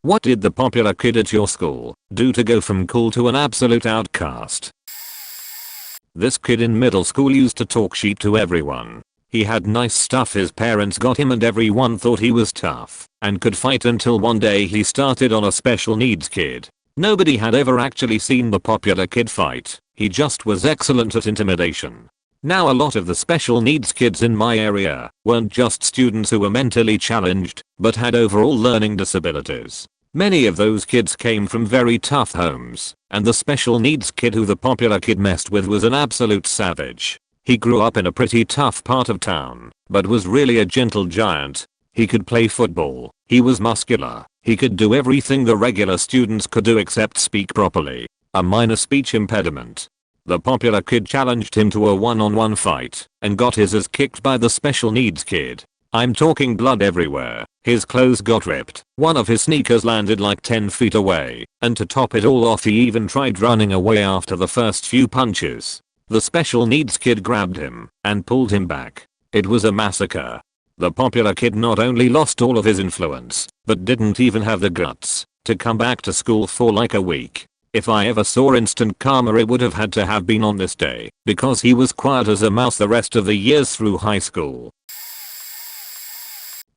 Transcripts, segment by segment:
What did the popular kid at your school do to go from cool to an absolute outcast? This kid in middle school used to talk shit to everyone. He had nice stuff his parents got him and everyone thought he was tough and could fight until one day he started on a special needs kid. Nobody had ever actually seen the popular kid fight. He just was excellent at intimidation. Now a lot of the special needs kids in my area weren't just students who were mentally challenged, but had overall learning disabilities. Many of those kids came from very tough homes, and the special needs kid who the popular kid messed with was an absolute savage. He grew up in a pretty tough part of town, but was really a gentle giant. He could play football, he was muscular, he could do everything the regular students could do except speak properly. A minor speech impediment. The popular kid challenged him to a one-on-one fight and got his ass kicked by the special needs kid. I'm talking blood everywhere. His clothes got ripped, one of his sneakers landed like 10 feet away, and to top it all off he even tried running away after the first few punches. The special needs kid grabbed him and pulled him back. It was a massacre. The popular kid not only lost all of his influence, but didn't even have the guts to come back to school for like a week. If I ever saw instant karma it would have had to have been on this day, because he was quiet as a mouse the rest of the years through high school.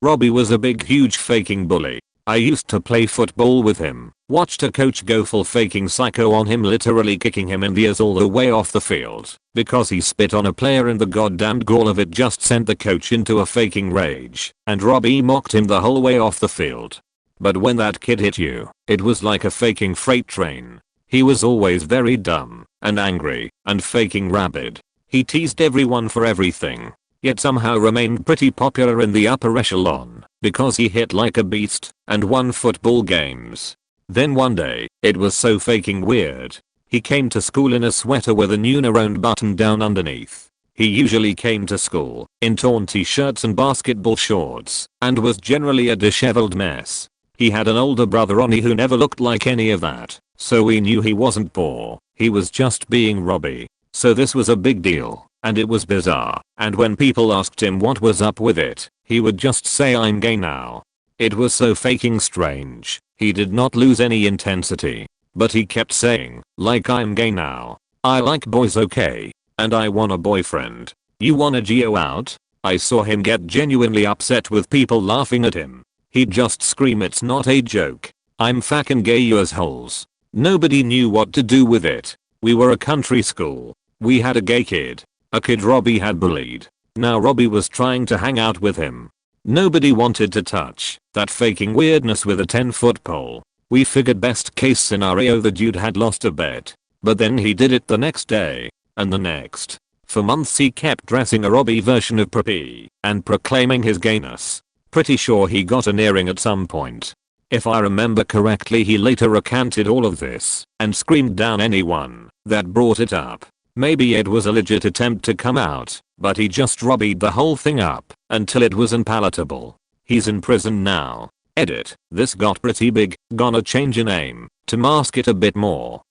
Robbie was a big huge faking bully. I used to play football with him, watched a coach go full faking psycho on him, literally kicking him in the ears all the way off the field because he spit on a player and the goddamned gall of it just sent the coach into a faking rage, and Robbie mocked him the whole way off the field. But when that kid hit you, it was like a faking freight train. He was always very dumb and angry and faking rabid. He teased everyone for everything, yet somehow remained pretty popular in the upper echelon because he hit like a beast and won football games. Then one day, it was so faking weird. He came to school in a sweater with a Nude button down underneath. He usually came to school in torn t-shirts and basketball shorts and was generally a disheveled mess. He had an older brother Ronnie who never looked like any of that, so we knew he wasn't poor, he was just being Robbie. So this was a big deal, and it was bizarre, and when people asked him what was up with it, he would just say I'm gay now. It was so faking strange. He did not lose any intensity, but he kept saying, like I'm gay now. I like boys okay, and I want a boyfriend. You wanna go out? I saw him get genuinely upset with people laughing at him. He'd just scream it's not a joke. I'm fucking gay you assholes. Nobody knew what to do with it. We were a country school. We had a gay kid. A kid Robbie had bullied. Now Robbie was trying to hang out with him. Nobody wanted to touch that faking weirdness with a 10-foot pole. We figured best case scenario the dude had lost a bet. But then he did it the next day. And the next. For months he kept dressing a Robbie version of Puberty and proclaiming his gayness. Pretty sure he got an earring at some point. If I remember correctly he later recanted all of this and screamed down anyone that brought it up. Maybe it was a legit attempt to come out, but he just Robbied the whole thing up until it was unpalatable. He's in prison now. Edit. This got pretty big, gonna change a name to mask it a bit more.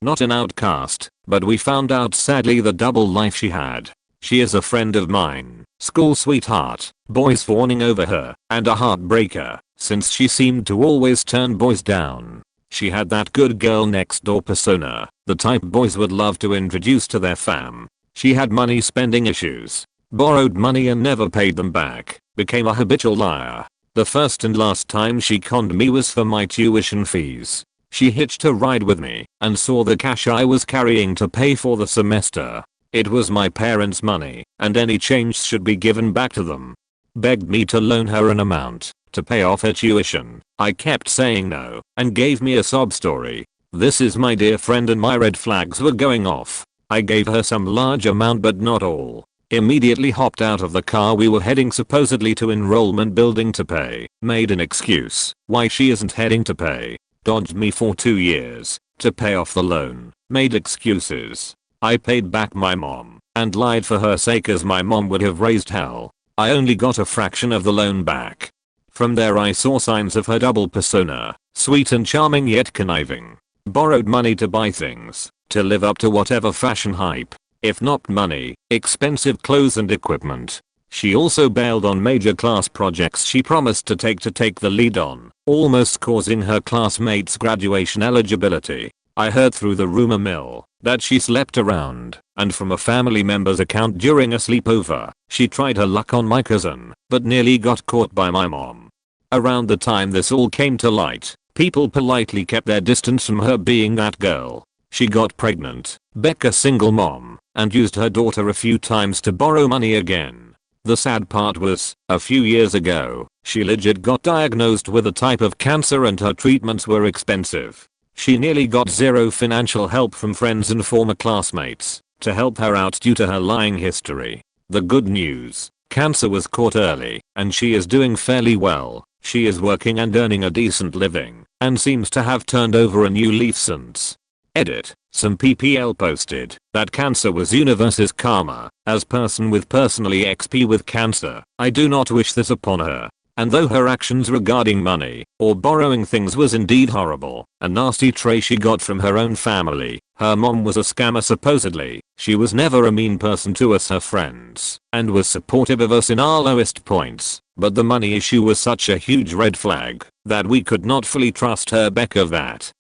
Not an outcast, but we found out sadly the double life she had. She is a friend of mine, school sweetheart, boys fawning over her, and a heartbreaker, since she seemed to always turn boys down. She had that good girl next door persona, the type boys would love to introduce to their fam. She had money spending issues, borrowed money and never paid them back, became a habitual liar. The first and last time she conned me was for my tuition fees. She hitched a ride with me and saw the cash I was carrying to pay for the semester. It was my parents' money, and any change should be given back to them. Begged me to loan her an amount to pay off her tuition. I kept saying no, and gave me a sob story. This is my dear friend and my red flags were going off. I gave her some large amount but not all. Immediately hopped out of the car we were heading supposedly to enrollment building to pay. Made an excuse why she isn't heading to pay. Dodged me for 2 years to pay off the loan. Made excuses. I paid back my mom and lied for her sake as my mom would have raised hell. I only got a fraction of the loan back. From there I saw signs of her double persona, sweet and charming yet conniving. Borrowed money to buy things, to live up to whatever fashion hype. If not money, expensive clothes and equipment. She also bailed on major class projects she promised to take the lead on, almost causing her classmates' graduation eligibility. I heard through the rumor mill that she slept around, and from a family member's account during a sleepover, she tried her luck on my cousin, but nearly got caught by my mom. Around the time this all came to light, people politely kept their distance from her being that girl. She got pregnant, became a single mom, and used her daughter a few times to borrow money again. The sad part was, a few years ago, she legit got diagnosed with a type of cancer and her treatments were expensive. She nearly got zero financial help from friends and former classmates to help her out due to her lying history. The good news, cancer was caught early, and she is doing fairly well. She is working and earning a decent living, and seems to have turned over a new leaf since. Edit. Some PPL posted that cancer was universe's karma. As person with personally XP with cancer, I do not wish this upon her. And though her actions regarding money or borrowing things was indeed horrible, a nasty trait she got from her own family, her mom was a scammer supposedly, she was never a mean person to us her friends, and was supportive of us in our lowest points, but the money issue was such a huge red flag that we could not fully trust her back of that.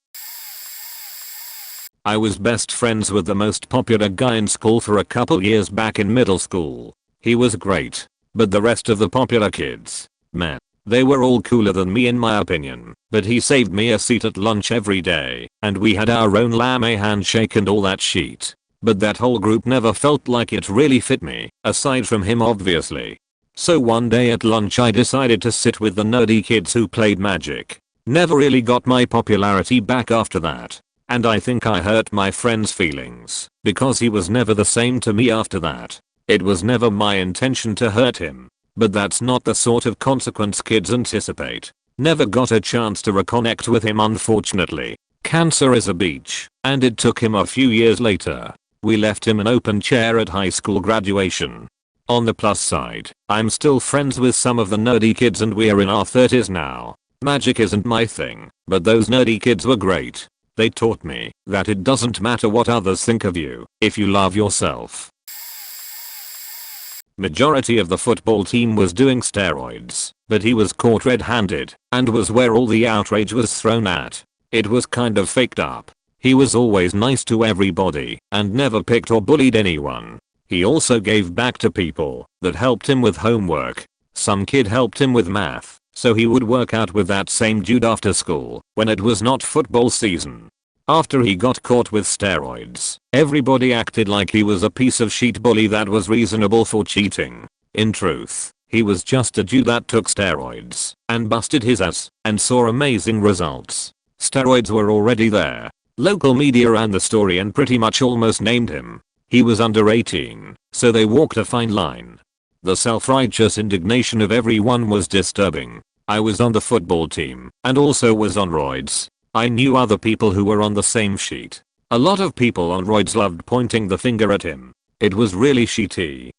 I was best friends with the most popular guy in school for a couple years back in middle school. He was great, but the rest of the popular kids, man, they were all cooler than me in my opinion, but he saved me a seat at lunch every day, and we had our own lame handshake and all that shit. But that whole group never felt like it really fit me, aside from him obviously. So one day at lunch I decided to sit with the nerdy kids who played Magic. Never really got my popularity back after that. And I think I hurt my friend's feelings, because he was never the same to me after that. It was never my intention to hurt him. But that's not the sort of consequence kids anticipate. Never got a chance to reconnect with him unfortunately. Cancer is a beach, and it took him a few years later. We left him an open chair at high school graduation. On the plus side, I'm still friends with some of the nerdy kids and we are in our 30s now. Magic isn't my thing, but those nerdy kids were great. They taught me that it doesn't matter what others think of you if you love yourself. Majority of the football team was doing steroids, but he was caught red-handed and was where all the outrage was thrown at. It was kind of faked up. He was always nice to everybody and never picked or bullied anyone. He also gave back to people that helped him with homework. Some kid helped him with math, so he would work out with that same dude after school when it was not football season. After he got caught with steroids, everybody acted like he was a piece of shit bully that was reasonable for cheating. In truth, he was just a dude that took steroids and busted his ass and saw amazing results. Steroids were already there. Local media ran the story and pretty much almost named him. He was under 18, so they walked a fine line. The self-righteous indignation of everyone was disturbing. I was on the football team and also was on roids. I knew other people who were on the same sheet. A lot of people on roids loved pointing the finger at him. It was really shitty.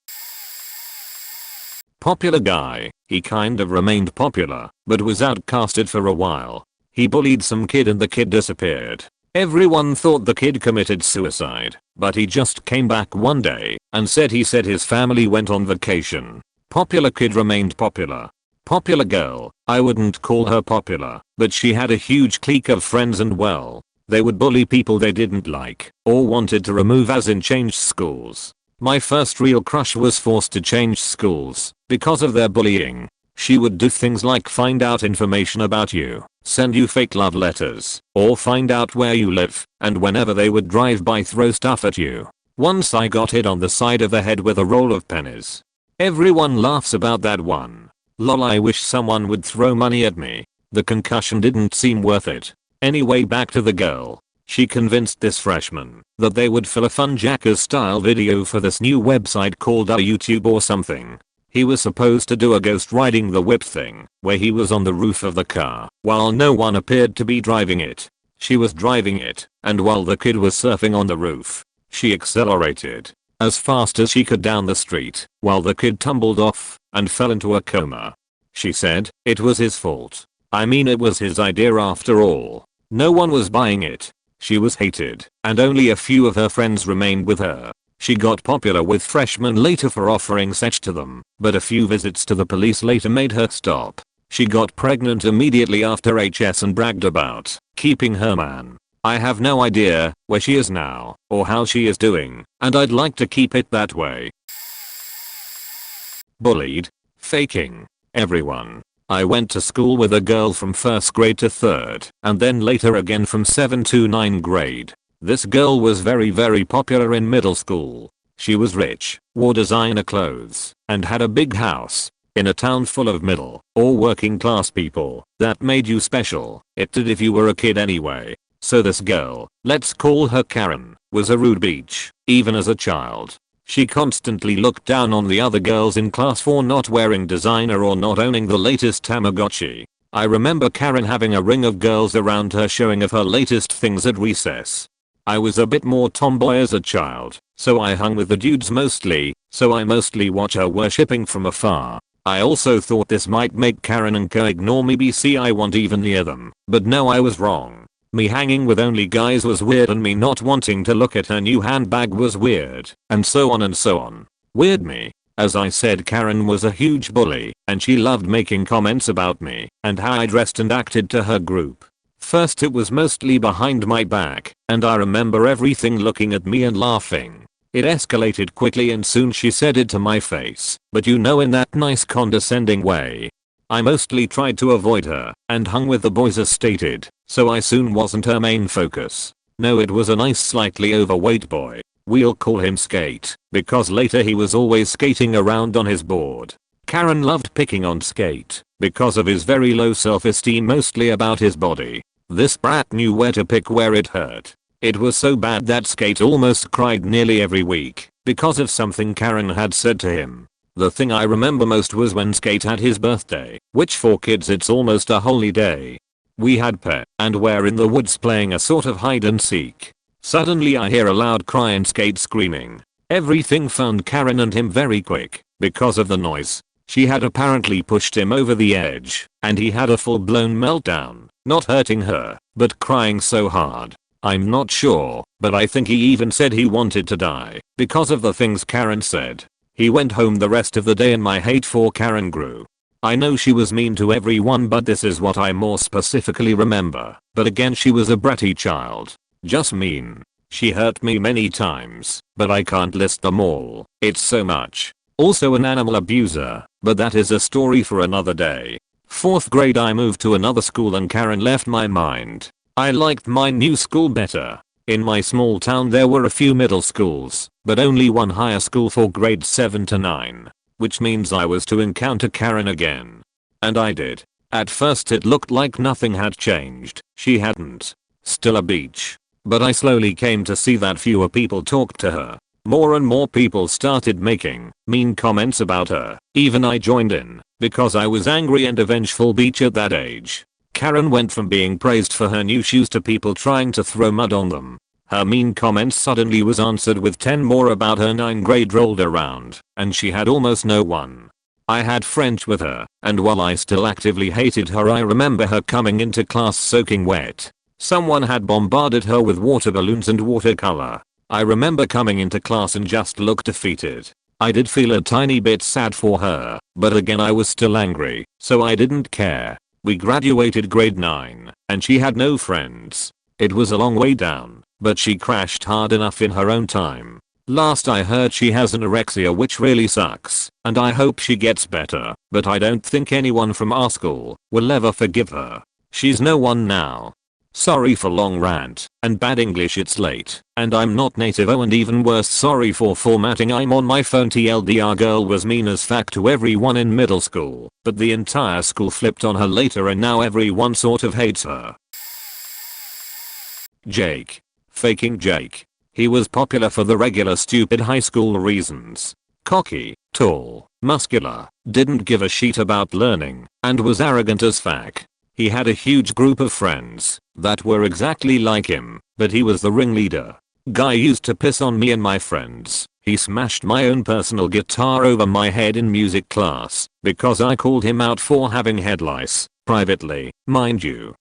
Popular guy, he kind of remained popular, but was outcasted for a while. He bullied some kid and the kid disappeared. Everyone thought the kid committed suicide, but he just came back one day and said his family went on vacation. Popular kid remained popular. Popular girl, I wouldn't call her popular, but she had a huge clique of friends and well, they would bully people they didn't like or wanted to remove as in change schools. My first real crush was forced to change schools because of their bullying. She would do things like find out information about you, send you fake love letters, or find out where you live, and whenever they would drive by throw stuff at you. Once I got hit on the side of the head with a roll of pennies. Everyone laughs about that one. Lol, I wish someone would throw money at me. The concussion didn't seem worth it. Anyway, back to the girl. She convinced this freshman that they would fill a fun Jackers style video for this new website called YouTube or something. He was supposed to do a ghost riding the whip thing, where he was on the roof of the car while no one appeared to be driving it. She was driving it, and while the kid was surfing on the roof, she accelerated as fast as she could down the street while the kid tumbled off and fell into a coma. She said it was his fault. I mean, it was his idea after all. No one was buying it. She was hated, and only a few of her friends remained with her. She got popular with freshmen later for offering sex to them, but a few visits to the police later made her stop. She got pregnant immediately after HS and bragged about keeping her man. I have no idea where she is now or how she is doing, and I'd like to keep it that way. Bullied. Faking. Everyone. I went to school with a girl from 1st grade to 3rd, and then later again from 7th to 9th grade. This girl was very popular in middle school. She was rich, wore designer clothes, and had a big house. In a town full of middle or working class people, that made you special. It did if you were a kid anyway. So this girl, let's call her Karen, was a rude bitch, even as a child. She constantly looked down on the other girls in class for not wearing designer or not owning the latest Tamagotchi. I remember Karen having a ring of girls around her showing off her latest things at recess. I was a bit more tomboy as a child, so I hung with the dudes mostly, so I mostly watch her worshipping from afar. I also thought this might make Karen and co ignore me BC I wasn't even near them, but no, I was wrong. Me hanging with only guys was weird, and me not wanting to look at her new handbag was weird, and so on and so on. Weird me. As I said, Karen was a huge bully, and she loved making comments about me and how I dressed and acted to her group. First it was mostly behind my back, and I remember everything looking at me and laughing. It escalated quickly and soon she said it to my face, but you know, in that nice condescending way. I mostly tried to avoid her and hung with the boys as stated, so I soon wasn't her main focus. No, it was a nice slightly overweight boy. We'll call him Skate, because later he was always skating around on his board. Karen loved picking on Skate because of his very low self-esteem, mostly about his body. This brat knew where to pick where it hurt. It was so bad that Skate almost cried nearly every week because of something Karen had said to him. The thing I remember most was when Skate had his birthday, which for kids it's almost a holy day. We had pet and were in the woods playing a sort of hide and seek. Suddenly I hear a loud cry and Skate screaming. Everything found Karen and him very quick because of the noise. She had apparently pushed him over the edge, and he had a full-blown meltdown, not hurting her, but crying so hard. I'm not sure, but I think he even said he wanted to die because of the things Karen said. He went home the rest of the day and my hate for Karen grew. I know she was mean to everyone, but this is what I more specifically remember. But again, she was a bratty child. Just mean. She hurt me many times, but I can't list them all. It's so much. Also an animal abuser, but that is a story for another day. 4th grade I moved to another school and Karen left my mind. I liked my new school better. In my small town there were a few middle schools, but only one higher school for grades 7 to 9. Which means I was to encounter Karen again. And I did. At first it looked like nothing had changed. She hadn't. Still a beach. But I slowly came to see that fewer people talked to her. More and more people started making mean comments about her. Even I joined in, because I was angry and a vengeful bitch at that age. Karen went from being praised for her new shoes to people trying to throw mud on them. Her mean comments suddenly was answered with 10 more about her 9th grade rolled around, and she had almost no one. I had French with her, and while I still actively hated her, I remember her coming into class soaking wet. Someone had bombarded her with water balloons and watercolor. I remember coming into class and just looked defeated. I did feel a tiny bit sad for her, but again I was still angry, so I didn't care. We graduated grade 9, and she had no friends. It was a long way down, but she crashed hard enough in her own time. Last I heard she has anorexia, which really sucks, and I hope she gets better, but I don't think anyone from our school will ever forgive her. She's no one now. Sorry for long rant and bad English, it's late and I'm not native. Oh, and even worse, sorry for formatting. I'm on my phone. TLDR, girl was mean as fuck to everyone in middle school, but the entire school flipped on her later and now everyone sort of hates her. Jake. Faking Jake. He was popular for the regular stupid high school reasons. Cocky, tall, muscular, didn't give a shit about learning, and was arrogant as fuck. He had a huge group of friends that were exactly like him, but he was the ringleader. Guy used to piss on me and my friends. He smashed my own personal guitar over my head in music class because I called him out for having head lice, privately, mind you.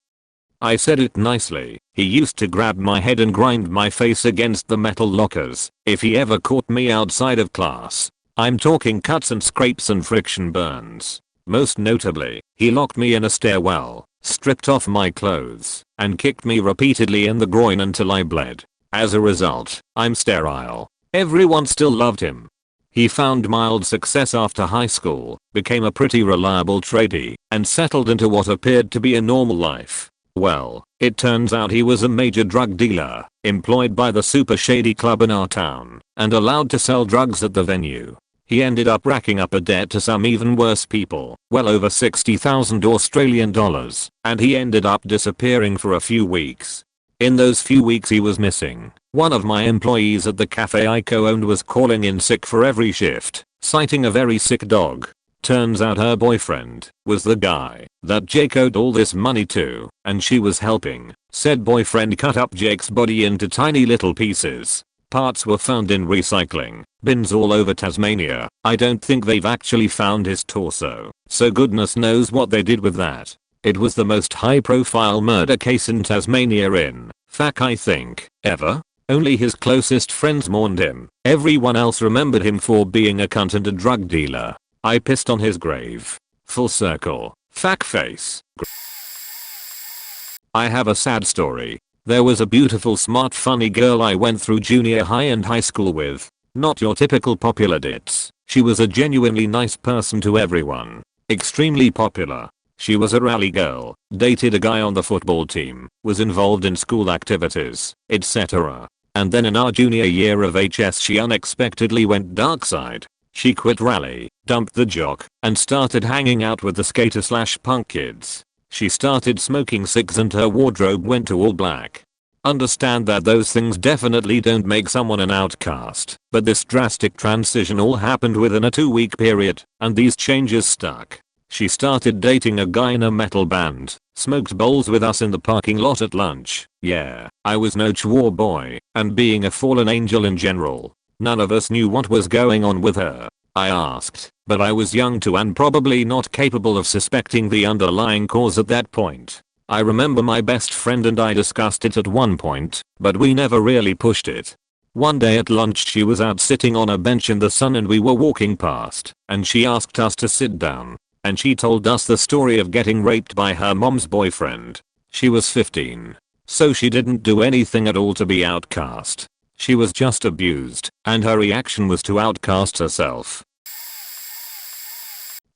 I said it nicely. He used to grab my head and grind my face against the metal lockers if he ever caught me outside of class. I'm talking cuts and scrapes and friction burns. Most notably, he locked me in a stairwell, stripped off my clothes, and kicked me repeatedly in the groin until I bled. As a result, I'm sterile. Everyone still loved him. He found mild success after high school, became a pretty reliable tradie, and settled into what appeared to be a normal life. Well, it turns out he was a major drug dealer, employed by the super shady club in our town, and allowed to sell drugs at the venue. He ended up racking up a debt to some even worse people, well over 60,000 Australian dollars, and he ended up disappearing for a few weeks. In those few weeks he was missing. One of my employees at the cafe I co-owned was calling in sick for every shift, citing a very sick dog. Turns out her boyfriend was the guy that Jake owed all this money to, and she was helping. Said boyfriend cut up Jake's body into tiny little pieces. Parts were found in recycling bins all over Tasmania. I don't think they've actually found his torso, so goodness knows what they did with that. It was the most high-profile murder case in Tasmania in fact I think ever. Only his closest friends mourned him. Everyone else remembered him for being a cunt and a drug dealer. I pissed on his grave. Full circle. Fact face. I have a sad story. There was a beautiful smart funny girl I went through junior high and high school with. Not your typical popular ditz. She was a genuinely nice person to everyone. Extremely popular. She was a rally girl, dated a guy on the football team, was involved in school activities, etc. And then in our junior year of HS she unexpectedly went dark side. She quit rally, dumped the jock, and started hanging out with the skater/punk kids. She started smoking cigs and her wardrobe went to all black. Understand that those things definitely don't make someone an outcast, but this drastic transition all happened within a 2-week period, and these changes stuck. She started dating a guy in a metal band, smoked bowls with us in the parking lot at lunch. Yeah, I was no chore boy, and being a fallen angel in general. None of us knew what was going on with her. I asked, but I was young too and probably not capable of suspecting the underlying cause at that point. I remember my best friend and I discussed it at one point, but we never really pushed it. One day at lunch she was out sitting on a bench in the sun and we were walking past, and she asked us to sit down. And she told us the story of getting raped by her mom's boyfriend. She was 15. So she didn't do anything at all to be outcast. She was just abused, and her reaction was to outcast herself.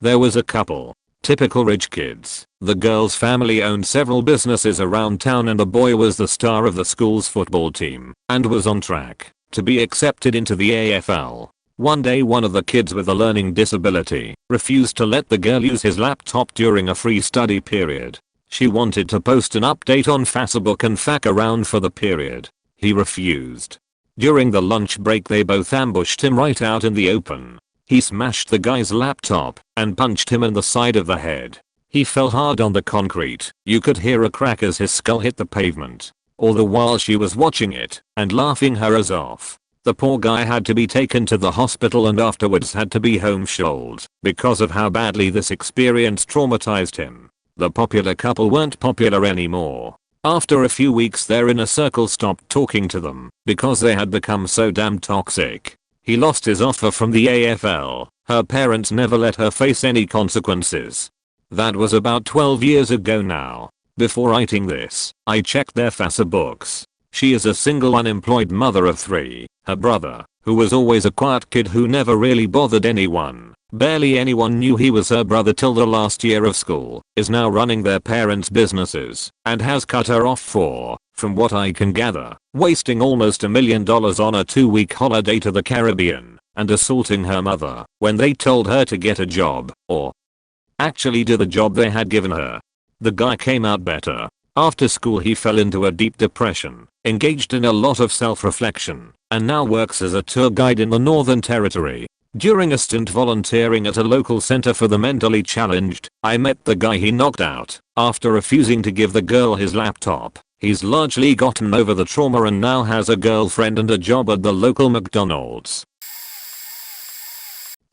There was a couple. Typical rich kids. The girl's family owned several businesses around town and the boy was the star of the school's football team, and was on track to be accepted into the AFL. One day one of the kids with a learning disability refused to let the girl use his laptop during a free study period. She wanted to post an update on Facebook and FAQ around for the period. He refused. During the lunch break they both ambushed him right out in the open. He smashed the guy's laptop and punched him in the side of the head. He fell hard on the concrete. You could hear a crack as his skull hit the pavement. All the while she was watching it and laughing her ass off. The poor guy had to be taken to the hospital and afterwards had to be homeschooled because of how badly this experience traumatized him. The popular couple weren't popular anymore. After a few weeks their inner circle stopped talking to them because they had become so damn toxic. He lost his offer from the AFL. Her parents never let her face any consequences. That was about 12 years ago now. Before writing this, I checked their Facebooks. She is a single unemployed mother of 3. Her brother, who was always a quiet kid who never really bothered anyone, barely anyone knew he was her brother till the last year of school, is now running their parents' businesses and has cut her off for, from what I can gather, wasting almost $1 million on a 2-week holiday to the Caribbean and assaulting her mother when they told her to get a job or actually do the job they had given her. The guy came out better. After school he fell into a deep depression, engaged in a lot of self-reflection, and now works as a tour guide in the Northern Territory. During a stint volunteering at a local center for the mentally challenged, I met the guy he knocked out after refusing to give the girl his laptop. He's largely gotten over the trauma and now has a girlfriend and a job at the local McDonald's.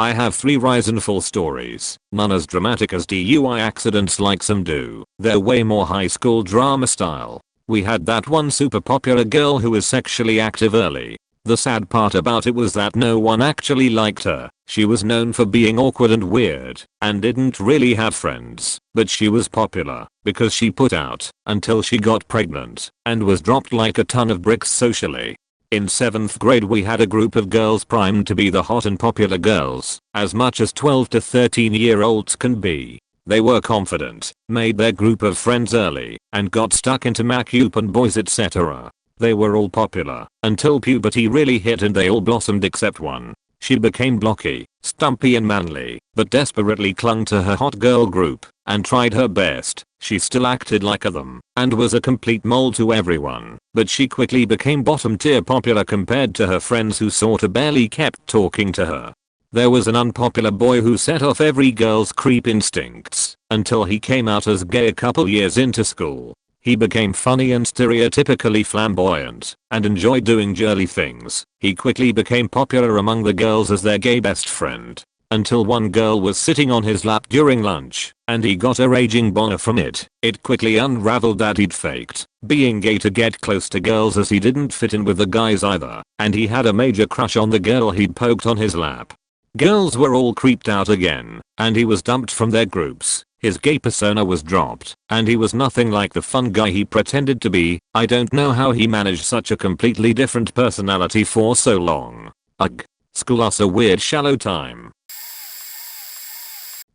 I have 3 rise and fall stories, none as dramatic as DUI accidents like some do. They're way more high school drama style. We had that one super popular girl who was sexually active early. The sad part about it was that no one actually liked her. She was known for being awkward and weird and didn't really have friends, but she was popular because she put out until she got pregnant and was dropped like a ton of bricks socially. In 7th grade we had a group of girls primed to be the hot and popular girls, as much as 12 to 13-year-olds can be. They were confident, made their group of friends early, and got stuck into macup and boys etc. They were all popular until puberty really hit and they all blossomed except one. She became blocky, stumpy and manly, but desperately clung to her hot girl group and tried her best. She still acted like them and was a complete mole to everyone, but she quickly became bottom tier popular compared to her friends who sorta barely kept talking to her. There was an unpopular boy who set off every girl's creep instincts until he came out as gay a couple years into school. He became funny and stereotypically flamboyant and enjoyed doing girly things. He quickly became popular among the girls as their gay best friend. Until one girl was sitting on his lap during lunch and he got a raging boner from it. It quickly unraveled that he'd faked being gay to get close to girls as he didn't fit in with the guys either, and he had a major crush on the girl he'd poked on his lap. Girls were all creeped out again and he was dumped from their groups. His gay persona was dropped, and he was nothing like the fun guy he pretended to be. I don't know how he managed such a completely different personality for so long. Ugh. School was a weird shallow time.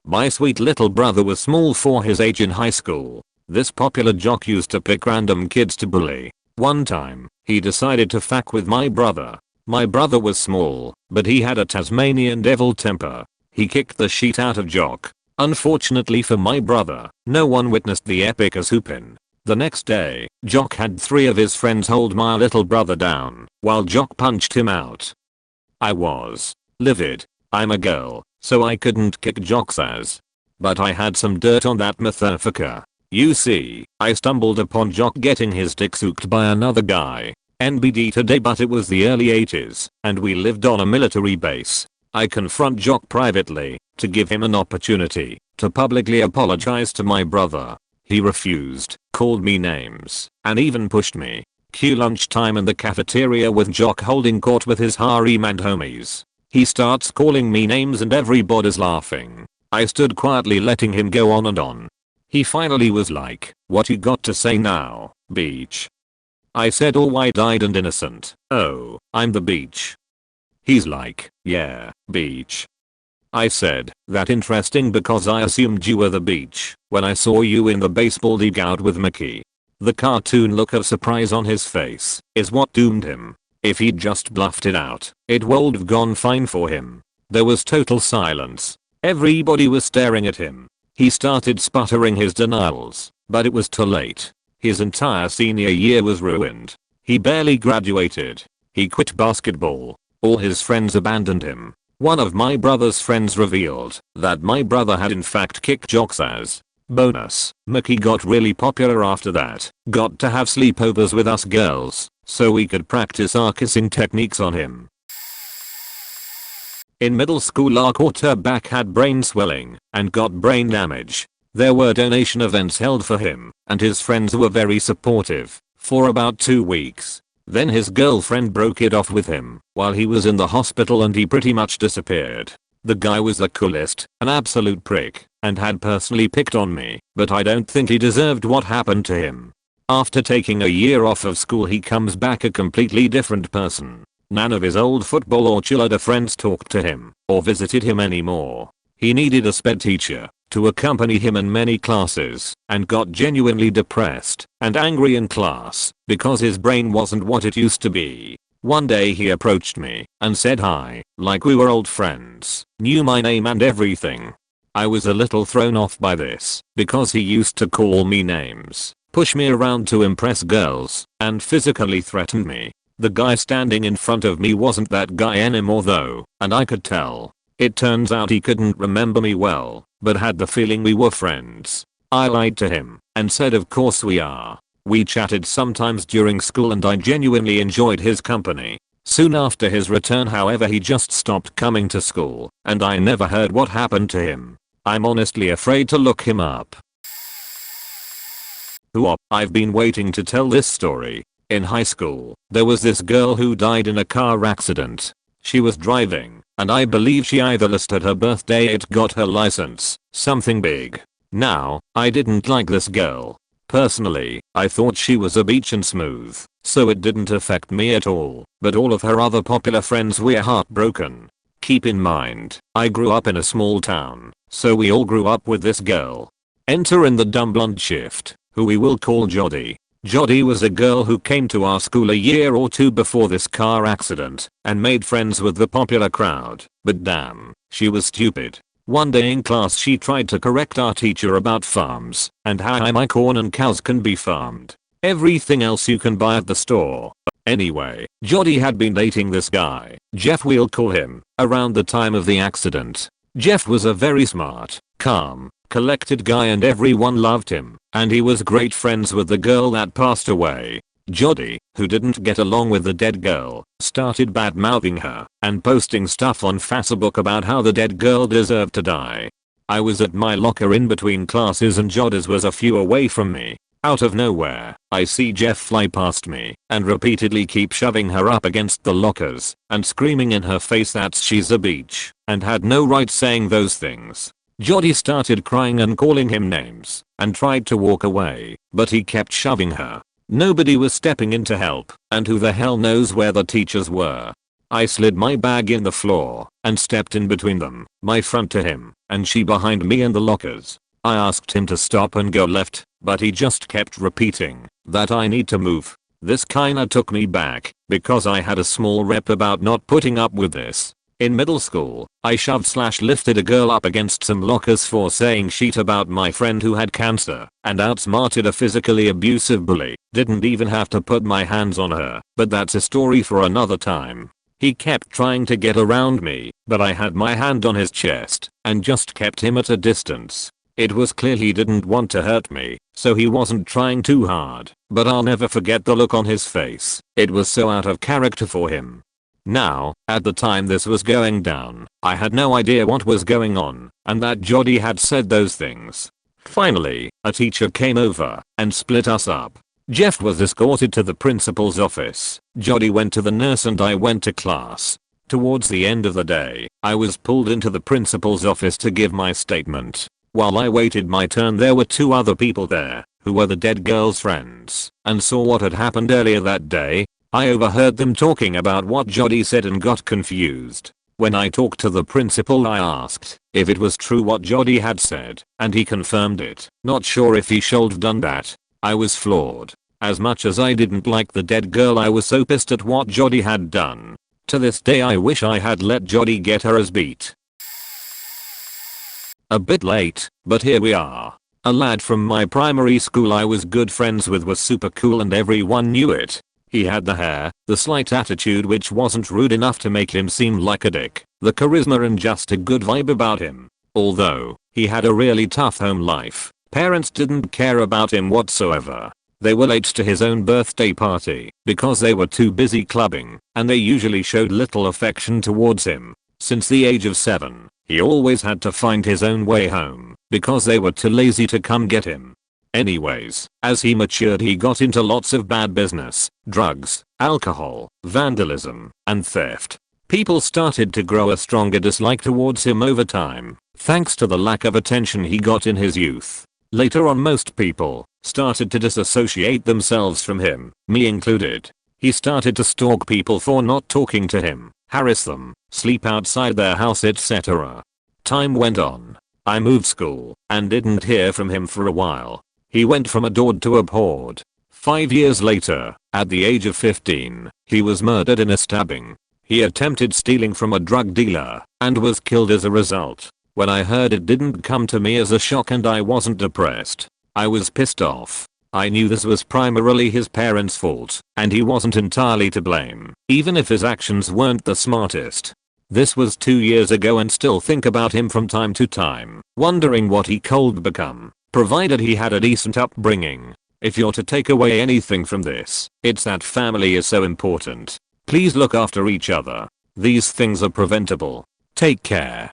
My sweet little brother was small for his age in high school. This popular jock used to pick random kids to bully. One time, he decided to fuck with my brother. My brother was small, but he had a Tasmanian devil temper. He kicked the shit out of Jock. Unfortunately for my brother, no one witnessed the epic as whoopin'. The next day, Jock had 3 of his friends hold my little brother down while Jock punched him out. I was livid. I'm a girl, so I couldn't kick Jock's ass. But I had some dirt on that motherfucker. You see, I stumbled upon Jock getting his dick sucked by another guy. NBD today, but it was the early 80s and we lived on a military base. I confront Jock privately to give him an opportunity to publicly apologize to my brother. He refused, called me names, and even pushed me. Cue lunchtime in the cafeteria with Jock holding court with his harem and homies. He starts calling me names and everybody's laughing. I stood quietly letting him go on and on. He finally was like, "What you got to say now, beach?" I said, "All wide-eyed and innocent, oh, I'm the beach." He's like, "Yeah, beach." I said, "That interesting because I assumed you were the beach when I saw you in the baseball league out with Mickey." The cartoon look of surprise on his face is what doomed him. If he'd just bluffed it out, it would have gone fine for him. There was total silence. Everybody was staring at him. He started sputtering his denials, but it was too late. His entire senior year was ruined. He barely graduated. He quit basketball. All his friends abandoned him. One of my brother's friends revealed that my brother had in fact kicked Jock's ass. Bonus, Mickey got really popular after that. Got to have sleepovers with us girls, so we could practice our kissing techniques on him. In middle school our quarterback had brain swelling and got brain damage. There were donation events held for him, and his friends were very supportive for about 2 weeks. Then his girlfriend broke it off with him while he was in the hospital and he pretty much disappeared. The guy was the coolest, an absolute prick, and had personally picked on me, but I don't think he deserved what happened to him. After taking a year off of school he comes back a completely different person. None of his old football or cheerleader friends talked to him or visited him anymore. He needed a sped teacher to accompany him in many classes and got genuinely depressed and angry in class because his brain wasn't what it used to be. One day he approached me and said hi, like we were old friends, knew my name and everything. I was a little thrown off by this because he used to call me names, push me around to impress girls, and physically threaten me. The guy standing in front of me wasn't that guy anymore though, and I could tell. It turns out he couldn't remember me well, but had the feeling we were friends. I lied to him and said of course we are. We chatted sometimes during school and I genuinely enjoyed his company. Soon after his return however he just stopped coming to school and I never heard what happened to him. I'm honestly afraid to look him up. I've been waiting to tell this story. In high school, there was this girl who died in a car accident. She was driving, and I believe she either listed her birth date, got her license, something big. Now, I didn't like this girl. Personally, I thought she was a beach and smooth, so it didn't affect me at all, but all of her other popular friends were heartbroken. Keep in mind, I grew up in a small town, so we all grew up with this girl. Enter in the dumb blonde shift, who we will call Jody. Jody was a girl who came to our school a year or two before this car accident and made friends with the popular crowd, but damn, she was stupid. One day in class she tried to correct our teacher about farms and how my corn and cows can be farmed. Everything else you can buy at the store. Anyway, Jody had been dating this guy, Jeff we'll call him, around the time of the accident. Jeff was a very smart, calm, collected guy and everyone loved him, and he was great friends with the girl that passed away. Jody, who didn't get along with the dead girl, started bad-mouthing her and posting stuff on Facebook about how the dead girl deserved to die. I was at my locker in between classes and Jody's was a few away from me. Out of nowhere, I see Jeff fly past me and repeatedly keep shoving her up against the lockers and screaming in her face that she's a bitch and had no right saying those things. Jody started crying and calling him names and tried to walk away, but he kept shoving her. Nobody was stepping in to help, and who the hell knows where the teachers were. I slid my bag in the floor and stepped in between them, my front to him, and she behind me and the lockers. I asked him to stop and go left, but he just kept repeating that I need to move. This kinda took me back, because I had a small rep about not putting up with this. In middle school, I shoved/lifted a girl up against some lockers for saying shit about my friend who had cancer and outsmarted a physically abusive bully. Didn't even have to put my hands on her, but that's a story for another time. He kept trying to get around me, but I had my hand on his chest and just kept him at a distance. It was clear he didn't want to hurt me, so he wasn't trying too hard, but I'll never forget the look on his face. It was so out of character for him. Now, at the time this was going down, I had no idea what was going on, and that Jody had said those things. Finally, a teacher came over and split us up. Jeff was escorted to the principal's office, Jody went to the nurse and I went to class. Towards the end of the day, I was pulled into the principal's office to give my statement. While I waited my turn there were two other people there, who were the dead girl's friends, and saw what had happened earlier that day. I overheard them talking about what Jody said and got confused. When I talked to the principal I asked if it was true what Jody had said, and he confirmed it. Not sure if he should have done that. I was floored. As much as I didn't like the dead girl I was so pissed at what Jody had done. To this day I wish I had let Jody get her ass beat. A bit late, but here we are. A lad from my primary school I was good friends with was super cool and everyone knew it. He had the hair, the slight attitude which wasn't rude enough to make him seem like a dick, the charisma and just a good vibe about him. Although, he had a really tough home life, parents didn't care about him whatsoever. They were late to his own birthday party because they were too busy clubbing, and they usually showed little affection towards him. Since the age of 7, he always had to find his own way home because they were too lazy to come get him. Anyways, as he matured he got into lots of bad business, drugs, alcohol, vandalism, and theft. People started to grow a stronger dislike towards him over time, thanks to the lack of attention he got in his youth. Later on most people started to disassociate themselves from him, me included. He started to stalk people for not talking to him, harass them, sleep outside their house etc. Time went on. I moved school and didn't hear from him for a while. He went from adored to abhorred. 5 years later, at the age of 15, he was murdered in a stabbing. He attempted stealing from a drug dealer and was killed as a result. When I heard it didn't come to me as a shock and I wasn't depressed. I was pissed off. I knew this was primarily his parents' fault and he wasn't entirely to blame, even if his actions weren't the smartest. This was 2 years ago and still think about him from time to time, wondering what he could become. Provided he had a decent upbringing. If you're to take away anything from this, it's that family is so important. Please look after each other. These things are preventable. Take care.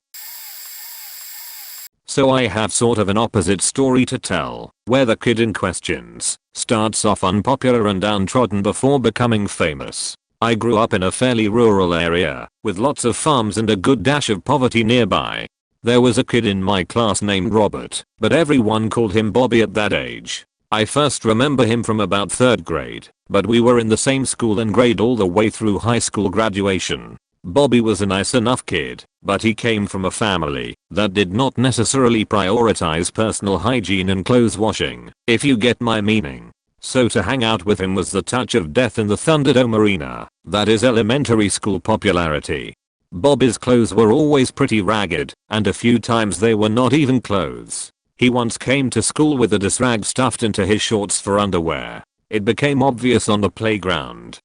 So I have sort of an opposite story to tell, where the kid in questions starts off unpopular and downtrodden before becoming famous. I grew up in a fairly rural area, with lots of farms and a good dash of poverty nearby. There was a kid in my class named Robert, but everyone called him Bobby at that age. I first remember him from about 3rd grade, but we were in the same school and grade all the way through high school graduation. Bobby was a nice enough kid, but he came from a family that did not necessarily prioritize personal hygiene and clothes washing, if you get my meaning. So to hang out with him was the touch of death in the Thunderdome arena, that is elementary school popularity. Bobby's clothes were always pretty ragged, and a few times they were not even clothes. He once came to school with a dish rag stuffed into his shorts for underwear. It became obvious on the playground.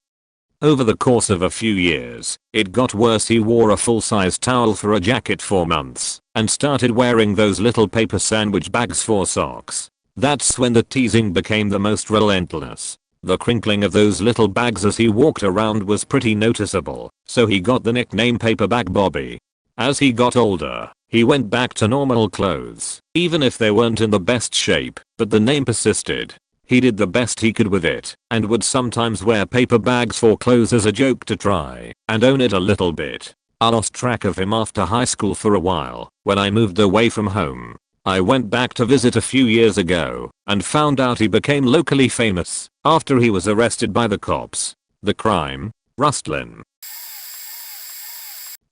Over the course of a few years, it got worse. He wore a full-size towel for a jacket for months, and started wearing those little paper sandwich bags for socks. That's when the teasing became the most relentless. The crinkling of those little bags as he walked around was pretty noticeable, so he got the nickname Paperback Bobby. As he got older, he went back to normal clothes, even if they weren't in the best shape, but the name persisted. He did the best he could with it, and would sometimes wear paper bags for clothes as a joke to try and own it a little bit. I lost track of him after high school for a while, when I moved away from home. I went back to visit a few years ago, and found out he became locally famous after he was arrested by the cops. The crime? Rustling.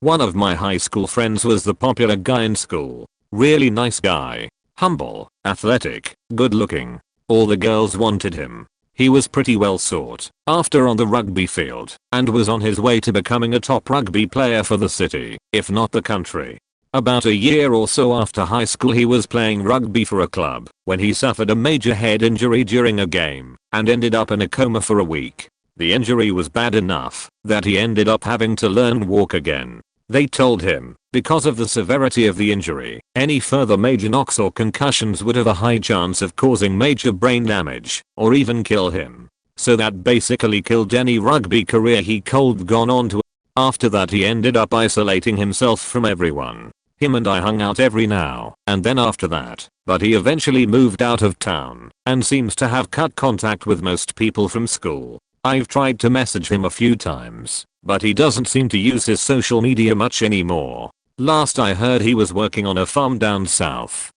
One of my high school friends was the popular guy in school. Really nice guy. Humble, athletic, good looking. All the girls wanted him. He was pretty well sought after on the rugby field, and was on his way to becoming a top rugby player for the city, if not the country. About a year or so after high school he was playing rugby for a club when he suffered a major head injury during a game, and ended up in a coma for a week. The injury was bad enough that he ended up having to learn walk again. They told him, because of the severity of the injury, any further major knocks or concussions would have a high chance of causing major brain damage, or even kill him. So that basically killed any rugby career he could gone on to. After that he ended up isolating himself from everyone. Him and I hung out every now and then after that, but he eventually moved out of town, and seems to have cut contact with most people from school. I've tried to message him a few times, but he doesn't seem to use his social media much anymore. Last I heard he was working on a farm down south.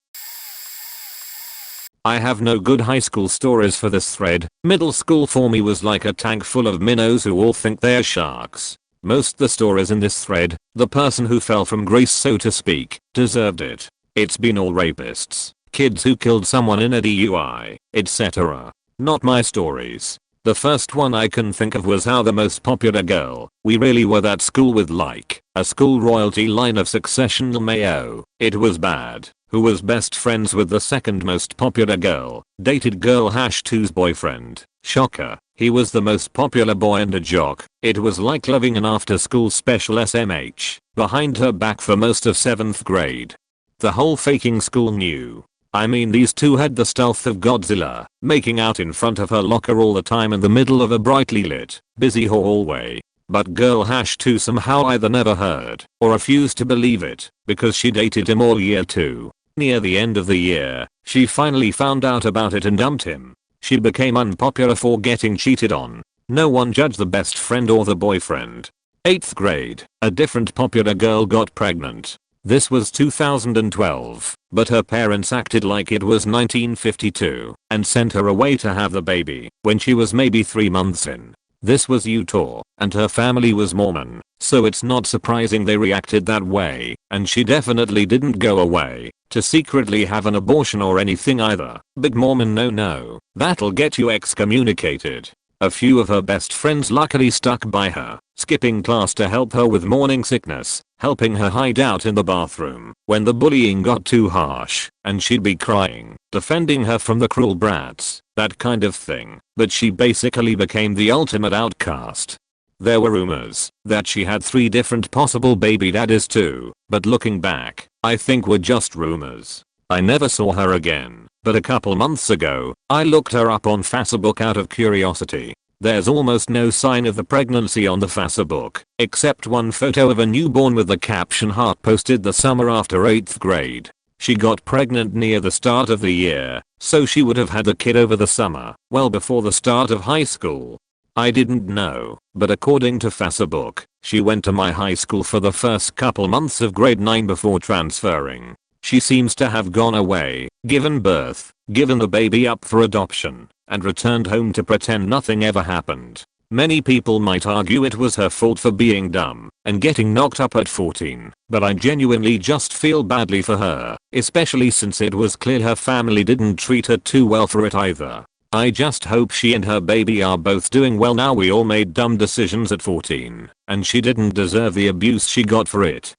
I have no good high school stories for this thread. Middle school for me was like a tank full of minnows who all think they're sharks. Most the stories in this thread, the person who fell from grace so to speak, deserved it. It's been all rapists, kids who killed someone in a DUI, etc. Not my stories. The first one I can think of was how the most popular girl we really were that school with like a school royalty line of succession Mayo. It was bad. Who was best friends with the second most popular girl, dated girl #2's boyfriend. Shocker. He was the most popular boy and a jock. It was like living an after school special SMH behind her back for most of 7th grade. The whole faking school knew. I mean these two had the stealth of Godzilla, making out in front of her locker all the time in the middle of a brightly lit, busy hallway. But girl #2 somehow either never heard or refused to believe it because she dated him all year 2. Near the end of the year, she finally found out about it and dumped him. She became unpopular for getting cheated on. No one judged the best friend or the boyfriend. 8th grade, a different popular girl got pregnant. This was 2012, but her parents acted like it was 1952 and sent her away to have the baby when she was maybe 3 months in. This was Utah, and her family was Mormon, so it's not surprising they reacted that way, and she definitely didn't go away to secretly have an abortion or anything either. Big Mormon no. That'll get you excommunicated. A few of her best friends luckily stuck by her, skipping class to help her with morning sickness, helping her hide out in the bathroom when the bullying got too harsh, and she'd be crying, defending her from the cruel brats, that kind of thing. But she basically became the ultimate outcast. There were rumors that she had 3 different possible baby daddies too, but looking back, I think were just rumors. I never saw her again, but a couple months ago, I looked her up on Facebook out of curiosity. There's almost no sign of the pregnancy on the Facebook, except one photo of a newborn with the caption "Heart" posted the summer after 8th grade. She got pregnant near the start of the year, so she would have had the kid over the summer, well before the start of high school. I didn't know, but according to Facebook, she went to my high school for the first couple months of grade 9 before transferring. She seems to have gone away, given birth, given the baby up for adoption, and returned home to pretend nothing ever happened. Many people might argue it was her fault for being dumb and getting knocked up at 14, but I genuinely just feel badly for her, especially since it was clear her family didn't treat her too well for it either. I just hope she and her baby are both doing well now. We all made dumb decisions at 14, and she didn't deserve the abuse she got for it.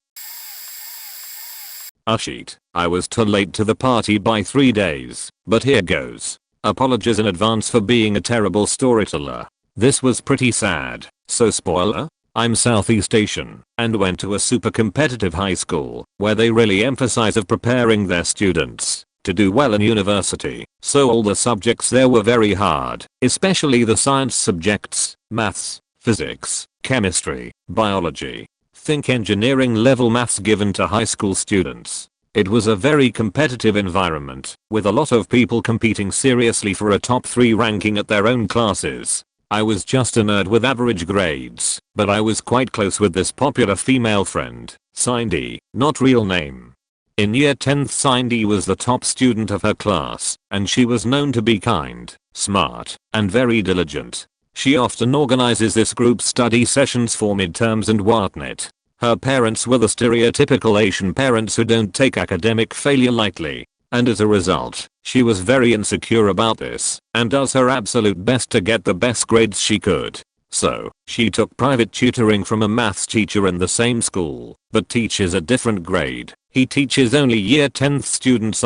Sheet. I was too late to the party by 3 days, but here goes. Apologies in advance for being a terrible storyteller. This was pretty sad, so spoiler? I'm Southeast Asian, and went to a super competitive high school, where they really emphasize of preparing their students to do well in university, so all the subjects there were very hard, especially the science subjects, maths, physics, chemistry, biology. Think engineering level maths given to high school students. It was a very competitive environment, with a lot of people competing seriously for a top 3 ranking at their own classes. I was just a nerd with average grades, but I was quite close with this popular female friend, Cindy, not real name. In year 10th, Cindy was the top student of her class, and she was known to be kind, smart, and very diligent. She often organizes this group study sessions for midterms and whatnot. Her parents were the stereotypical Asian parents who don't take academic failure lightly, and as a result, she was very insecure about this and does her absolute best to get the best grades she could. So, she took private tutoring from a maths teacher in the same school, but teaches a different grade. He teaches only year 10th students.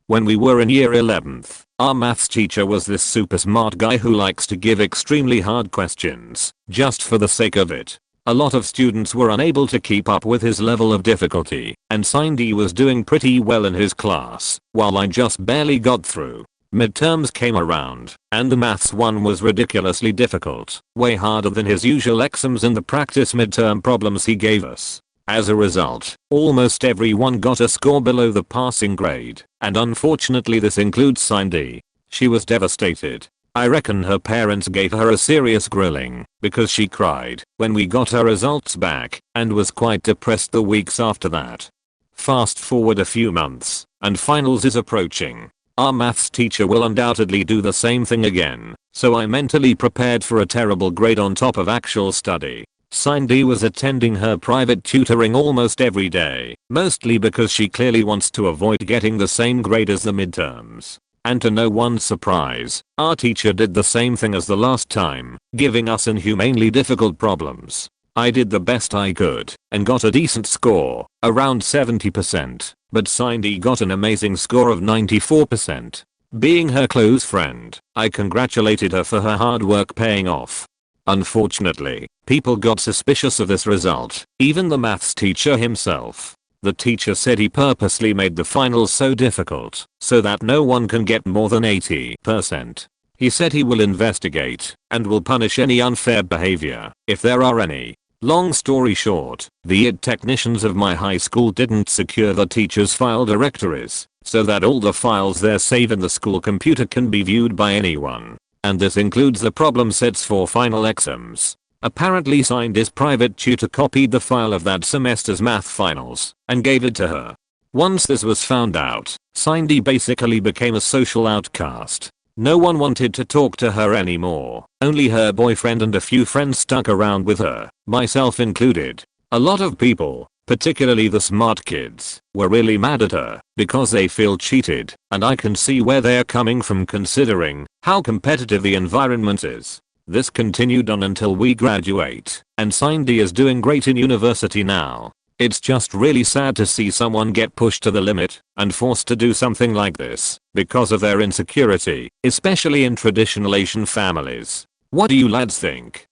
When we were in year 11th, our maths teacher was this super smart guy who likes to give extremely hard questions, just for the sake of it. A lot of students were unable to keep up with his level of difficulty, and Cindy was doing pretty well in his class, while I just barely got through. Midterms came around, and the maths one was ridiculously difficult, way harder than his usual exams and the practice midterm problems he gave us. As a result, almost everyone got a score below the passing grade, and unfortunately this includes Cindy. She was devastated. I reckon her parents gave her a serious grilling, because she cried when we got her results back, and was quite depressed the weeks after that. Fast forward a few months, and finals is approaching. Our maths teacher will undoubtedly do the same thing again, so I mentally prepared for a terrible grade on top of actual study. Cindy was attending her private tutoring almost every day, mostly because she clearly wants to avoid getting the same grade as the midterms. And to no one's surprise, our teacher did the same thing as the last time, giving us inhumanely difficult problems. I did the best I could, and got a decent score, around 70%, but Cindy got an amazing score of 94%. Being her close friend, I congratulated her for her hard work paying off. Unfortunately, people got suspicious of this result, even the maths teacher himself. The teacher said he purposely made the finals so difficult, so that no one can get more than 80%. He said he will investigate, and will punish any unfair behavior, if there are any. Long story short, the id technicians of my high school didn't secure the teacher's file directories, so that all the files there save in the school computer can be viewed by anyone. And this includes the problem sets for final exams. Apparently Cindy's private tutor copied the file of that semester's math finals and gave it to her. Once this was found out, Cindy basically became a social outcast. No one wanted to talk to her anymore. Only her boyfriend and a few friends stuck around with her, myself included. A lot of people, particularly the smart kids, were really mad at her because they feel cheated, and I can see where they're coming from considering how competitive the environment is. This continued on until we graduate, and Cindy is doing great in university now. It's just really sad to see someone get pushed to the limit and forced to do something like this because of their insecurity, especially in traditional Asian families. What do you lads think?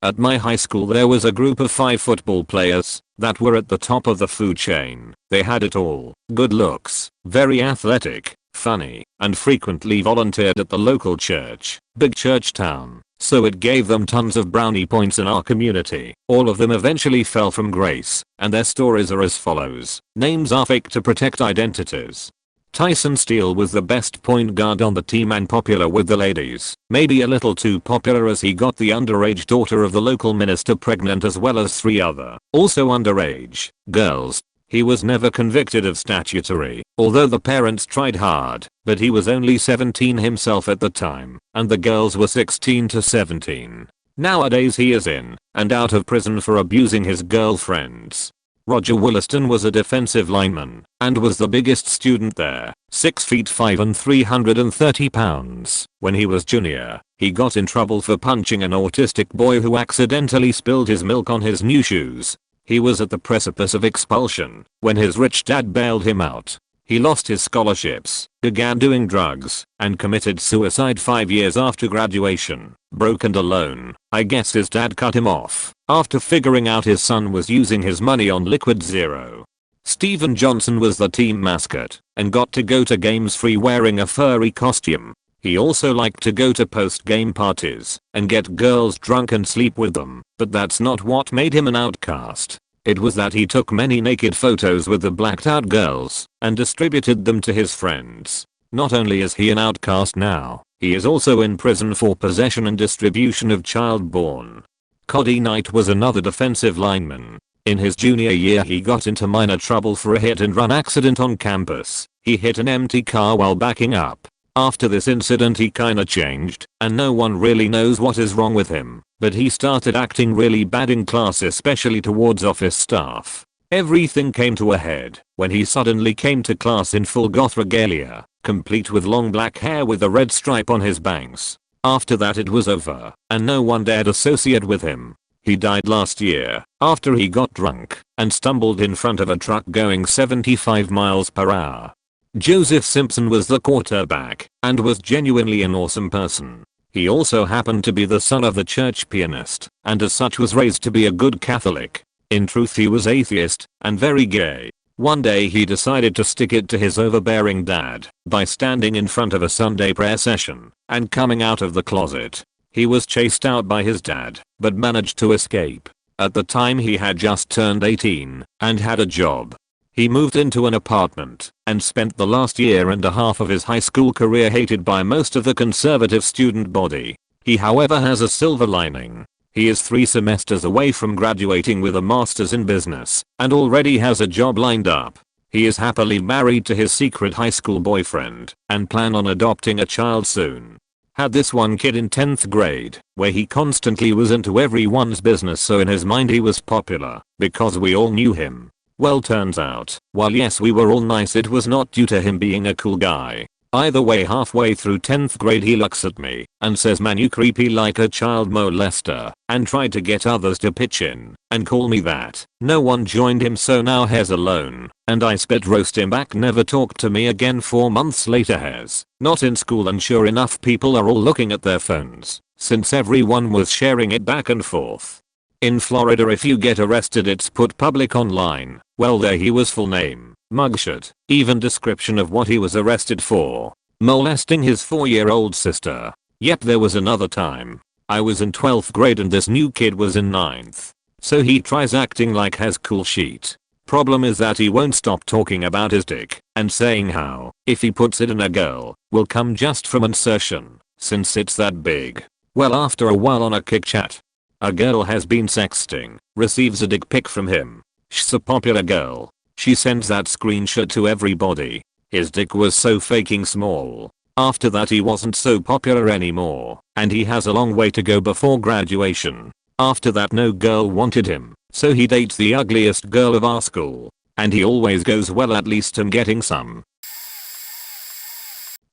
At my high school there was a group of 5 football players that were at the top of the food chain. They had it all: good looks, very athletic, funny, and frequently volunteered at the local church, big church town, so it gave them tons of brownie points in our community. All of them eventually fell from grace, and their stories are as follows. Names are fake to protect identities. Tyson Steele was the best point guard on the team and popular with the ladies. Maybe a little too popular as he got the underage daughter of the local minister pregnant as well as 3 other, also underage, girls. He was never convicted of statutory, although the parents tried hard, but he was only 17 himself at the time, and the girls were 16 to 17. Nowadays he is in and out of prison for abusing his girlfriends. Roger Williston was a defensive lineman and was the biggest student there, 6 feet 5 and 330 pounds. When he was junior, he got in trouble for punching an autistic boy who accidentally spilled his milk on his new shoes. He was at the precipice of expulsion when his rich dad bailed him out. He lost his scholarships, began doing drugs, and committed suicide 5 years after graduation. Broke and alone, I guess his dad cut him off after figuring out his son was using his money on liquid zero. Steven Johnson was the team mascot and got to go to games free wearing a furry costume. He also liked to go to post-game parties and get girls drunk and sleep with them, but that's not what made him an outcast. It was that he took many naked photos with the blacked out girls and distributed them to his friends. Not only is he an outcast now, he is also in prison for possession and distribution of child porn. Cody Knight was another defensive lineman. In his junior year he got into minor trouble for a hit and run accident on campus. He hit an empty car while backing up. After this incident he kinda changed, and no one really knows what is wrong with him, but he started acting really bad in class, especially towards office staff. Everything came to a head when he suddenly came to class in full goth regalia, complete with long black hair with a red stripe on his bangs. After that it was over, and no one dared associate with him. He died last year after he got drunk and stumbled in front of a truck going 75 miles per hour. Joseph Simpson was the quarterback and was genuinely an awesome person. He also happened to be the son of the church pianist and as such was raised to be a good Catholic. In truth he was atheist and very gay. One day he decided to stick it to his overbearing dad by standing in front of a Sunday prayer session and coming out of the closet. He was chased out by his dad but managed to escape. At the time he had just turned 18 and had a job. He moved into an apartment and spent the last year and a half of his high school career hated by most of the conservative student body. He however has a silver lining. He is 3 semesters away from graduating with a master's in business and already has a job lined up. He is happily married to his secret high school boyfriend and plan on adopting a child soon. Had this one kid in 10th grade where he constantly was into everyone's business, so in his mind he was popular because we all knew him. Well, turns out, while yes we were all nice, it was not due to him being a cool guy. Either way, halfway through 10th grade he looks at me and says, "Man, you creepy," like a child molester, and tried to get others to pitch in and call me that. No one joined him, so now Hare's alone and I spit roast him back. Never talked to me again. 4 months later Hare's not in school and sure enough people are all looking at their phones since everyone was sharing it back and forth. In Florida if you get arrested it's put public online. Well, there he was, full name, Mugshot, even description of what he was arrested for: molesting his 4-year-old sister. Yep, there was another time. I was in 12th grade and this new kid was in 9th. So he tries acting like has cool sheet. Problem is that he won't stop talking about his dick and saying how, if he puts it in a girl, will come just from insertion, since it's that big. Well, after a while on a kick chat, a girl has been sexting, receives a dick pic from him. She's a popular girl. She sends that screenshot to everybody. His dick was so fucking small. After that he wasn't so popular anymore, and he has a long way to go before graduation. After that no girl wanted him, so he dates the ugliest girl of our school. And he always goes, well, at least I'm getting some.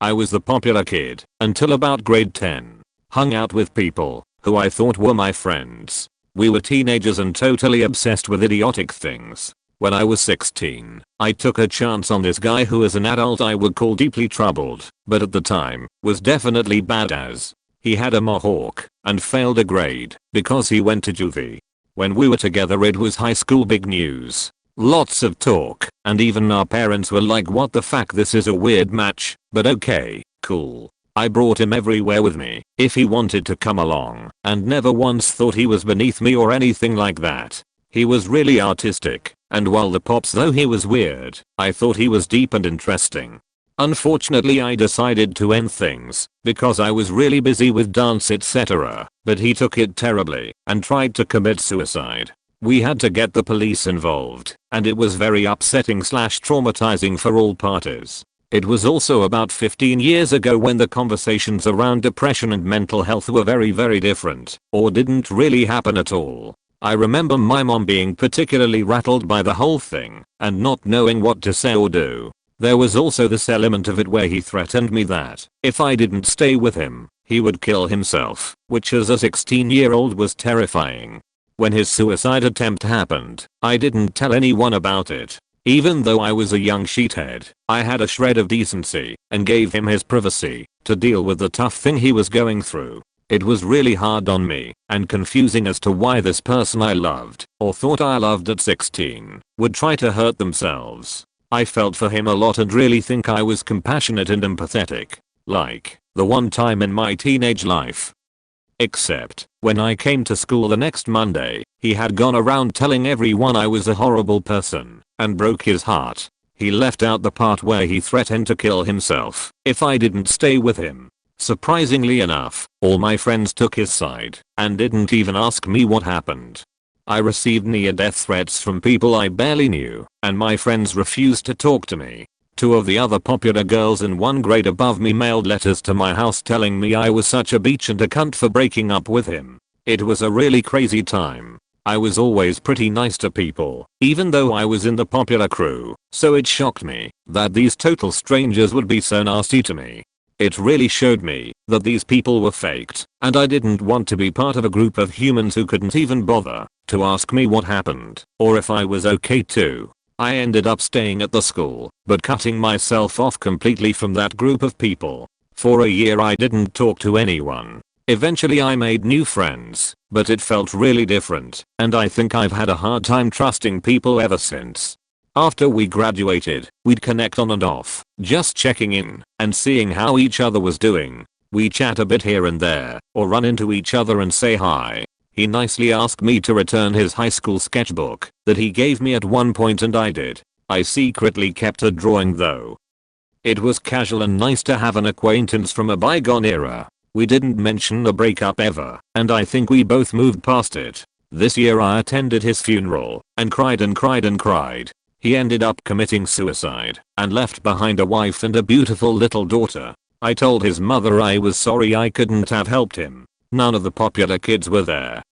I was the popular kid until about grade 10. Hung out with people who I thought were my friends. We were teenagers and totally obsessed with idiotic things. When I was 16, I took a chance on this guy who as an adult I would call deeply troubled, but at the time, was definitely badass. He had a mohawk and failed a grade because he went to juvie. When we were together it was high school big news. Lots of talk, and even our parents were like, what the fuck, this is a weird match, but okay, cool. I brought him everywhere with me if he wanted to come along, and never once thought he was beneath me or anything like that. He was really artistic, and while the pops though he was weird, I thought he was deep and interesting. Unfortunately I decided to end things because I was really busy with dance etc, but he took it terribly and tried to commit suicide. We had to get the police involved, and it was very upsetting / traumatizing for all parties. It was also about 15 years ago when the conversations around depression and mental health were very different, or didn't really happen at all. I remember my mom being particularly rattled by the whole thing and not knowing what to say or do. There was also this element of it where he threatened me that if I didn't stay with him, he would kill himself, which as a 16-year-old was terrifying. When his suicide attempt happened, I didn't tell anyone about it. Even though I was a young sheethead, I had a shred of decency and gave him his privacy to deal with the tough thing he was going through. It was really hard on me and confusing as to why this person I loved, or thought I loved at 16, would try to hurt themselves. I felt for him a lot and really think I was compassionate and empathetic, like the one time in my teenage life. Except, when I came to school the next Monday, he had gone around telling everyone I was a horrible person and broke his heart. He left out the part where he threatened to kill himself if I didn't stay with him. Surprisingly enough, all my friends took his side and didn't even ask me what happened. I received near-death threats from people I barely knew, and my friends refused to talk to me. 2 of the other popular girls in 1 grade above me mailed letters to my house telling me I was such a bitch and a cunt for breaking up with him. It was a really crazy time. I was always pretty nice to people, even though I was in the popular crew, so it shocked me that these total strangers would be so nasty to me. It really showed me that these people were faked, and I didn't want to be part of a group of humans who couldn't even bother to ask me what happened or if I was okay too. I ended up staying at the school, but cutting myself off completely from that group of people. For a year I didn't talk to anyone. Eventually I made new friends, but it felt really different, and I think I've had a hard time trusting people ever since. After we graduated, we'd connect on and off, just checking in and seeing how each other was doing. We chat a bit here and there, or run into each other and say hi. He nicely asked me to return his high school sketchbook that he gave me at one point and I did. I secretly kept a drawing though. It was casual and nice to have an acquaintance from a bygone era. We didn't mention a breakup ever, and I think we both moved past it. This year I attended his funeral and cried and cried and cried. He ended up committing suicide and left behind a wife and a beautiful little daughter. I told his mother I was sorry I couldn't have helped him. None of the popular kids were there.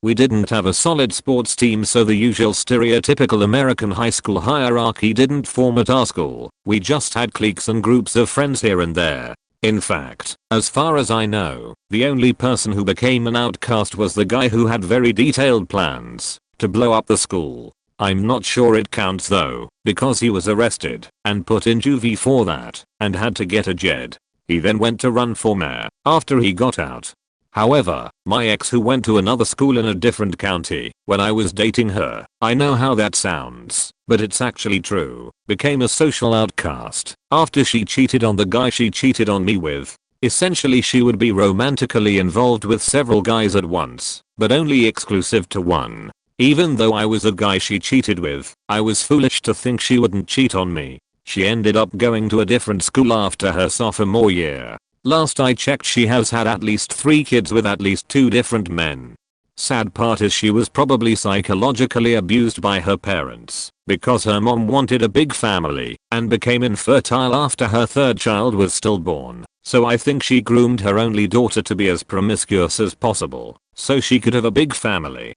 We didn't have a solid sports team, so the usual stereotypical American high school hierarchy didn't form at our school. We just had cliques and groups of friends here and there. In fact, as far as I know, the only person who became an outcast was the guy who had very detailed plans to blow up the school. I'm not sure it counts though, because he was arrested and put in juvie for that and had to get a JED. He then went to run for mayor after he got out. However, my ex, who went to another school in a different county when I was dating her, I know how that sounds, but it's actually true, became a social outcast after she cheated on the guy she cheated on me with. Essentially she would be romantically involved with several guys at once, but only exclusive to one. Even though I was a guy she cheated with, I was foolish to think she wouldn't cheat on me. She ended up going to a different school after her sophomore year. Last I checked she has had at least 3 kids with at least 2 different men. Sad part is she was probably psychologically abused by her parents because her mom wanted a big family and became infertile after her 3rd child was stillborn. So I think she groomed her only daughter to be as promiscuous as possible so she could have a big family.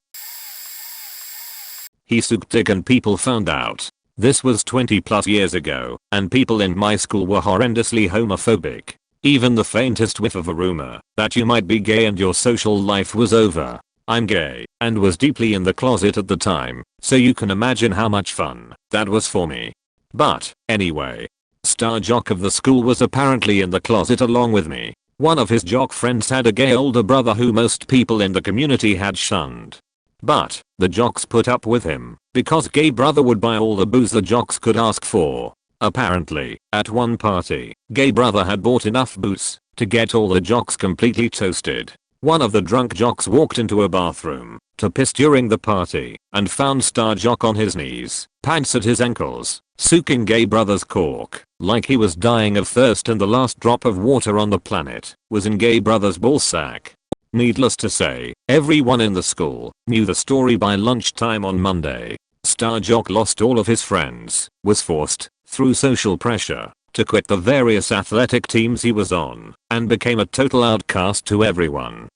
He sucked dick and people found out. This was 20 plus years ago, and people in my school were horrendously homophobic. Even the faintest whiff of a rumor that you might be gay and your social life was over. I'm gay and was deeply in the closet at the time, so you can imagine how much fun that was for me. But anyway, star jock of the school was apparently in the closet along with me. One of his jock friends had a gay older brother who most people in the community had shunned. But the jocks put up with him because gay brother would buy all the booze the jocks could ask for. Apparently, at one party, gay brother had bought enough booze to get all the jocks completely toasted. One of the drunk jocks walked into a bathroom to piss during the party and found star jock on his knees, pants at his ankles, soaking gay brother's cork like he was dying of thirst, and the last drop of water on the planet was in gay brother's ballsack. Needless to say, everyone in the school knew the story by lunchtime on Monday. Star jock lost all of his friends, was forced, through social pressure, to quit the various athletic teams he was on, and became a total outcast to everyone.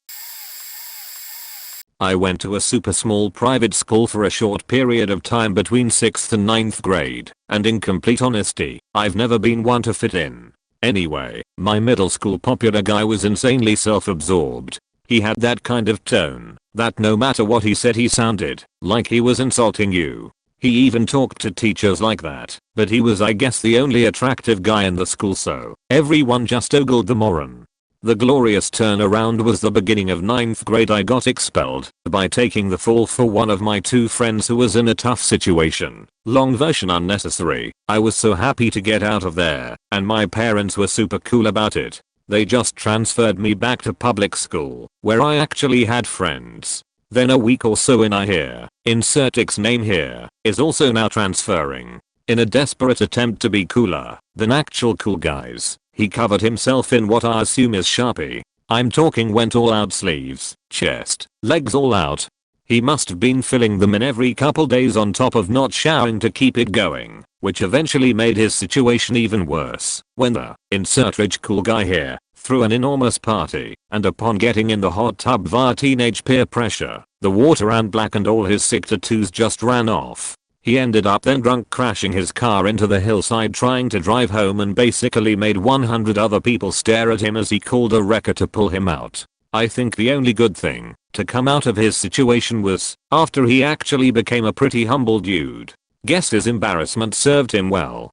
I went to a super small private school for a short period of time between 6th and 9th grade, and in complete honesty, I've never been one to fit in. Anyway, my middle school popular guy was insanely self-absorbed. He had that kind of tone that no matter what he said he sounded like he was insulting you. He even talked to teachers like that, but he was, I guess, the only attractive guy in the school, so everyone just ogled the moron. The glorious turnaround was the beginning of 9th grade. I got expelled by taking the fall for one of my two friends who was in a tough situation. Long version unnecessary. I was so happy to get out of there, and my parents were super cool about it. They just transferred me back to public school, where I actually had friends. Then a week or so in, I hear, insert X name here, is also now transferring. In a desperate attempt to be cooler than actual cool guys, he covered himself in what I assume is Sharpie. I'm talking went all out, sleeves, chest, legs all out. He must have been filling them in every couple days on top of not showering to keep it going, which eventually made his situation even worse when the insert rich cool guy here threw an enormous party, and upon getting in the hot tub via teenage peer pressure, the water ran black and all his sick tattoos just ran off. He ended up then drunk, crashing his car into the hillside trying to drive home, and basically made 100 other people stare at him as he called a wrecker to pull him out. I think the only good thing to come out of his situation was after he actually became a pretty humble dude. Guess his embarrassment served him well.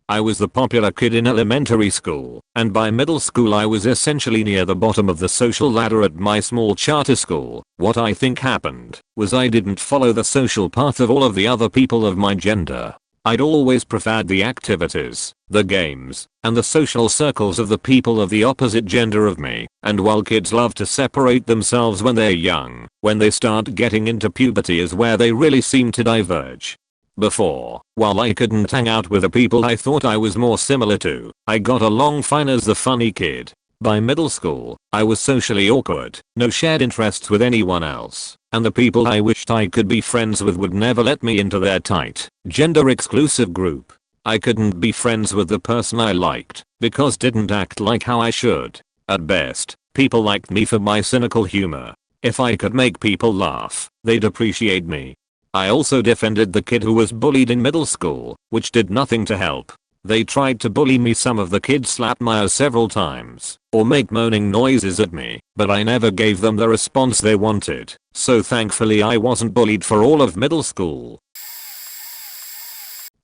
I was the popular kid in elementary school, and by middle school I was essentially near the bottom of the social ladder at my small charter school. What I think happened was I didn't follow the social path of all of the other people of my gender. I'd always preferred the activities, the games, and the social circles of the people of the opposite gender of me, and while kids love to separate themselves when they're young, when they start getting into puberty is where they really seem to diverge. Before, while I couldn't hang out with the people I thought I was more similar to, I got along fine as the funny kid. By middle school, I was socially awkward, no shared interests with anyone else, and the people I wished I could be friends with would never let me into their tight, gender-exclusive group. I couldn't be friends with the person I liked because didn't act like how I should. At best, people liked me for my cynical humor. If I could make people laugh, they'd appreciate me. I also defended the kid who was bullied in middle school, which did nothing to help. They tried to bully me. Some of the kids slapped my ass several times or make moaning noises at me, but I never gave them the response they wanted, so thankfully I wasn't bullied for all of middle school.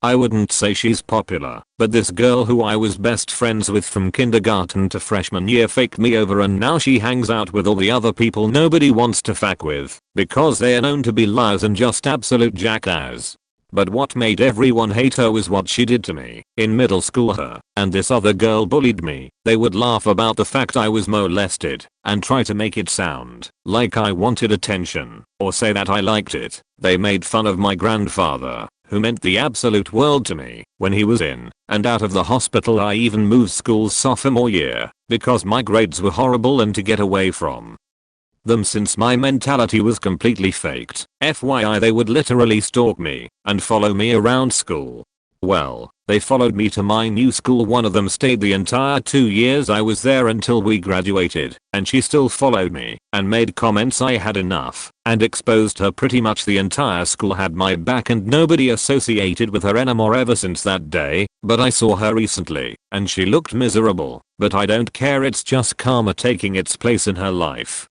I wouldn't say she's popular, but this girl who I was best friends with from kindergarten to freshman year faked me over, and now she hangs out with all the other people nobody wants to fuck with because they are known to be liars and just absolute jackass. But what made everyone hate her was what she did to me. In middle school, her and this other girl bullied me. They would laugh about the fact I was molested and try to make it sound like I wanted attention or say that I liked it. They made fun of my grandfather, who meant the absolute world to me, when he was in and out of the hospital. I even moved schools sophomore year because my grades were horrible and to get away from them since my mentality was completely faked. FYI, they would literally stalk me and follow me around school. Well, they followed me to my new school. One of them stayed the entire 2 years I was there until we graduated, and she still followed me and made comments I had enough and exposed her. Pretty much the entire school had my back and nobody associated with her anymore ever since that day. But I saw her recently and she looked miserable, but I don't care, it's just karma taking its place in her life.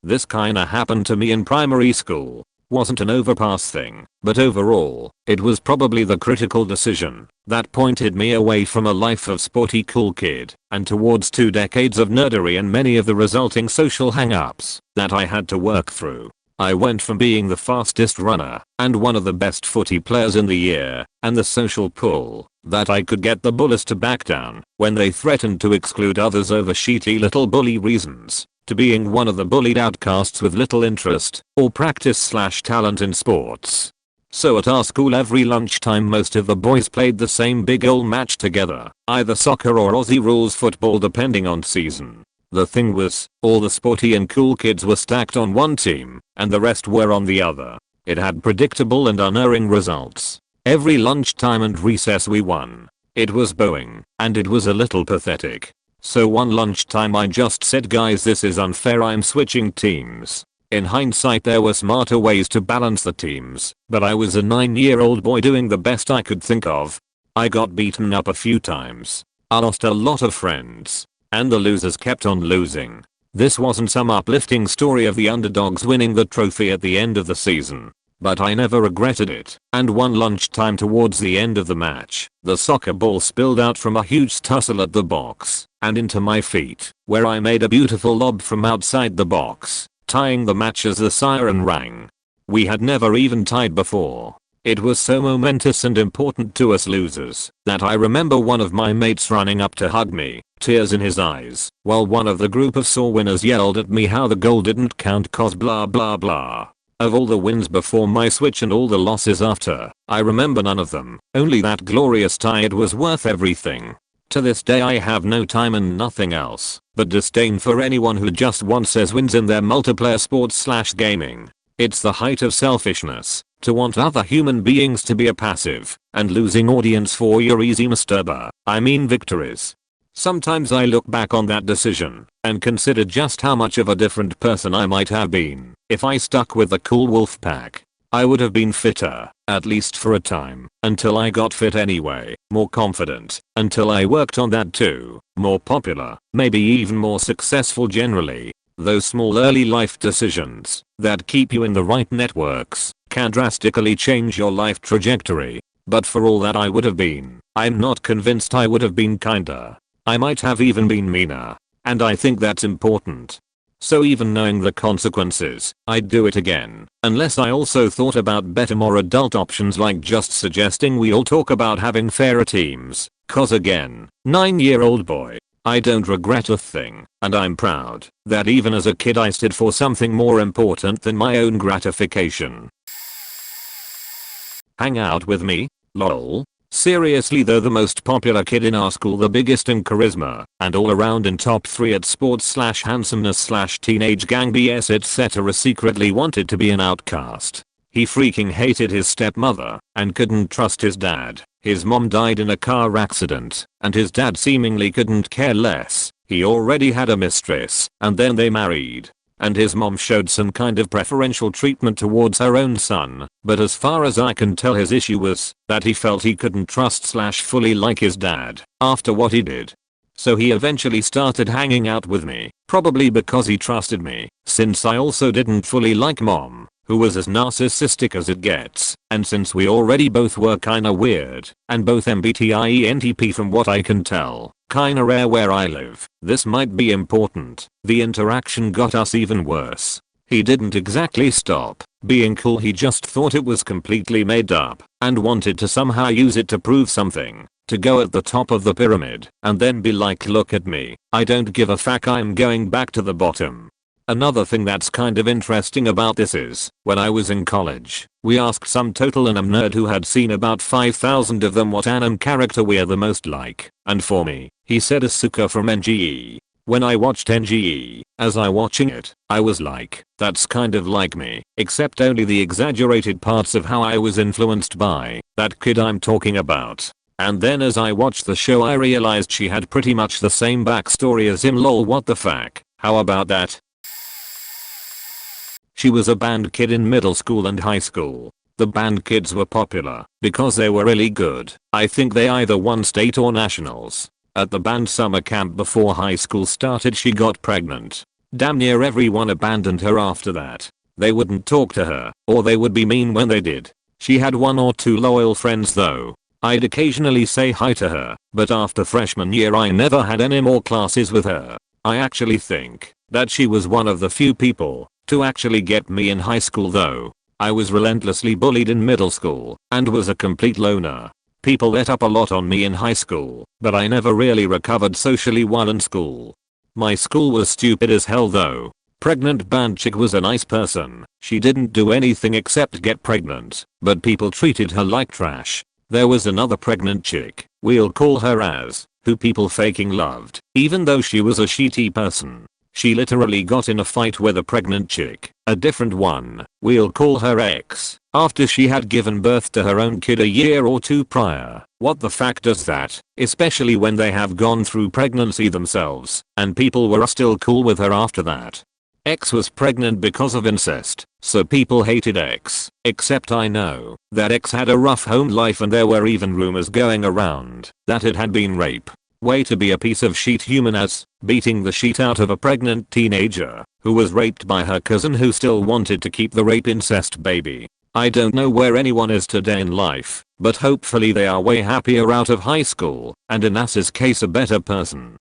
This kinda happened to me in primary school. wasn't an overpass thing, but overall, it was probably the critical decision that pointed me away from a life of sporty cool kid and towards 2 decades of nerdery and many of the resulting social hang-ups that I had to work through. I went from being the fastest runner and one of the best footy players in the year and the social pull that I could get the bullies to back down when they threatened to exclude others over shitty little bully reasons, to being one of the bullied outcasts with little interest or practice/talent in sports. So at our school every lunchtime most of the boys played the same big ol' match together, either soccer or Aussie rules football depending on season. The thing was, all the sporty and cool kids were stacked on one team, and the rest were on the other. It had predictable and unerring results. Every lunchtime and recess we won. It was bowing, and it was a little pathetic. So one lunchtime I just said, guys, this is unfair, I'm switching teams. In hindsight there were smarter ways to balance the teams, but I was a 9-year-old boy doing the best I could think of. I got beaten up a few times. I lost a lot of friends. And the losers kept on losing. This wasn't some uplifting story of the underdogs winning the trophy at the end of the season. But I never regretted it. And one lunchtime towards the end of the match, the soccer ball spilled out from a huge tussle at the box and into my feet, where I made a beautiful lob from outside the box, tying the match as the siren rang. We had never even tied before. It was so momentous and important to us losers that I remember one of my mates running up to hug me, tears in his eyes, while one of the group of sore winners yelled at me how the goal didn't count cause blah blah blah. Of all the wins before my switch and all the losses after, I remember none of them, only that glorious tie. It was worth everything. To this day I have no time and nothing else but disdain for anyone who just wants as wins in their multiplayer sports/gaming. It's the height of selfishness to want other human beings to be a passive and losing audience for your easy victories. Sometimes I look back on that decision and consider just how much of a different person I might have been if I stuck with the cool wolf pack. I would have been fitter, at least for a time, until I got fit anyway, more confident, until I worked on that too, more popular, maybe even more successful generally. Those small early life decisions that keep you in the right networks can drastically change your life trajectory. But for all that I would have been, I'm not convinced I would have been kinder. I might have even been meaner. And I think that's important. So even knowing the consequences, I'd do it again, unless I also thought about better, more adult options like just suggesting we all talk about having fairer teams. Cause again, 9-year-old boy, I don't regret a thing, and I'm proud that even as a kid I stood for something more important than my own gratification. Hang out with me? Lol. Seriously though, the most popular kid in our school, the biggest in charisma, and all around in top 3 at sports/handsomeness/teenage gang BS etc. secretly wanted to be an outcast. He freaking hated his stepmother and couldn't trust his dad. His mom died in a car accident, and his dad seemingly couldn't care less. He already had a mistress, and then they married. And his mom showed some kind of preferential treatment towards her own son, but as far as I can tell his issue was that he felt he couldn't trust/fully like his dad after what he did. So he eventually started hanging out with me, probably because he trusted me, since I also didn't fully like mom, who was as narcissistic as it gets, and since we already both were kinda weird, and both MBTI ENTP from what I can tell. Kinda rare where I live. This might be important. The interaction got us even worse. He didn't exactly stop being cool, he just thought it was completely made up and wanted to somehow use it to prove something. To go at the top of the pyramid and then be like, look at me, I don't give a fuck, I'm going back to the bottom. Another thing that's kind of interesting about this is, when I was in college, we asked some total anime nerd who had seen about 5,000 of them what anime character we're the most like, and for me, he said Asuka from NGE. When I watched NGE, as I watching it, I was like, that's kind of like me, except only the exaggerated parts of how I was influenced by that kid I'm talking about. And then as I watched the show I realized she had pretty much the same backstory as him, lol, what the fuck, how about that? She was a band kid in middle school and high school. The band kids were popular because they were really good. I think they either won state or nationals. At the band summer camp before high school started she got pregnant. Damn near everyone abandoned her after that. They wouldn't talk to her, or they would be mean when they did. She had 1 or 2 loyal friends though. I'd occasionally say hi to her, but after freshman year I never had any more classes with her. I actually think that she was one of the few people to actually get me in high school though. I was relentlessly bullied in middle school and was a complete loner. People let up a lot on me in high school, but I never really recovered socially while in school. My school was stupid as hell though. Pregnant band chick was a nice person. She didn't do anything except get pregnant, but people treated her like trash. There was another pregnant chick, we'll call her Az, who people faking loved, even though she was a shitty person. She literally got in a fight with a pregnant chick, a different one, we'll call her X, after she had given birth to her own kid a year or 2 prior. What the fuck does that, especially when they have gone through pregnancy themselves, and people were still cool with her after that. X was pregnant because of incest, so people hated X, except I know that X had a rough home life and there were even rumors going around that it had been rape. Way to be a piece of shit human as, beating the shit out of a pregnant teenager who was raped by her cousin who still wanted to keep the rape incest baby. I don't know where anyone is today in life, but hopefully they are way happier out of high school, and in As's case a better person.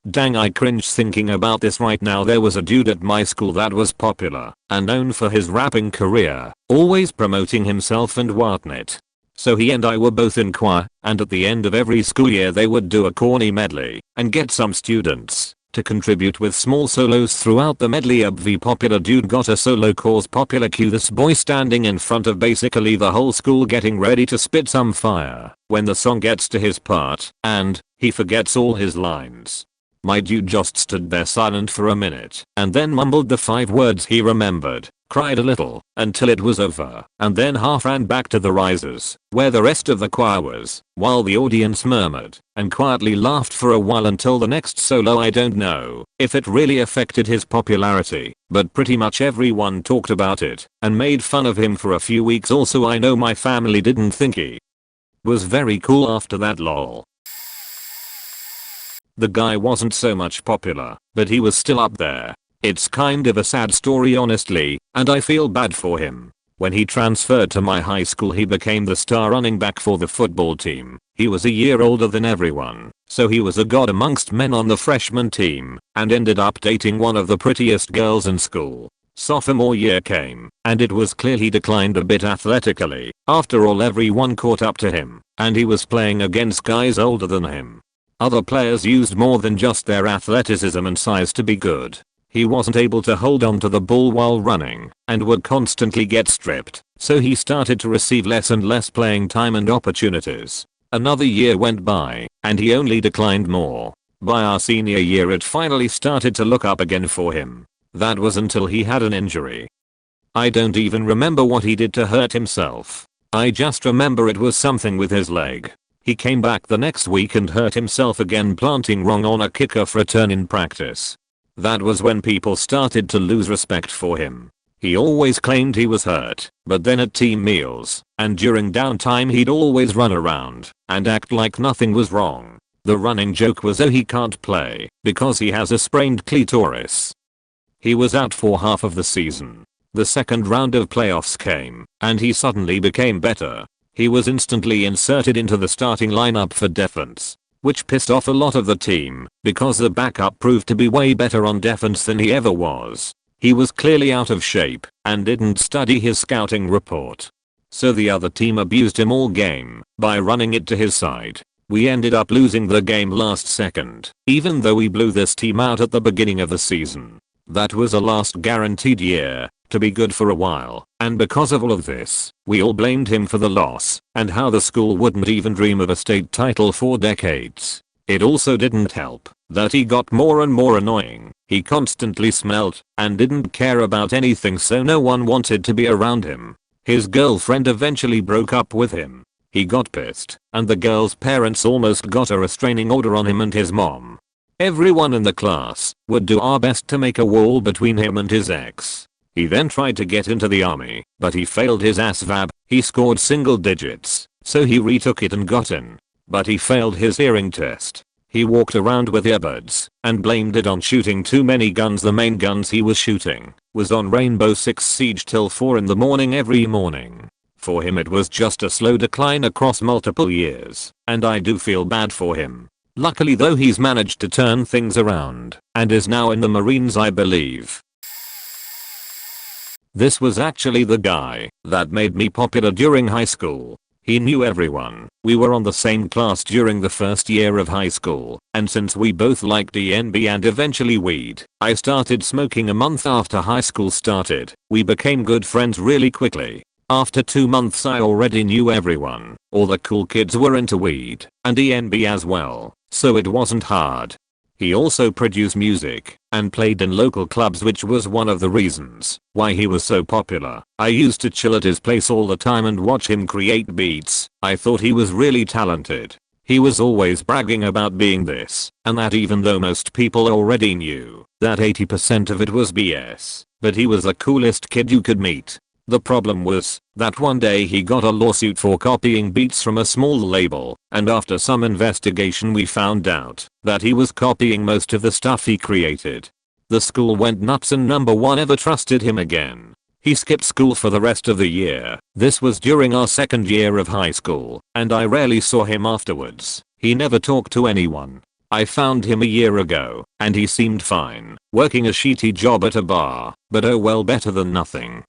Dang, I cringe thinking about this right now. There was a dude at my school that was popular and known for his rapping career, always promoting himself and whatnot. So he and I were both in choir, and at the end of every school year they would do a corny medley and get some students to contribute with small solos throughout the medley. The popular dude got a solo cause popular, cue this boy standing in front of basically the whole school getting ready to spit some fire when the song gets to his part and he forgets all his lines. My dude just stood there silent for a minute and then mumbled the 5 words he remembered, cried a little until it was over, and then half ran back to the risers where the rest of the choir was, while the audience murmured and quietly laughed for a while until the next solo. I don't know if it really affected his popularity, but pretty much everyone talked about it and made fun of him for a few weeks. Also, I know my family didn't think he was very cool after that, lol. The guy wasn't so much popular, but he was still up there. It's kind of a sad story honestly, and I feel bad for him. When he transferred to my high school he became the star running back for the football team. He was a year older than everyone, so he was a god amongst men on the freshman team, and ended up dating one of the prettiest girls in school. Sophomore year came, and it was clear he declined a bit athletically. After all, everyone caught up to him, and he was playing against guys older than him. Other players used more than just their athleticism and size to be good. He wasn't able to hold on to the ball while running and would constantly get stripped, so he started to receive less and less playing time and opportunities. Another year went by and he only declined more. By our senior year it finally started to look up again for him. That was until he had an injury. I don't even remember what he did to hurt himself. I just remember it was something with his leg. He came back the next week and hurt himself again, planting wrong on a kicker for a turn in practice. That was when people started to lose respect for him. He always claimed he was hurt, but then at team meals and during downtime he'd always run around and act like nothing was wrong. The running joke was, oh, he can't play because he has a sprained clitoris. He was out for half of the season. The second round of playoffs came and he suddenly became better. He was instantly inserted into the starting lineup for defense, which pissed off a lot of the team because the backup proved to be way better on defense than he ever was. He was clearly out of shape and didn't study his scouting report. So the other team abused him all game by running it to his side. We ended up losing the game last second, even though we blew this team out at the beginning of the season. That was a last guaranteed year to be good for a while, and because of all of this, we all blamed him for the loss and how the school wouldn't even dream of a state title for decades. It also didn't help that he got more and more annoying. He constantly smelled and didn't care about anything, so no one wanted to be around him. His girlfriend eventually broke up with him. He got pissed, and the girl's parents almost got a restraining order on him and his mom. Everyone in the class would do our best to make a wall between him and his ex. He then tried to get into the army, but he failed his ASVAB. He scored single digits, so he retook it and got in. But he failed his hearing test. He walked around with earbuds and blamed it on shooting too many guns. The main guns he was shooting was on Rainbow Six Siege till 4 in the morning every morning. For him it was just a slow decline across multiple years, and I do feel bad for him. Luckily though he's managed to turn things around, and is now in the Marines I believe. This was actually the guy that made me popular during high school. He knew everyone. We were on the same class during the first year of high school, and since we both liked DNB and eventually weed, I started smoking a month after high school started. We became good friends really quickly. After 2 months I already knew everyone. All the cool kids were into weed, and DNB as well, so it wasn't hard. He also produced music and played in local clubs, which was one of the reasons why he was so popular. I used to chill at his place all the time and watch him create beats. I thought he was really talented. He was always bragging about being this and that, even though most people already knew that 80% of it was BS. But he was the coolest kid you could meet. The problem was that one day he got a lawsuit for copying beats from a small label, and after some investigation we found out that he was copying most of the stuff he created. The school went nuts and no one ever trusted him again. He skipped school for the rest of the year. This was during our second year of high school, and I rarely saw him afterwards. He never talked to anyone. I found him a year ago, and he seemed fine, working a shitty job at a bar, but oh well, better than nothing.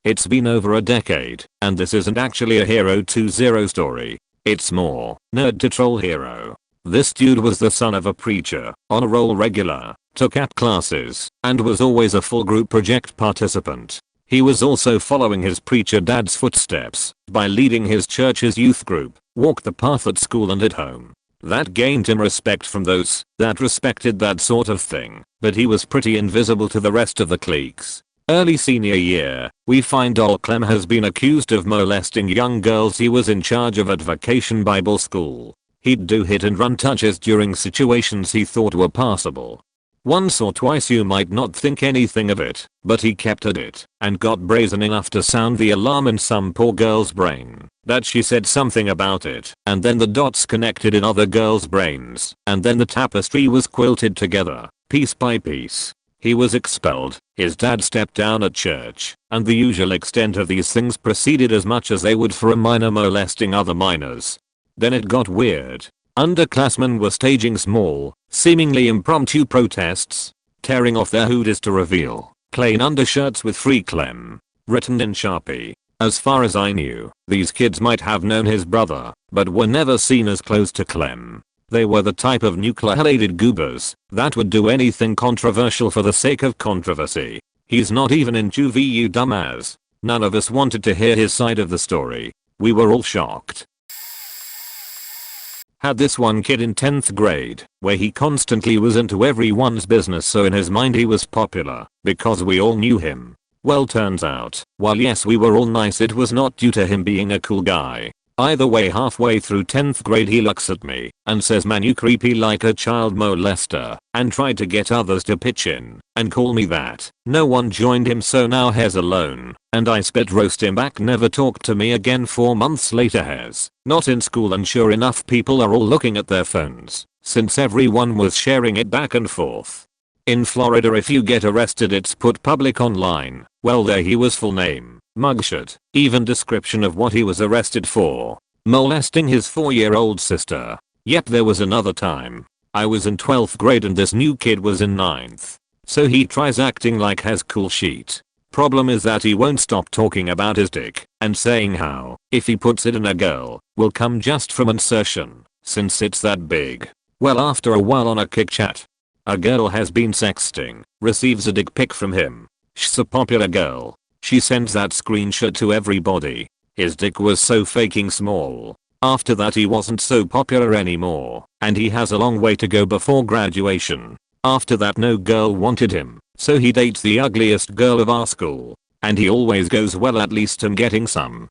It's been over a decade, and this isn't actually a Hero 2.0 story. It's more nerd to troll hero. This dude was the son of a preacher, on a roll regular, took AP classes, and was always a full group project participant. He was also following his preacher dad's footsteps by leading his church's youth group, walk the path at school and at home. That gained him respect from those that respected that sort of thing, but he was pretty invisible to the rest of the cliques. Early senior year, we find old Clem has been accused of molesting young girls he was in charge of at Vacation Bible School. He'd do hit and run touches during situations he thought were passable. Once or twice you might not think anything of it, but he kept at it and got brazen enough to sound the alarm in some poor girl's brain that she said something about it, and then the dots connected in other girls' brains, and then the tapestry was quilted together, piece by piece. He was expelled, his dad stepped down at church, and the usual extent of these things proceeded as much as they would for a minor molesting other minors. Then it got weird. Underclassmen were staging small, seemingly impromptu protests, tearing off their hoodies to reveal plain undershirts with "Free Clem" written in Sharpie. As far as I knew, these kids might have known his brother, but were never seen as close to Clem. They were the type of nuclear-related goobers that would do anything controversial for the sake of controversy. He's not even in juvie, you dumbass. None of us wanted to hear his side of the story. We were all shocked. Had this one kid in 10th grade, where he constantly was into everyone's business, so in his mind he was popular, because we all knew him. Well, turns out, while yes we were all nice, it was not due to him being a cool guy. Either way, halfway through 10th grade he looks at me and says, "Man, you creepy like a child molester," and tried to get others to pitch in and call me that. No one joined him, so now Hez alone, and I spit roast him back. Never talked to me again. 4 months later, Hez not in school, and sure enough people are all looking at their phones since everyone was sharing it back and forth. In Florida if you get arrested it's put public online. Well, there he was, full name, Mugshot, even description of what he was arrested for: molesting his 4-year-old sister. Yep, there was another time. I was in 12th grade and this new kid was in 9th. So he tries acting like has cool shit. Problem is that he won't stop talking about his dick and saying how, if he puts it in a girl, will come just from insertion, since it's that big. Well, after a while on a kick chat, a girl has been sexting, receives a dick pic from him. She's a popular girl. She sends that screenshot to everybody. His dick was so fucking small. After that he wasn't so popular anymore, and he has a long way to go before graduation. After that no girl wanted him, so he dates the ugliest girl of our school. And he always goes, well, at least I'm getting some.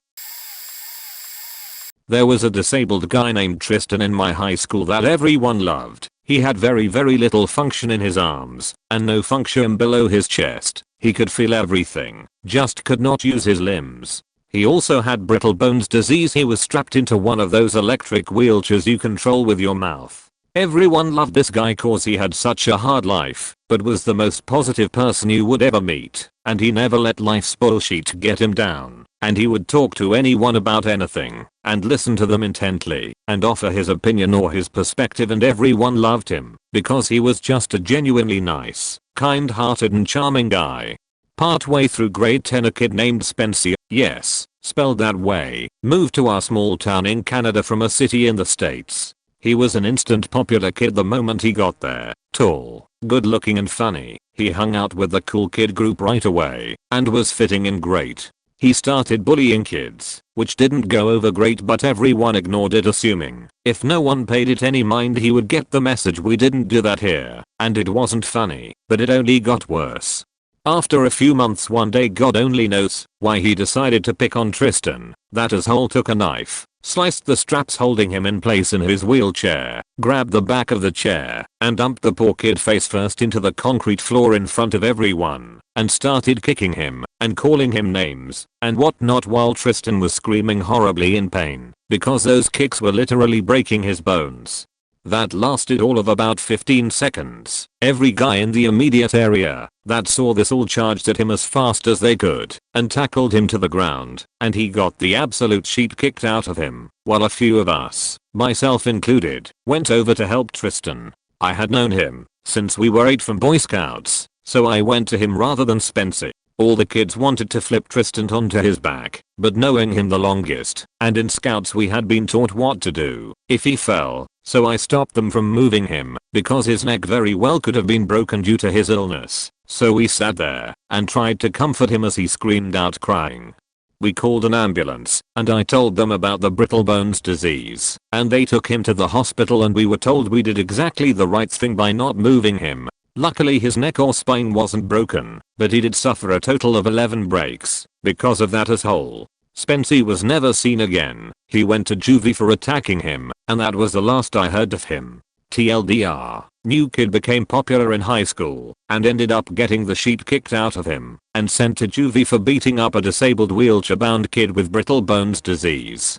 There was a disabled guy named Tristan in my high school that everyone loved. He had very little function in his arms, and no function below his chest. He could feel everything, just could not use his limbs. He also had brittle bones disease. He was strapped into one of those electric wheelchairs you control with your mouth. Everyone loved this guy cause he had such a hard life, but was the most positive person you would ever meet, and he never let life's bullshit get him down, and he would talk to anyone about anything, and listen to them intently, and offer his opinion or his perspective, and everyone loved him, because he was just a genuinely nice, kind-hearted and charming guy. Partway through grade 10 a kid named Spencer, yes, spelled that way, moved to our small town in Canada from a city in the States. He was an instant popular kid the moment he got there, tall, good looking and funny. He hung out with the cool kid group right away, and was fitting in great. He started bullying kids, which didn't go over great, but everyone ignored it, assuming if no one paid it any mind he would get the message. We didn't do that here, and it wasn't funny, but it only got worse. After a few months, one day God only knows why he decided to pick on Tristan. That asshole took a knife, sliced the straps holding him in place in his wheelchair, grabbed the back of the chair, and dumped the poor kid face first into the concrete floor in front of everyone, and started kicking him, and calling him names, and whatnot, while Tristan was screaming horribly in pain, because those kicks were literally breaking his bones. That lasted all of about 15 seconds. Every guy in the immediate area that saw this all charged at him as fast as they could and tackled him to the ground, and he got the absolute shit kicked out of him, while a few of us, myself included, went over to help Tristan. I had known him since we were 8 from Boy Scouts, so I went to him rather than Spencer. All the kids wanted to flip Tristan onto his back, but knowing him the longest, and in Scouts we had been taught what to do if he fell, so I stopped them from moving him, because his neck very well could have been broken due to his illness. So we sat there and tried to comfort him as he screamed out crying. We called an ambulance, and I told them about the brittle bones disease, and they took him to the hospital, and we were told we did exactly the right thing by not moving him. Luckily his neck or spine wasn't broken, but he did suffer a total of 11 breaks because of that asshole. Spencer was never seen again. He went to juvie for attacking him, and that was the last I heard of him. TLDR, new kid became popular in high school and ended up getting the shit kicked out of him and sent to juvie for beating up a disabled wheelchair-bound kid with brittle bones disease.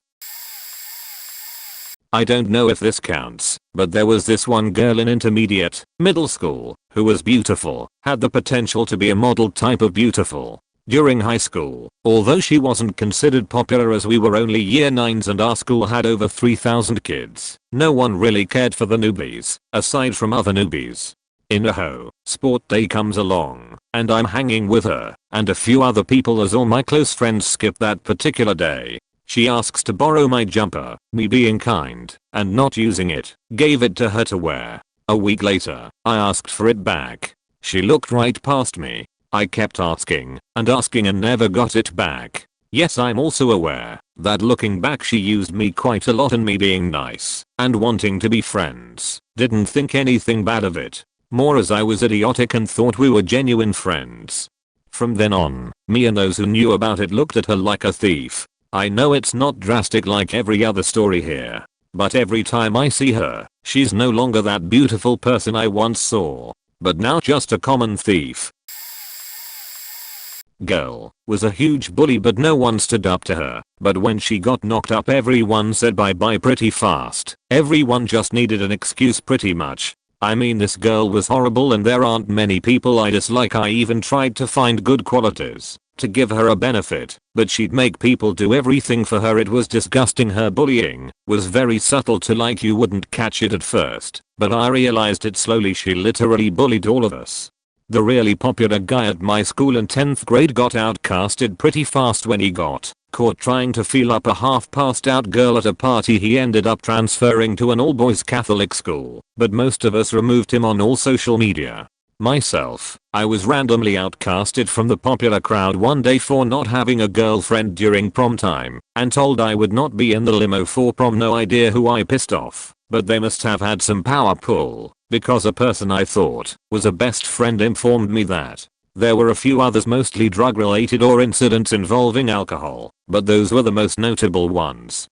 I don't know if this counts, but there was this one girl in intermediate, middle school, who was beautiful, had the potential to be a model type of beautiful. During high school, although she wasn't considered popular as we were only year 9s and our school had over 3,000 kids, no one really cared for the newbies, aside from other newbies. In a sport day comes along, and I'm hanging with her, and a few other people as all my close friends skip that particular day. She asks to borrow my jumper, me being kind, and not using it, gave it to her to wear. A week later, I asked for it back. She looked right past me. I kept asking and never got it back. Yes, I'm also aware that looking back she used me quite a lot, and me being nice and wanting to be friends, didn't think anything bad of it. More as I was idiotic and thought we were genuine friends. From then on, me and those who knew about it looked at her like a thief. I know it's not drastic like every other story here, but every time I see her, she's no longer that beautiful person I once saw, but now just a common thief. Girl was a huge bully, but no one stood up to her, but when she got knocked up everyone said bye bye pretty fast. Everyone just needed an excuse pretty much. I mean, this girl was horrible and there aren't many people I dislike. I even tried to find good qualities to give her a benefit, but she'd make people do everything for her. It was disgusting. Her bullying was very subtle to like you wouldn't catch it at first, but I realized it slowly. She literally bullied all of us. The really popular guy at my school in 10th grade got outcasted pretty fast when he got caught trying to feel up a half passed out girl at a party. He ended up transferring to an all boys Catholic school, but most of us removed him on all social media. Myself, I was randomly outcasted from the popular crowd one day for not having a girlfriend during prom time, and told I would not be in the limo for prom. No idea who I pissed off, but they must have had some power pull, because a person I thought was a best friend informed me that there were a few others, mostly drug related or incidents involving alcohol, but those were the most notable ones.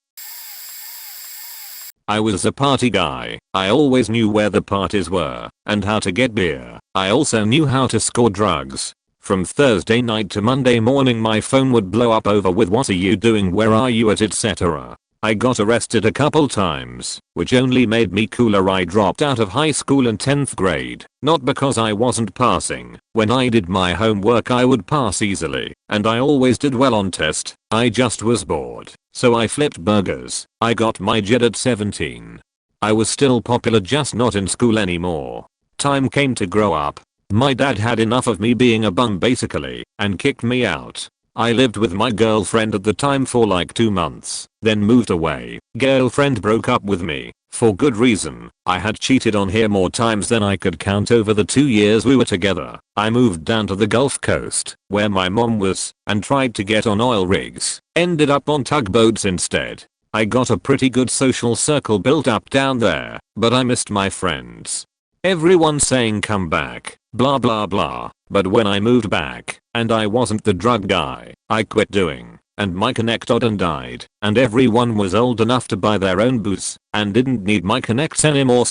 I was a party guy. I always knew where the parties were and how to get beer. I also knew how to score drugs. From Thursday night to Monday morning my phone would blow up over with "what are you doing, where are you at," etc. I got arrested a couple times, which only made me cooler. I dropped out of high school in 10th grade, not because I wasn't passing. When I did my homework I would pass easily, and I always did well on test. I just was bored, so I flipped burgers. I got my JED at 17. I was still popular, just not in school anymore. Time came to grow up. My dad had enough of me being a bum basically, and kicked me out. I lived with my girlfriend at the time for like 2 months, then moved away. Girlfriend broke up with me, for good reason. I had cheated on her more times than I could count over the 2 years we were together. I moved down to the Gulf Coast, where my mom was, and tried to get on oil rigs. Ended up on tugboats instead. I got a pretty good social circle built up down there, but I missed my friends. Everyone saying come back, blah blah blah, but when I moved back, and I wasn't the drug guy I quit doing, and my connected and died, and everyone was old enough to buy their own booze, and didn't need my connects anymore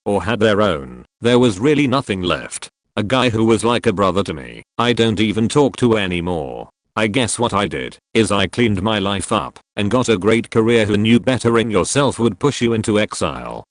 or had their own, there was really nothing left. A guy who was like a brother to me, I don't even talk to anymore. I guess what I did is I cleaned my life up and got a great career. Who knew bettering yourself would push you into exile?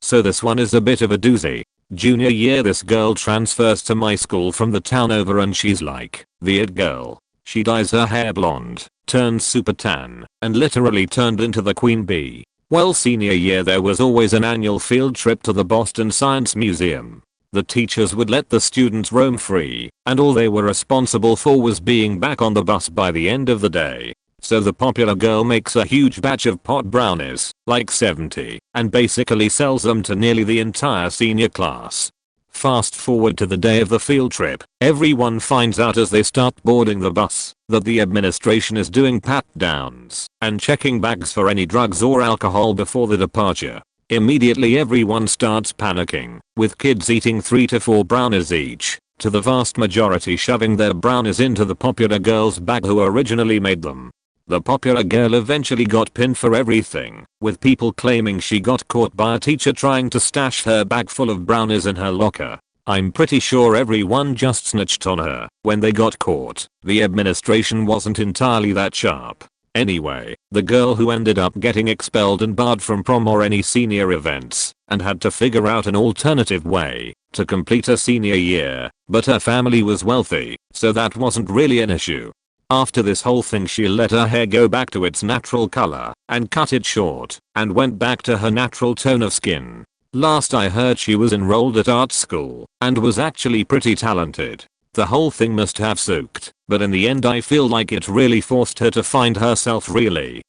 So this one is a bit of a doozy. Junior year, this girl transfers to my school from the town over, and she's like the it girl. She dyes her hair blonde, turns super tan, and literally turned into the queen bee. Well, senior year there was always an annual field trip to the Boston Science Museum. The teachers would let the students roam free, and all they were responsible for was being back on the bus by the end of the day. So the popular girl makes a huge batch of pot brownies, like 70, and basically sells them to nearly the entire senior class. Fast forward to the day of the field trip, everyone finds out as they start boarding the bus that the administration is doing pat-downs and checking bags for any drugs or alcohol before the departure. Immediately everyone starts panicking, with kids eating 3 to 4 brownies each, to the vast majority shoving their brownies into the popular girl's bag who originally made them. The popular girl eventually got pinned for everything, with people claiming she got caught by a teacher trying to stash her bag full of brownies in her locker. I'm pretty sure everyone just snitched on her when they got caught. The administration wasn't entirely that sharp. Anyway, the girl who ended up getting expelled and barred from prom or any senior events, and had to figure out an alternative way to complete her senior year, but her family was wealthy, so that wasn't really an issue. After this whole thing she let her hair go back to its natural color, and cut it short, and went back to her natural tone of skin. Last I heard she was enrolled at art school, and was actually pretty talented. The whole thing must have sucked, but in the end I feel like it really forced her to find herself really.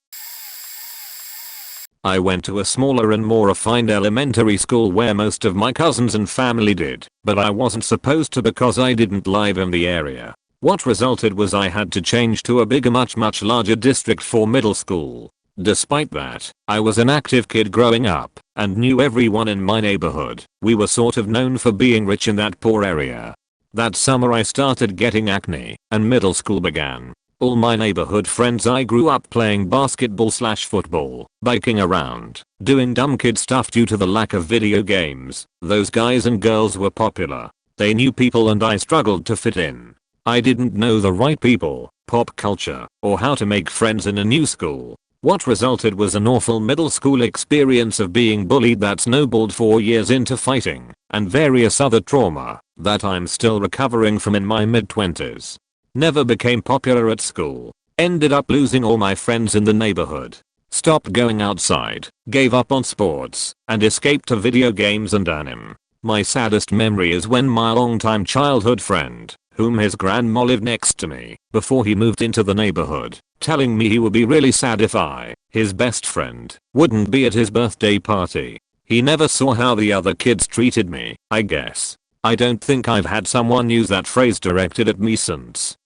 I went to a smaller and more refined elementary school where most of my cousins and family did, but I wasn't supposed to because I didn't live in the area. What resulted was I had to change to a bigger, much larger district for middle school. Despite that, I was an active kid growing up and knew everyone in my neighborhood. We were sort of known for being rich in that poor area. That summer I started getting acne and middle school began. All my neighborhood friends I grew up playing basketball/football, biking around, doing dumb kid stuff due to the lack of video games. Those guys and girls were popular. They knew people and I struggled to fit in. I didn't know the right people, pop culture, or how to make friends in a new school. What resulted was an awful middle school experience of being bullied that snowballed 4 years into fighting, and various other trauma that I'm still recovering from in my mid-20s. Never became popular at school. Ended up losing all my friends in the neighborhood. Stopped going outside, gave up on sports, and escaped to video games and anime. My saddest memory is when my longtime childhood friend, whom his grandma lived next to me before he moved into the neighborhood, telling me he would be really sad if I, his best friend, wouldn't be at his birthday party. He never saw how the other kids treated me, I guess. I don't think I've had someone use that phrase directed at me since.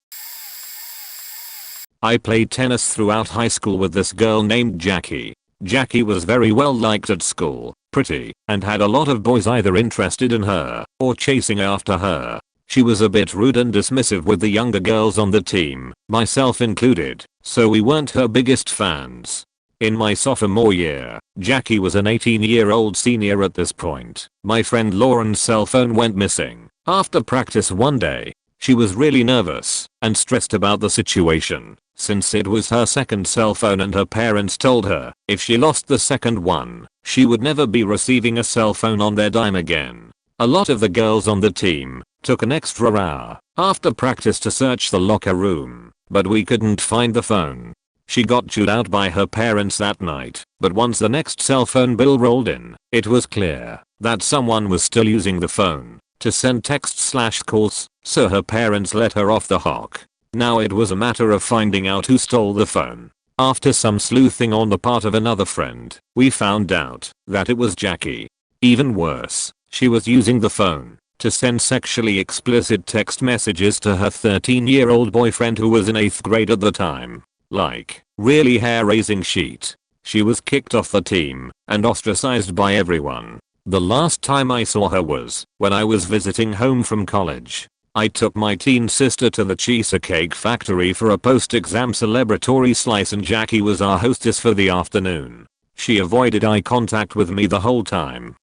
I played tennis throughout high school with this girl named Jackie. Jackie was very well liked at school, pretty, and had a lot of boys either interested in her or chasing after her. She was a bit rude and dismissive with the younger girls on the team, myself included, so we weren't her biggest fans. In my sophomore year, Jackie was an 18-year-old senior at this point. My friend Lauren's cell phone went missing after practice one day. She was really nervous and stressed about the situation. since it was her second cell phone and her parents told her if she lost the second one, she would never be receiving a cell phone on their dime again. A lot of the girls on the team took an extra hour after practice to search the locker room, but we couldn't find the phone. She got chewed out by her parents that night, but once the next cell phone bill rolled in, it was clear that someone was still using the phone to send texts/calls, so her parents let her off the hook. Now it was a matter of finding out who stole the phone. After some sleuthing on the part of another friend, we found out that it was Jackie. Even worse, she was using the phone to send sexually explicit text messages to her 13-year-old boyfriend who was in 8th grade at the time. Like, really hair-raising shit. She was kicked off the team and ostracized by everyone. The last time I saw her was when I was visiting home from college. I took my teen sister to the cheesecake factory for a post-exam celebratory slice and Jackie was our hostess for the afternoon. She avoided eye contact with me the whole time.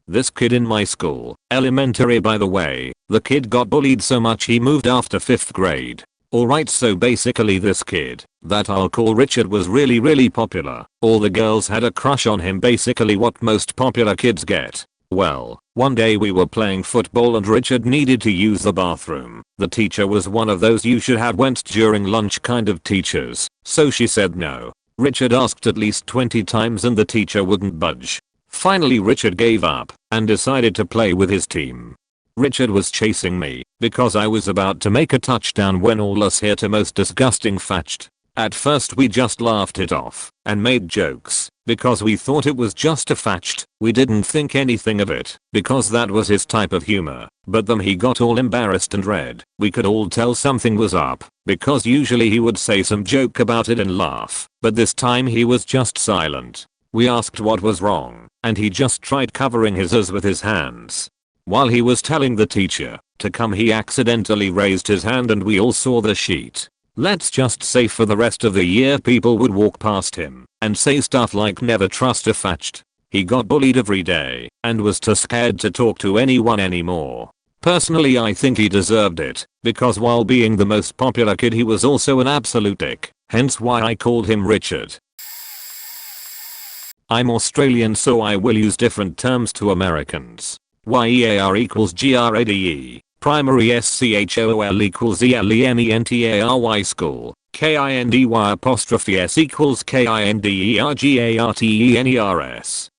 This kid in my school, elementary by the way, the kid got bullied so much he moved after 5th grade. Alright, so basically this kid, that I'll call Richard, was really popular. All the girls had a crush on him, basically what most popular kids get. Well, one day we were playing football and Richard needed to use the bathroom. The teacher was one of those you should have went during lunch kind of teachers, so she said no. Richard asked at least 20 times and the teacher wouldn't budge. Finally Richard gave up and decided to play with his team. Richard was chasing me because I was about to make a touchdown when all us hit a most disgusting fatched. At first we just laughed it off and made jokes because we thought it was just a fatched. We didn't think anything of it because that was his type of humor. But then he got all embarrassed and red. We could all tell something was up because usually he would say some joke about it and laugh, but this time he was just silent. We asked what was wrong and he just tried covering his ears with his hands. While he was telling the teacher to come, he accidentally raised his hand and we all saw the sheet. Let's just say for the rest of the year people would walk past him and say stuff like never trust a fatched. He got bullied every day and was too scared to talk to anyone anymore. Personally I think he deserved it because while being the most popular kid he was also an absolute dick, hence why I called him Richard. I'm Australian so I will use different terms to Americans. YEAR equals GRADE, primary SCHOL equals ELEMENTARY school, KINDY apostrophe S equals KINDERGARTENERS.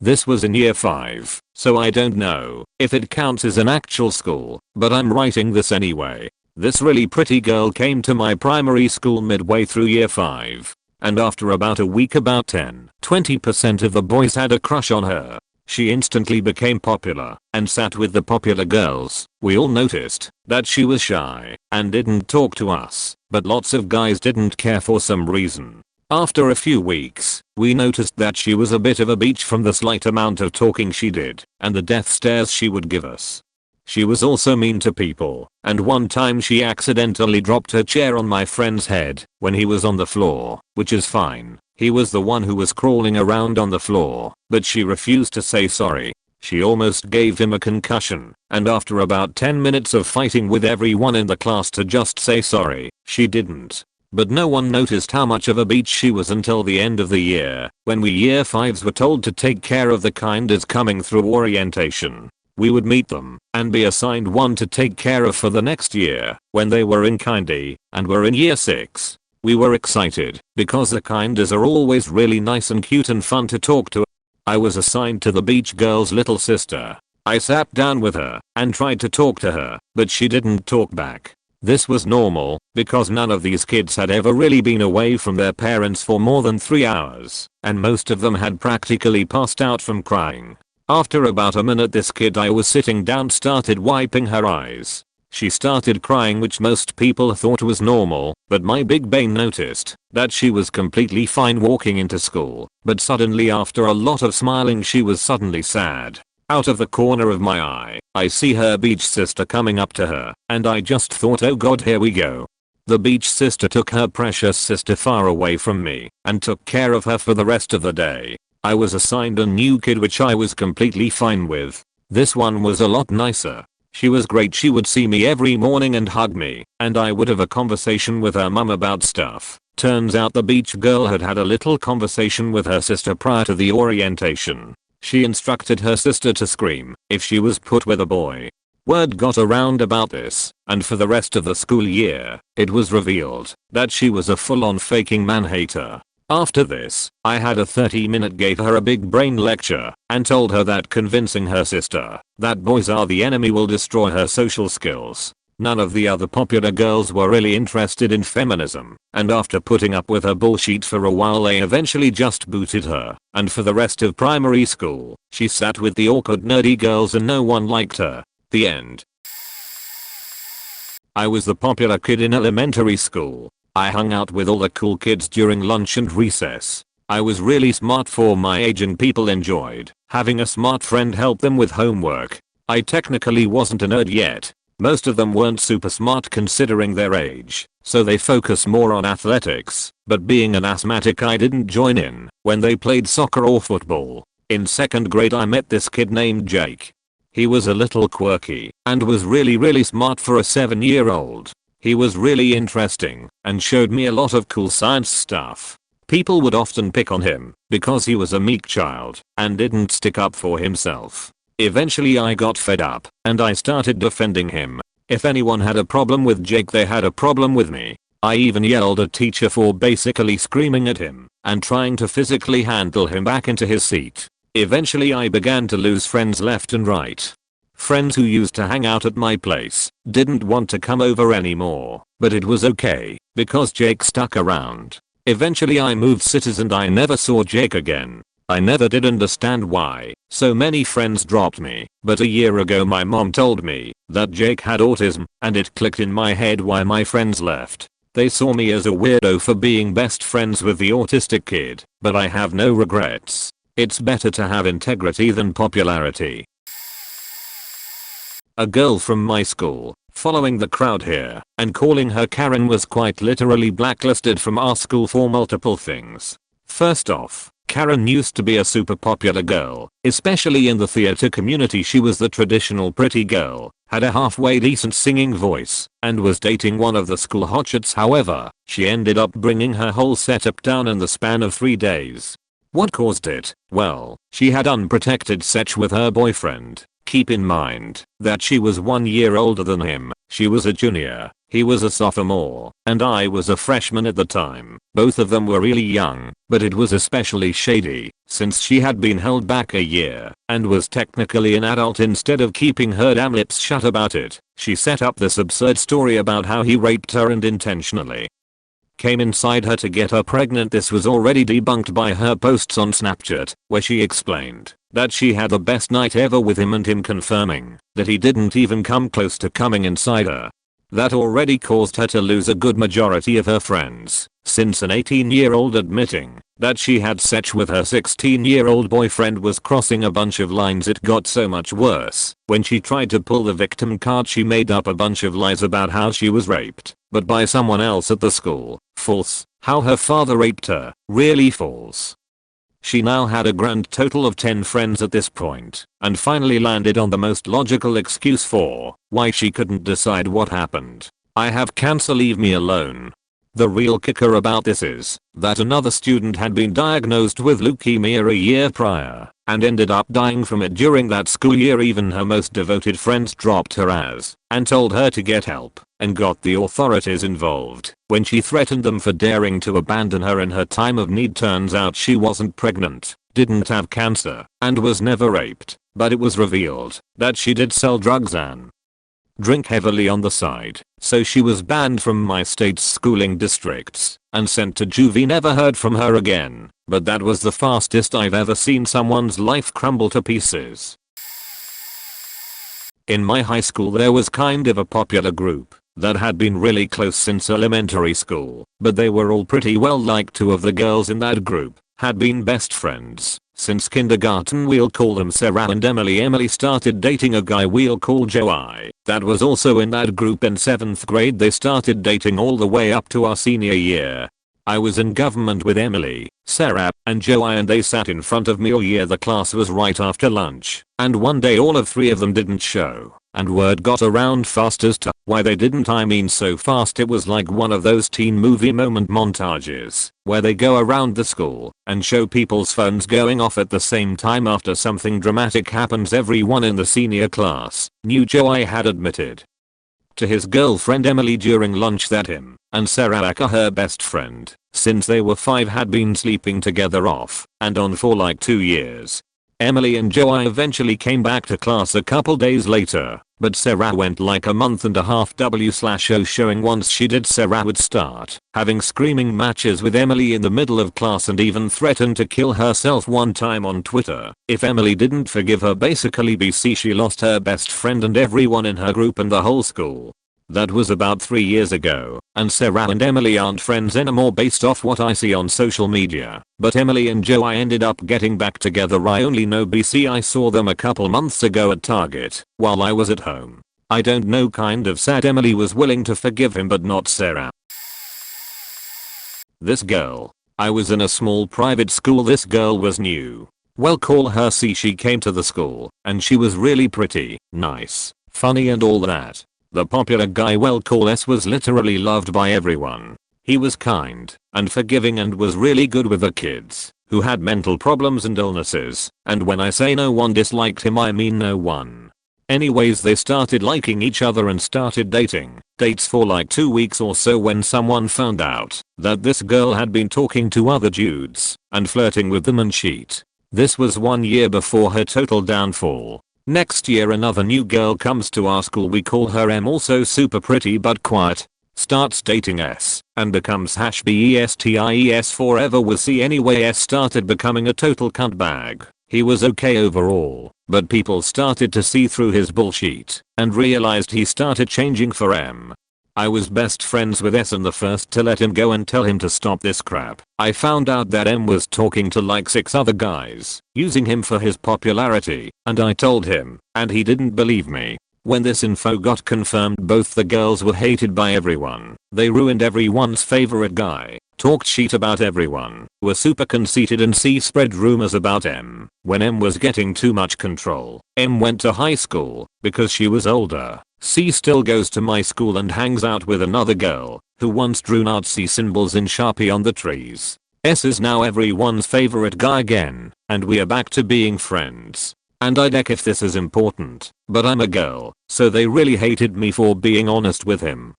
This was in year 5, so I don't know if it counts as an actual school, but I'm writing this anyway. This really pretty girl came to my primary school midway through year 5, and after about a week about 10-20% of the boys had a crush on her. She instantly became popular and sat with the popular girls. We all noticed that she was shy and didn't talk to us, but lots of guys didn't care for some reason. After a few weeks, we noticed that she was a bit of a bitch from the slight amount of talking she did and the death stares she would give us. She was also mean to people, and one time she accidentally dropped her chair on my friend's head when he was on the floor, which is fine. He was the one who was crawling around on the floor, but she refused to say sorry. She almost gave him a concussion, and after about 10 minutes of fighting with everyone in the class to just say sorry, she didn't. But no one noticed how much of a bitch she was until the end of the year, when we year 5s were told to take care of the kinders coming through orientation. We would meet them and be assigned one to take care of for the next year when they were in kindy and were in year 6. We were excited because the kinders are always really nice and cute and fun to talk to. I was assigned to the beach girl's little sister. I sat down with her and tried to talk to her, but she didn't talk back. This was normal because none of these kids had ever really been away from their parents for more than 3 hours, and most of them had practically passed out from crying. After about a minute this kid I was sitting down started wiping her eyes. She started crying, which most people thought was normal, but my big brain noticed that she was completely fine walking into school, but suddenly after a lot of smiling she was suddenly sad. Out of the corner of my eye, I see her beach sister coming up to her, and I just thought, oh god, here we go. The beach sister took her precious sister far away from me and took care of her for the rest of the day. I was assigned a new kid which I was completely fine with. This one was a lot nicer. She was great. She would see me every morning and hug me, and I would have a conversation with her mum about stuff. Turns out the beach girl had had a little conversation with her sister prior to the orientation. She instructed her sister to scream if she was put with a boy. Word got around about this, and for the rest of the school year, it was revealed that she was a full-on faking man-hater. After this, I had a 30-minute gave her a big brain lecture and told her that convincing her sister that boys are the enemy will destroy her social skills. None of the other popular girls were really interested in feminism, and after putting up with her bullshit for a while they eventually just booted her, and for the rest of primary school, she sat with the awkward nerdy girls and no one liked her. The end. I was the popular kid in elementary school. I hung out with all the cool kids during lunch and recess. I was really smart for my age and people enjoyed having a smart friend help them with homework. I technically wasn't a nerd yet. Most of them weren't super smart considering their age, so they focus more on athletics, but being an asthmatic I didn't join in when they played soccer or football. In 2nd grade I met this kid named Jake. He was a little quirky and was really smart for a 7-year-old. He was really interesting and showed me a lot of cool science stuff. People would often pick on him because he was a meek child and didn't stick up for himself. Eventually I got fed up and I started defending him. If anyone had a problem with Jake they had a problem with me. I even yelled at teacher for basically screaming at him and trying to physically handle him back into his seat. Eventually I began to lose friends left and right. Friends who used to hang out at my place didn't want to come over anymore, but it was okay because Jake stuck around. Eventually I moved cities and I never saw Jake again. I never did understand why so many friends dropped me, but a year ago my mom told me that Jake had autism and it clicked in my head why my friends left. They saw me as a weirdo for being best friends with the autistic kid, but I have no regrets. It's better to have integrity than popularity. A girl from my school, following the crowd here and calling her Karen was quite literally blacklisted from our school for multiple things. First off, Karen used to be a super popular girl, especially in the theater community. She was the traditional pretty girl, had a halfway decent singing voice, and was dating one of the school hotshots. However, she ended up bringing her whole setup down in the span of 3 days. What caused it? Well, she had unprotected sex with her boyfriend. Keep in mind that she was 1 year older than him. She was a junior, he was a sophomore, and I was a freshman at the time. Both of them were really young, but it was especially shady since she had been held back a year and was technically an adult. Instead of keeping her damn lips shut about it, she set up this absurd story about how he raped her and intentionally came inside her to get her pregnant. This was already debunked by her posts on Snapchat, where she explained that she had the best night ever with him and him confirming that he didn't even come close to coming inside her. That already caused her to lose a good majority of her friends, since an 18-year-old admitting that she had sex with her 16-year-old boyfriend was crossing a bunch of lines. It got so much worse when she tried to pull the victim card. She made up a bunch of lies about how she was raped, but by someone else at the school. False. How her father raped her. Really false. She now had a grand total of 10 friends at this point, and finally landed on the most logical excuse for why she couldn't decide what happened. I have cancer, leave me alone. The real kicker about this is that another student had been diagnosed with leukemia a year prior and ended up dying from it during that school year. Even her most devoted friends dropped her ass and told her to get help and got the authorities involved when she threatened them for daring to abandon her in her time of need. Turns out she wasn't pregnant, didn't have cancer, and was never raped, but it was revealed that she did sell drugs and drink heavily on the side, so she was banned from my state's schooling districts and sent to juvie. Never heard from her again, but that was the fastest I've ever seen someone's life crumble to pieces. In my high school there was kind of a popular group that had been really close since elementary school, but they were all pretty well liked. 2 of the girls in that group had been best friends since kindergarten. We'll call them Sarah and Emily. Emily started dating a guy we'll call Joey that was also in that group. In 7th grade they started dating all the way up to our senior year. I was in government with Emily, Sarah, and Joey, and they sat in front of me all year. The class was right after lunch, and one day all of 3 of them didn't show. and word got around fast as to why they didn't. I mean so fast it was like one of those teen movie moment montages where they go around the school and show people's phones going off at the same time after something dramatic happens. Everyone in the senior class knew Joey had admitted to his girlfriend Emily during lunch that him and Sarah, aka her best friend since they were 5, had been sleeping together off and on for like 2 years. Emily and Joey eventually came back to class a couple days later, but Sarah went like a month and a half. W/O showing once she did, Sarah would start having screaming matches with Emily in the middle of class and even threatened to kill herself one time on Twitter if Emily didn't forgive her. Basically BC she lost her best friend and everyone in her group and the whole school. That was about 3 years ago, and Sarah and Emily aren't friends anymore based off what I see on social media, but Emily and Joey ended up getting back together. I only know BC I saw them a couple months ago at Target while I was at home. I don't know, kind of sad Emily was willing to forgive him but not Sarah. This girl. I was in a small private school. This girl was new. Well, call her C. She came to the school and she was really pretty, nice, funny and all that. The popular guy, well, call S, was literally loved by everyone. He was kind and forgiving and was really good with the kids who had mental problems and illnesses, and when I say no one disliked him I mean no one. Anyways, they started liking each other and started dates for like 2 weeks or so when someone found out that this girl had been talking to other dudes and flirting with them and cheat. This was 1 year before her total downfall. Next year another new girl comes to our school. We call her M, also super pretty but quiet. Starts dating S and becomes #besties forever with C. Anyway, S started becoming a total cunt bag. He was okay overall, but people started to see through his bullshit and realized he started changing for M. I was best friends with S and the first to let him go and tell him to stop this crap. I found out that M was talking to like 6 other guys, using him for his popularity, and I told him, and he didn't believe me. When this info got confirmed, both the girls were hated by everyone. They ruined everyone's favorite guy, talked shit about everyone, were super conceited, and C spread rumors about M. When M was getting too much control, M went to high school because she was older. C still goes to my school and hangs out with another girl who once drew Nazi symbols in Sharpie on the trees. S is now everyone's favorite guy again, and we are back to being friends. And I deck if this is important, but I'm a girl, so they really hated me for being honest with him.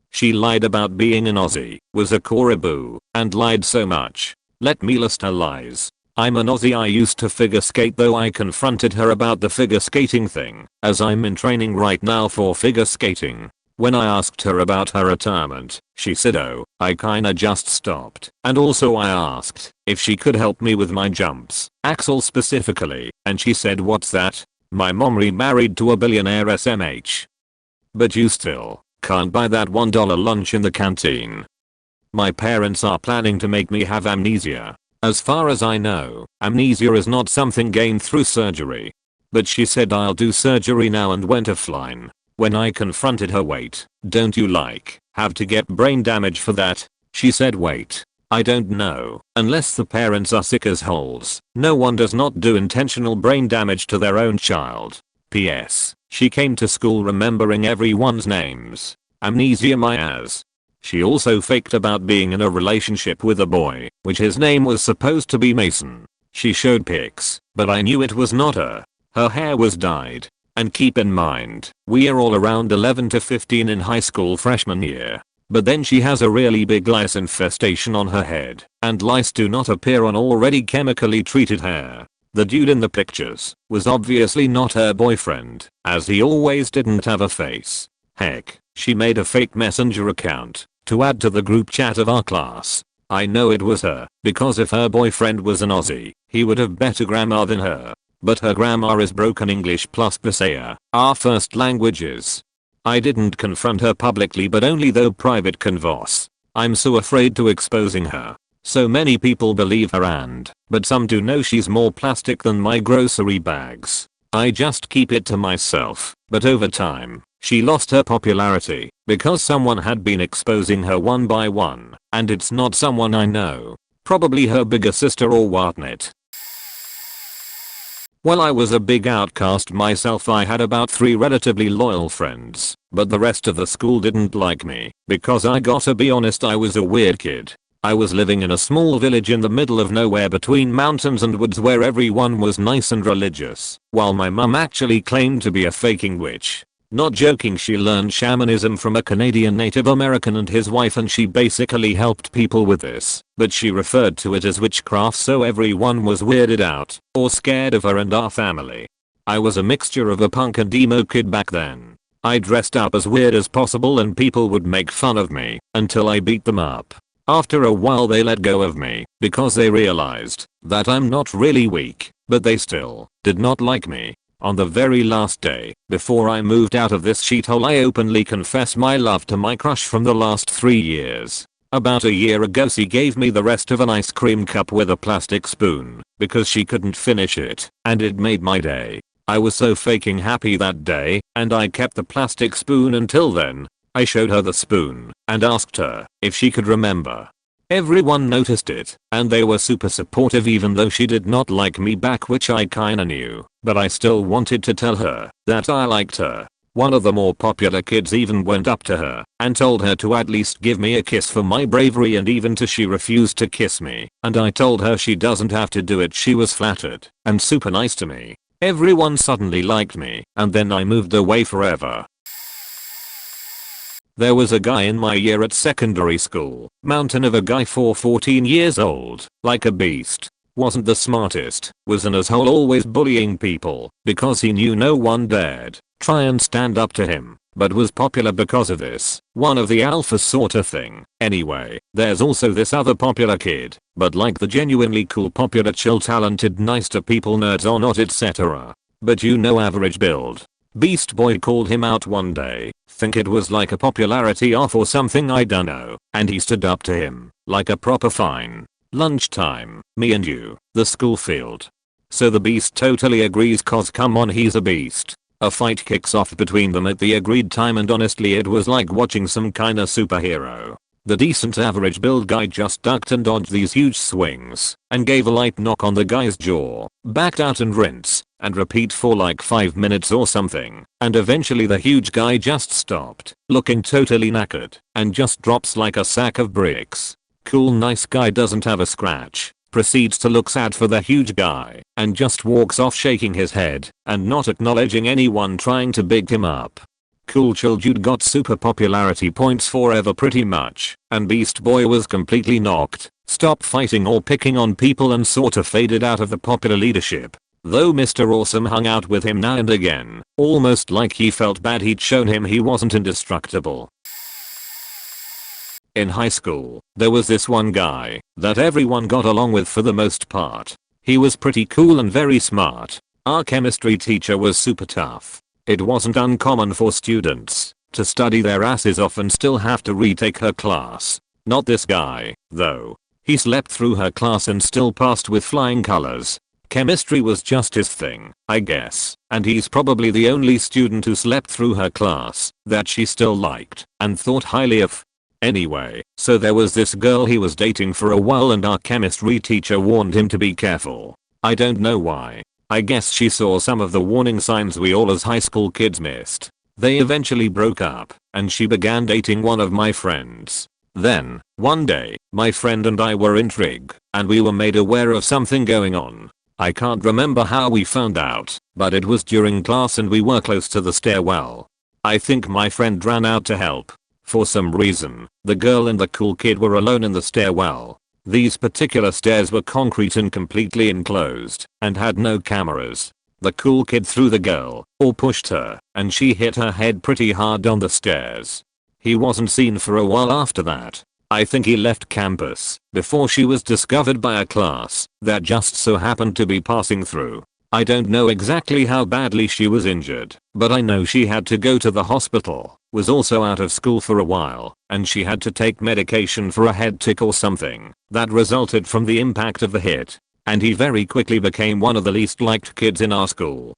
She lied about being an Aussie, was a Coraboo, and lied so much. Let me list her lies. I'm an Aussie. I used to figure skate, though I confronted her about the figure skating thing, as I'm in training right now for figure skating. When I asked her about her retirement, she said, oh, I kinda just stopped. And also I asked if she could help me with my jumps, Axel specifically, and she said, what's that? My mom remarried to a billionaire SMH. But you still can't buy that $1 lunch in the canteen. My parents are planning to make me have amnesia. As far as I know, amnesia is not something gained through surgery. But she said I'll do surgery now and went offline. When I confronted her, wait, don't you have to get brain damage for that? She said, wait, I don't know, unless the parents are sick as holes. No one does not do intentional brain damage to their own child. P.S. She came to school remembering everyone's names. Amnesia my ass. She also faked about being in a relationship with a boy, which his name was supposed to be Mason. She showed pics, but I knew it was not her. Her hair was dyed. And keep in mind, we're all around 11 to 15 in high school freshman year. But then she has a really big lice infestation on her head, and lice do not appear on already chemically treated hair. The dude in the pictures was obviously not her boyfriend, as he always didn't have a face. Heck, she made a fake messenger account to add to the group chat of our class. I know it was her, because if her boyfriend was an Aussie, he would have better grammar than her. But her grammar is broken English plus Visaya, our first languages. I didn't confront her publicly, but only through private converse. I'm so afraid to exposing her. So many people believe her but some do know she's more plastic than my grocery bags. I just keep it to myself, but over time, she lost her popularity because someone had been exposing her one by one, and it's not someone I know. Probably her bigger sister or whatnot. While I was a big outcast myself, I had about 3 relatively loyal friends, but the rest of the school didn't like me because I gotta be honest, I was a weird kid. I was living in a small village in the middle of nowhere between mountains and woods where everyone was nice and religious, while my mum actually claimed to be a faking witch. Not joking, she learned shamanism from a Canadian Native American and his wife, and she basically helped people with this, but she referred to it as witchcraft, so everyone was weirded out or scared of her and our family. I was a mixture of a punk and emo kid back then. I dressed up as weird as possible and people would make fun of me until I beat them up. After a while they let go of me because they realized that I'm not really weak, but they still did not like me. On the very last day, before I moved out of this shithole, I openly confess my love to my crush from the last 3 years. About a year ago she gave me the rest of an ice cream cup with a plastic spoon because she couldn't finish it, and it made my day. I was so faking happy that day, and I kept the plastic spoon until then. I showed her the spoon and asked her if she could remember. Everyone noticed it, and they were super supportive even though she did not like me back, which I kinda knew, but I still wanted to tell her that I liked her. One of the more popular kids even went up to her and told her to at least give me a kiss for my bravery, and even to she refused to kiss me, and I told her she doesn't have to do it. She was flattered and super nice to me. Everyone suddenly liked me, and then I moved away forever. There was a guy in my year at secondary school, mountain of a guy for 14 years old, like a beast. Wasn't the smartest, was an asshole, always bullying people because he knew no one dared try and stand up to him, but was popular because of this, one of the alpha sorta thing. Anyway, there's also this other popular kid, but like the genuinely cool, popular, chill, talented, nice to people, nerds or not, etc. But you know, average build. Beast Boy called him out one day, think it was like a popularity off or something, I dunno, and he stood up to him like a proper fine. Lunchtime, me and you, the school field. So the beast totally agrees cause come on, he's a beast. A fight kicks off between them at the agreed time, and honestly it was like watching some kinda superhero. The decent average build guy just ducked and dodged these huge swings and gave a light knock on the guy's jaw, backed out and rinse and repeat for like 5 minutes or something, and eventually the huge guy just stopped, looking totally knackered, and just drops like a sack of bricks. Cool nice guy doesn't have a scratch, proceeds to look sad for the huge guy, and just walks off shaking his head and not acknowledging anyone trying to big him up. Cool chill dude got super popularity points forever pretty much, and Beast Boy was completely knocked, stopped fighting or picking on people, and sorta faded out of the popular leadership. Though Mr. Awesome hung out with him now and again, almost like he felt bad he'd shown him he wasn't indestructible. In high school, there was this one guy that everyone got along with for the most part. He was pretty cool and very smart. Our chemistry teacher was super tough. It wasn't uncommon for students to study their asses off and still have to retake her class. Not this guy, though. He slept through her class and still passed with flying colors. Chemistry was just his thing, I guess, and he's probably the only student who slept through her class that she still liked and thought highly of. Anyway, so there was this girl he was dating for a while, and our chemistry teacher warned him to be careful. I don't know why. I guess she saw some of the warning signs we all as high school kids missed. They eventually broke up, and she began dating one of my friends. Then, one day, my friend and I were intrigued, and we were made aware of something going on. I can't remember how we found out, but it was during class and we were close to the stairwell. I think my friend ran out to help. For some reason, the girl and the cool kid were alone in the stairwell. These particular stairs were concrete and completely enclosed, and had no cameras. The cool kid threw the girl, or pushed her, and she hit her head pretty hard on the stairs. He wasn't seen for a while after that. I think he left campus before she was discovered by a class that just so happened to be passing through. I don't know exactly how badly she was injured, but I know she had to go to the hospital, was also out of school for a while, and she had to take medication for a head tick or something that resulted from the impact of the hit. And he very quickly became one of the least liked kids in our school.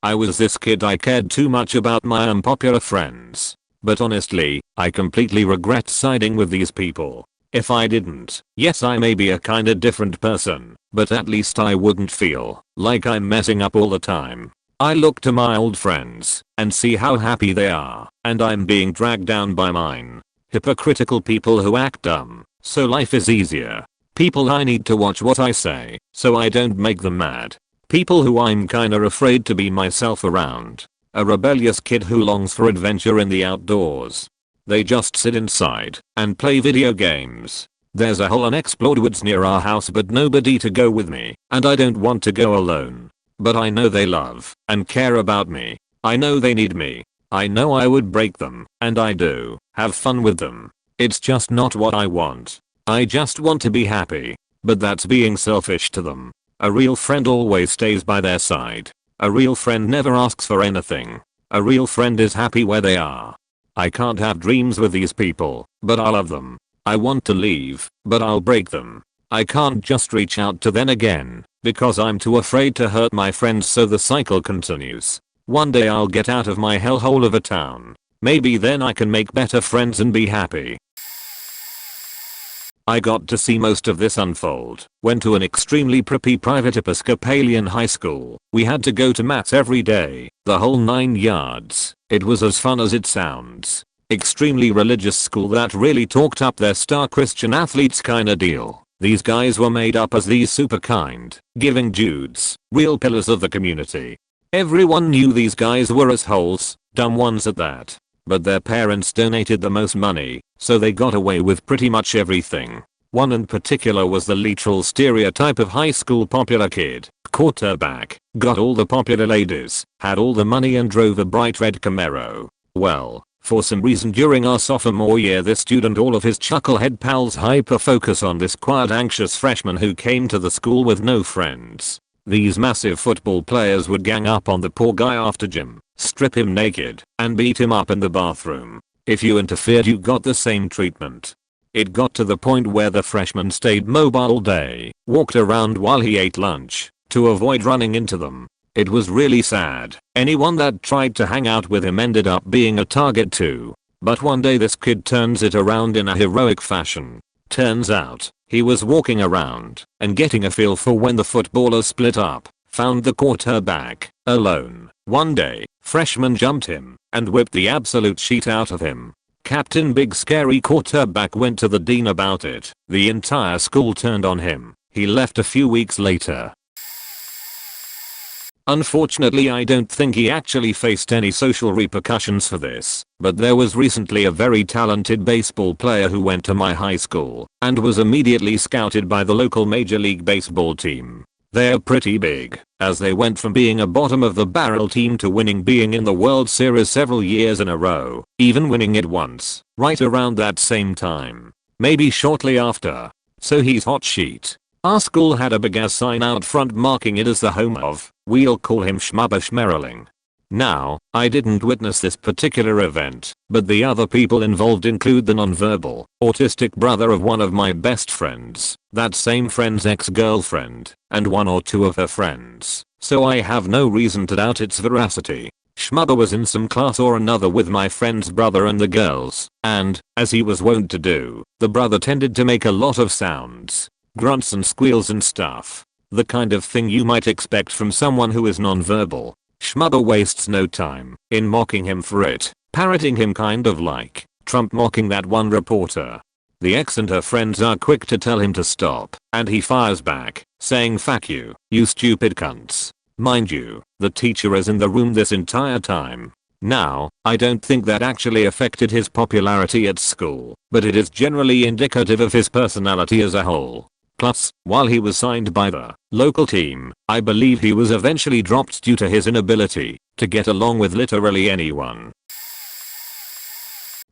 I was this kid, I cared too much about my unpopular friends. But honestly, I completely regret siding with these people. If I didn't, yes I may be a kinda different person, but at least I wouldn't feel like I'm messing up all the time. I look to my old friends and see how happy they are, and I'm being dragged down by mine. Hypocritical people who act dumb, so life is easier. People I need to watch what I say, so I don't make them mad. People who I'm kinda afraid to be myself around. A rebellious kid who longs for adventure in the outdoors. They just sit inside and play video games. There's a whole unexplored woods near our house but nobody to go with me, and I don't want to go alone. But I know they love and care about me. I know they need me. I know I would break them, and I do have fun with them. It's just not what I want. I just want to be happy. But that's being selfish to them. A real friend always stays by their side. A real friend never asks for anything. A real friend is happy where they are. I can't have dreams with these people, but I love them. I want to leave, but I'll break them. I can't just reach out to them again, because I'm too afraid to hurt my friends, so the cycle continues. One day I'll get out of my hellhole of a town. Maybe then I can make better friends and be happy. I got to see most of this unfold. Went to an extremely preppy private Episcopalian high school. We had to go to maths every day, the whole 9 yards. It was as fun as it sounds. Extremely religious school that really talked up their star Christian athletes kinda deal. These guys were made up as these super kind, giving dudes, real pillars of the community. Everyone knew these guys were assholes, dumb ones at that. But their parents donated the most money, so they got away with pretty much everything. One in particular was the literal stereotype of high school popular kid, quarterback, got all the popular ladies, had all the money and drove a bright red Camaro. Well, for some reason during our sophomore year this student all of his chucklehead pals hyper-focus on this quiet anxious freshman who came to the school with no friends. These massive football players would gang up on the poor guy after gym, strip him naked, and beat him up in the bathroom. If you interfered you got the same treatment. It got to the point where the freshman stayed mobile all day, walked around while he ate lunch, to avoid running into them. It was really sad. Anyone that tried to hang out with him ended up being a target too. But one day this kid turns it around in a heroic fashion. Turns out, he was walking around and getting a feel for when the footballers split up, found the quarterback alone. One day, freshman jumped him and whipped the absolute shit out of him. Captain Big Scary Quarterback went to the dean about it. The entire school turned on him. He left a few weeks later. Unfortunately I don't think he actually faced any social repercussions for this, but there was recently a very talented baseball player who went to my high school and was immediately scouted by the local Major League Baseball team. They're pretty big, as they went from being a bottom of the barrel team to being in the World Series several years in a row, even winning it once, right around that same time. Maybe shortly after. So he's hot sheet. Our school had a big ass sign out front marking it as the home of, we'll call him Schmubba Schmerling. Now, I didn't witness this particular event, but the other people involved include the nonverbal, autistic brother of one of my best friends, that same friend's ex-girlfriend, and one or two of her friends, so I have no reason to doubt its veracity. Schmubba was in some class or another with my friend's brother and the girls, and, as he was wont to do, the brother tended to make a lot of sounds, grunts and squeals and stuff. The kind of thing you might expect from someone who is nonverbal. Schmubba wastes no time in mocking him for it, parroting him kind of like Trump mocking that one reporter. The ex and her friends are quick to tell him to stop, and he fires back, saying "fuck you, you stupid cunts." Mind you, the teacher is in the room this entire time. Now, I don't think that actually affected his popularity at school, but it is generally indicative of his personality as a whole. Plus, while he was signed by the local team, I believe he was eventually dropped due to his inability to get along with literally anyone.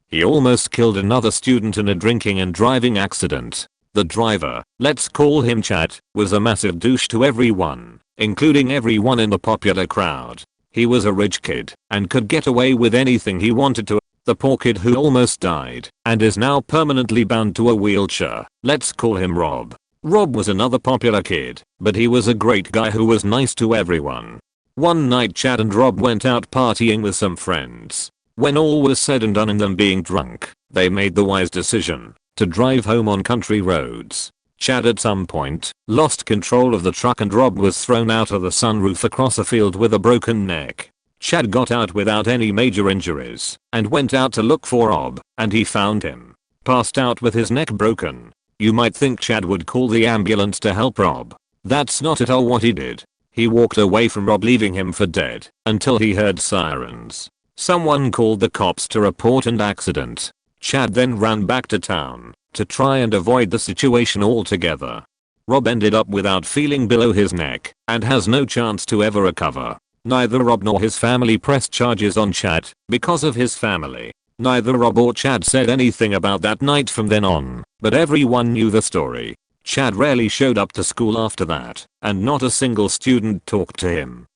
He almost killed another student in a drinking and driving accident. The driver, let's call him Chad, was a massive douche to everyone, including everyone in the popular crowd. He was a rich kid and could get away with anything he wanted to. The poor kid who almost died and is now permanently bound to a wheelchair, let's call him Rob. Rob was another popular kid, but he was a great guy who was nice to everyone. One night Chad and Rob went out partying with some friends. When all was said and done and them being drunk, they made the wise decision to drive home on country roads. Chad at some point lost control of the truck and Rob was thrown out of the sunroof across a field with a broken neck. Chad got out without any major injuries and went out to look for Rob, and he found him passed out with his neck broken. You might think Chad would call the ambulance to help Rob. That's not at all what he did. He walked away from Rob, leaving him for dead until he heard sirens. Someone called the cops to report an accident. Chad then ran back to town to try and avoid the situation altogether. Rob ended up without feeling below his neck and has no chance to ever recover. Neither Rob nor his family pressed charges on Chad because of his family. Neither Rob or Chad said anything about that night from then on, but everyone knew the story. Chad rarely showed up to school after that, and not a single student talked to him.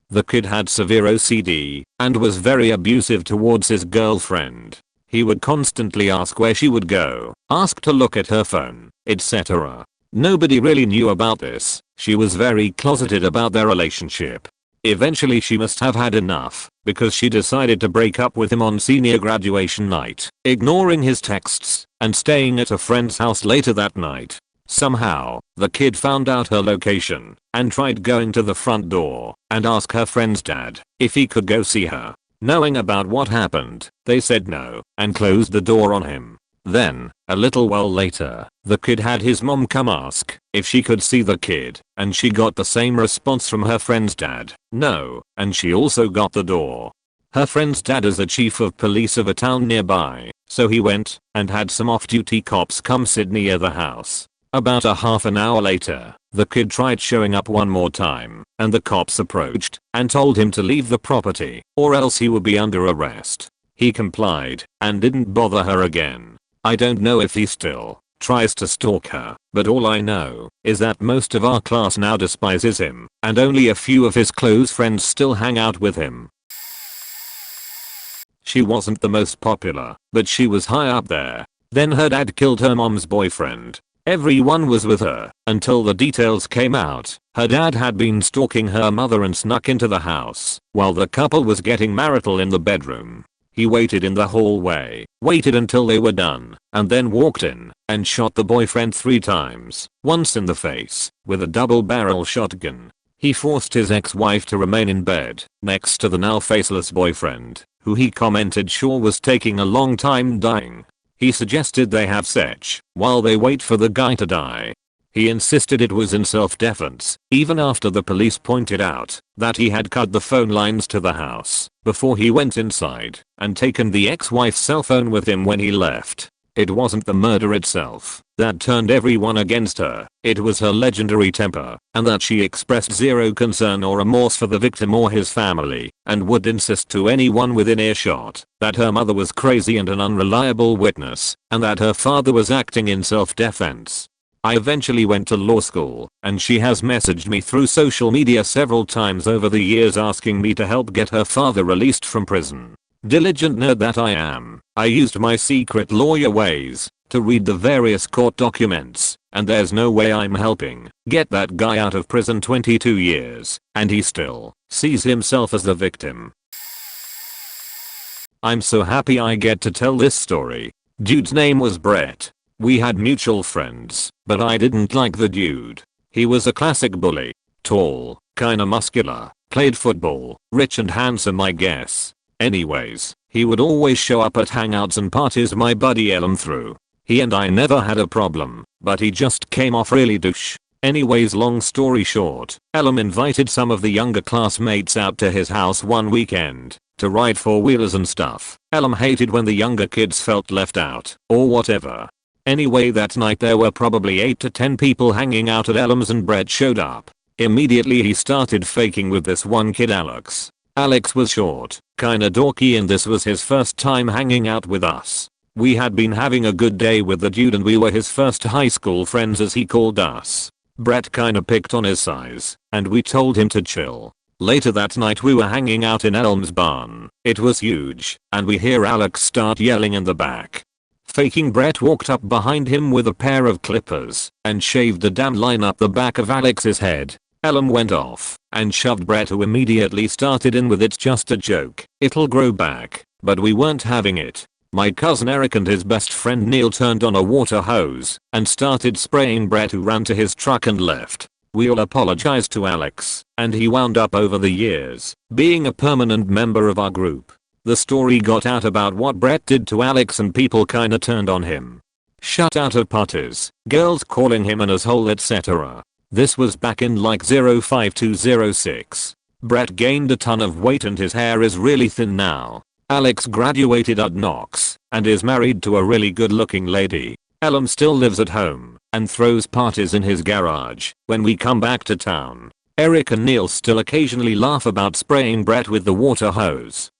The kid had severe OCD and was very abusive towards his girlfriend. He would constantly ask where she would go, ask to look at her phone, etc. Nobody really knew about this. She was very closeted about their relationship. Eventually she must have had enough because she decided to break up with him on senior graduation night, ignoring his texts and staying at a friend's house later that night. Somehow, the kid found out her location and tried going to the front door and asked her friend's dad if he could go see her. Knowing about what happened, they said no and closed the door on him. Then, a little while later, the kid had his mom come ask if she could see the kid, and she got the same response from her friend's dad, no, and she also got the door. Her friend's dad is the chief of police of a town nearby, so he went and had some off-duty cops come sit near the house. About a half an hour later, the kid tried showing up one more time, and the cops approached and told him to leave the property or else he would be under arrest. He complied and didn't bother her again. I don't know if he still tries to stalk her, but all I know is that most of our class now despises him, and only a few of his close friends still hang out with him. She wasn't the most popular, but she was high up there. Then her dad killed her mom's boyfriend. Everyone was with her until the details came out. Her dad had been stalking her mother and snuck into the house while the couple was getting marital in the bedroom. He waited in the hallway, waited until they were done, and then walked in and shot the boyfriend 3 times, once in the face with a double-barrel shotgun. He forced his ex-wife to remain in bed next to the now faceless boyfriend, who he commented sure was taking a long time dying. He suggested they have sex while they wait for the guy to die. He insisted it was in self-defense, even after the police pointed out that he had cut the phone lines to the house before he went inside and taken the ex-wife's cell phone with him when he left. It wasn't the murder itself that turned everyone against her, it was her legendary temper, and that she expressed zero concern or remorse for the victim or his family, and would insist to anyone within earshot that her mother was crazy and an unreliable witness, and that her father was acting in self-defense. I eventually went to law school, and she has messaged me through social media several times over the years asking me to help get her father released from prison. Diligent nerd that I am, I used my secret lawyer ways to read the various court documents, and there's no way I'm helping get that guy out of prison 22 years, and he still sees himself as the victim. I'm so happy I get to tell this story. Dude's name was Brett. We had mutual friends, but I didn't like the dude. He was a classic bully. Tall, kinda muscular, played football, rich and handsome I guess. Anyways, he would always show up at hangouts and parties my buddy Ellen threw. He and I never had a problem, but he just came off really douche. Anyways, long story short, Ellen invited some of the younger classmates out to his house one weekend to ride 4-wheelers and stuff. Ellen hated when the younger kids felt left out, or whatever. Anyway, that night there were probably 8 to 10 people hanging out at Ellen's and Brett showed up. Immediately he started faking with this one kid Alex. Alex was short, kinda dorky, and this was his first time hanging out with us. We had been having a good day with the dude and we were his first high school friends as he called us. Brett kinda picked on his size, and we told him to chill. Later that night we were hanging out in Elm's barn. It was huge, and we hear Alex start yelling in the back. Faking Brett walked up behind him with a pair of clippers and shaved the damn line up the back of Alex's head. Ellen went off and shoved Brett, who immediately started in with "It's just a joke, it'll grow back," but we weren't having it. My cousin Eric and his best friend Neil turned on a water hose and started spraying Brett, who ran to his truck and left. We all apologized to Alex, and he wound up over the years being a permanent member of our group. The story got out about what Brett did to Alex and people kinda turned on him. Shut out at parties, girls calling him an asshole, etc. This was back in like 05-06. Brett gained a ton of weight and his hair is really thin now. Alex graduated at Knox and is married to a really good looking lady. Ellum still lives at home and throws parties in his garage when we come back to town. Eric and Neil still occasionally laugh about spraying Brett with the water hose.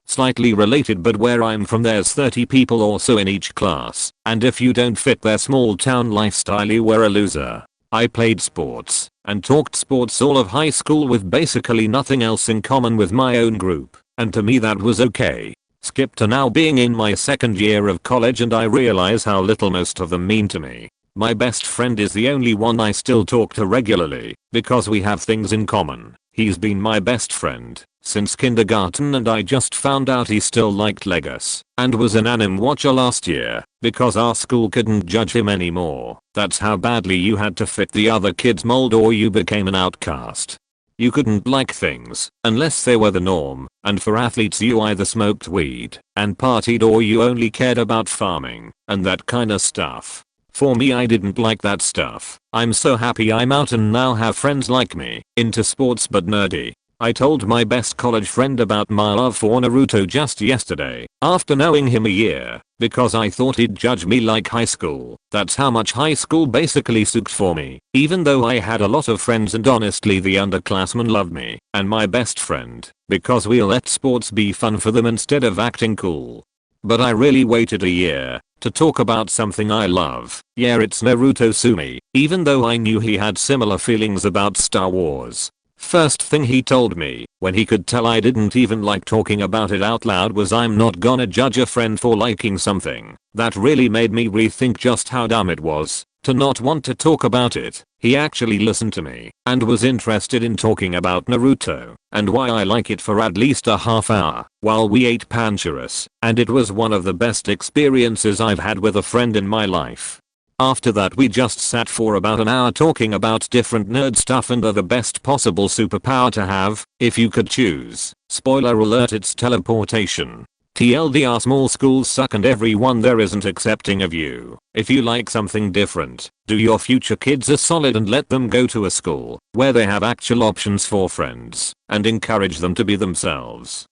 Slightly related, but where I'm from there's 30 people or so in each class, and if you don't fit their small town lifestyle you were a loser. I played sports and talked sports all of high school with basically nothing else in common with my own group, and to me that was okay. Skip to now being in my second year of college and I realize how little most of them mean to me. My best friend is the only one I still talk to regularly because we have things in common. He's been my best friend since kindergarten and I just found out he still liked Legos and was an anime watcher last year because our school couldn't judge him anymore. That's how badly you had to fit the other kids' mold or you became an outcast. You couldn't like things unless they were the norm, and for athletes you either smoked weed and partied or you only cared about farming and that kinda stuff. For me, I didn't like that stuff. I'm so happy I'm out and now have friends like me, into sports but nerdy. I told my best college friend about my love for Naruto just yesterday, after knowing him a year, because I thought he'd judge me like high school. That's how much high school basically sucked for me, even though I had a lot of friends and honestly the underclassmen loved me and my best friend, because we let sports be fun for them instead of acting cool. But I really waited a year to talk about something I love. Yeah, it's Naruto Sumi, even though I knew he had similar feelings about Star Wars. First thing he told me, when he could tell I didn't even like talking about it out loud, was I'm not gonna judge a friend for liking something. That really made me rethink just how dumb it was to not want to talk about it. He actually listened to me and was interested in talking about Naruto and why I like it for at least a half hour while we ate panchurus, and it was one of the best experiences I've had with a friend in my life. After that we just sat for about an hour talking about different nerd stuff and the best possible superpower to have, if you could choose. Spoiler alert, it's teleportation. TLDR, small schools suck and everyone there isn't accepting of you. If you like something different, do your future kids a solid and let them go to a school where they have actual options for friends and encourage them to be themselves.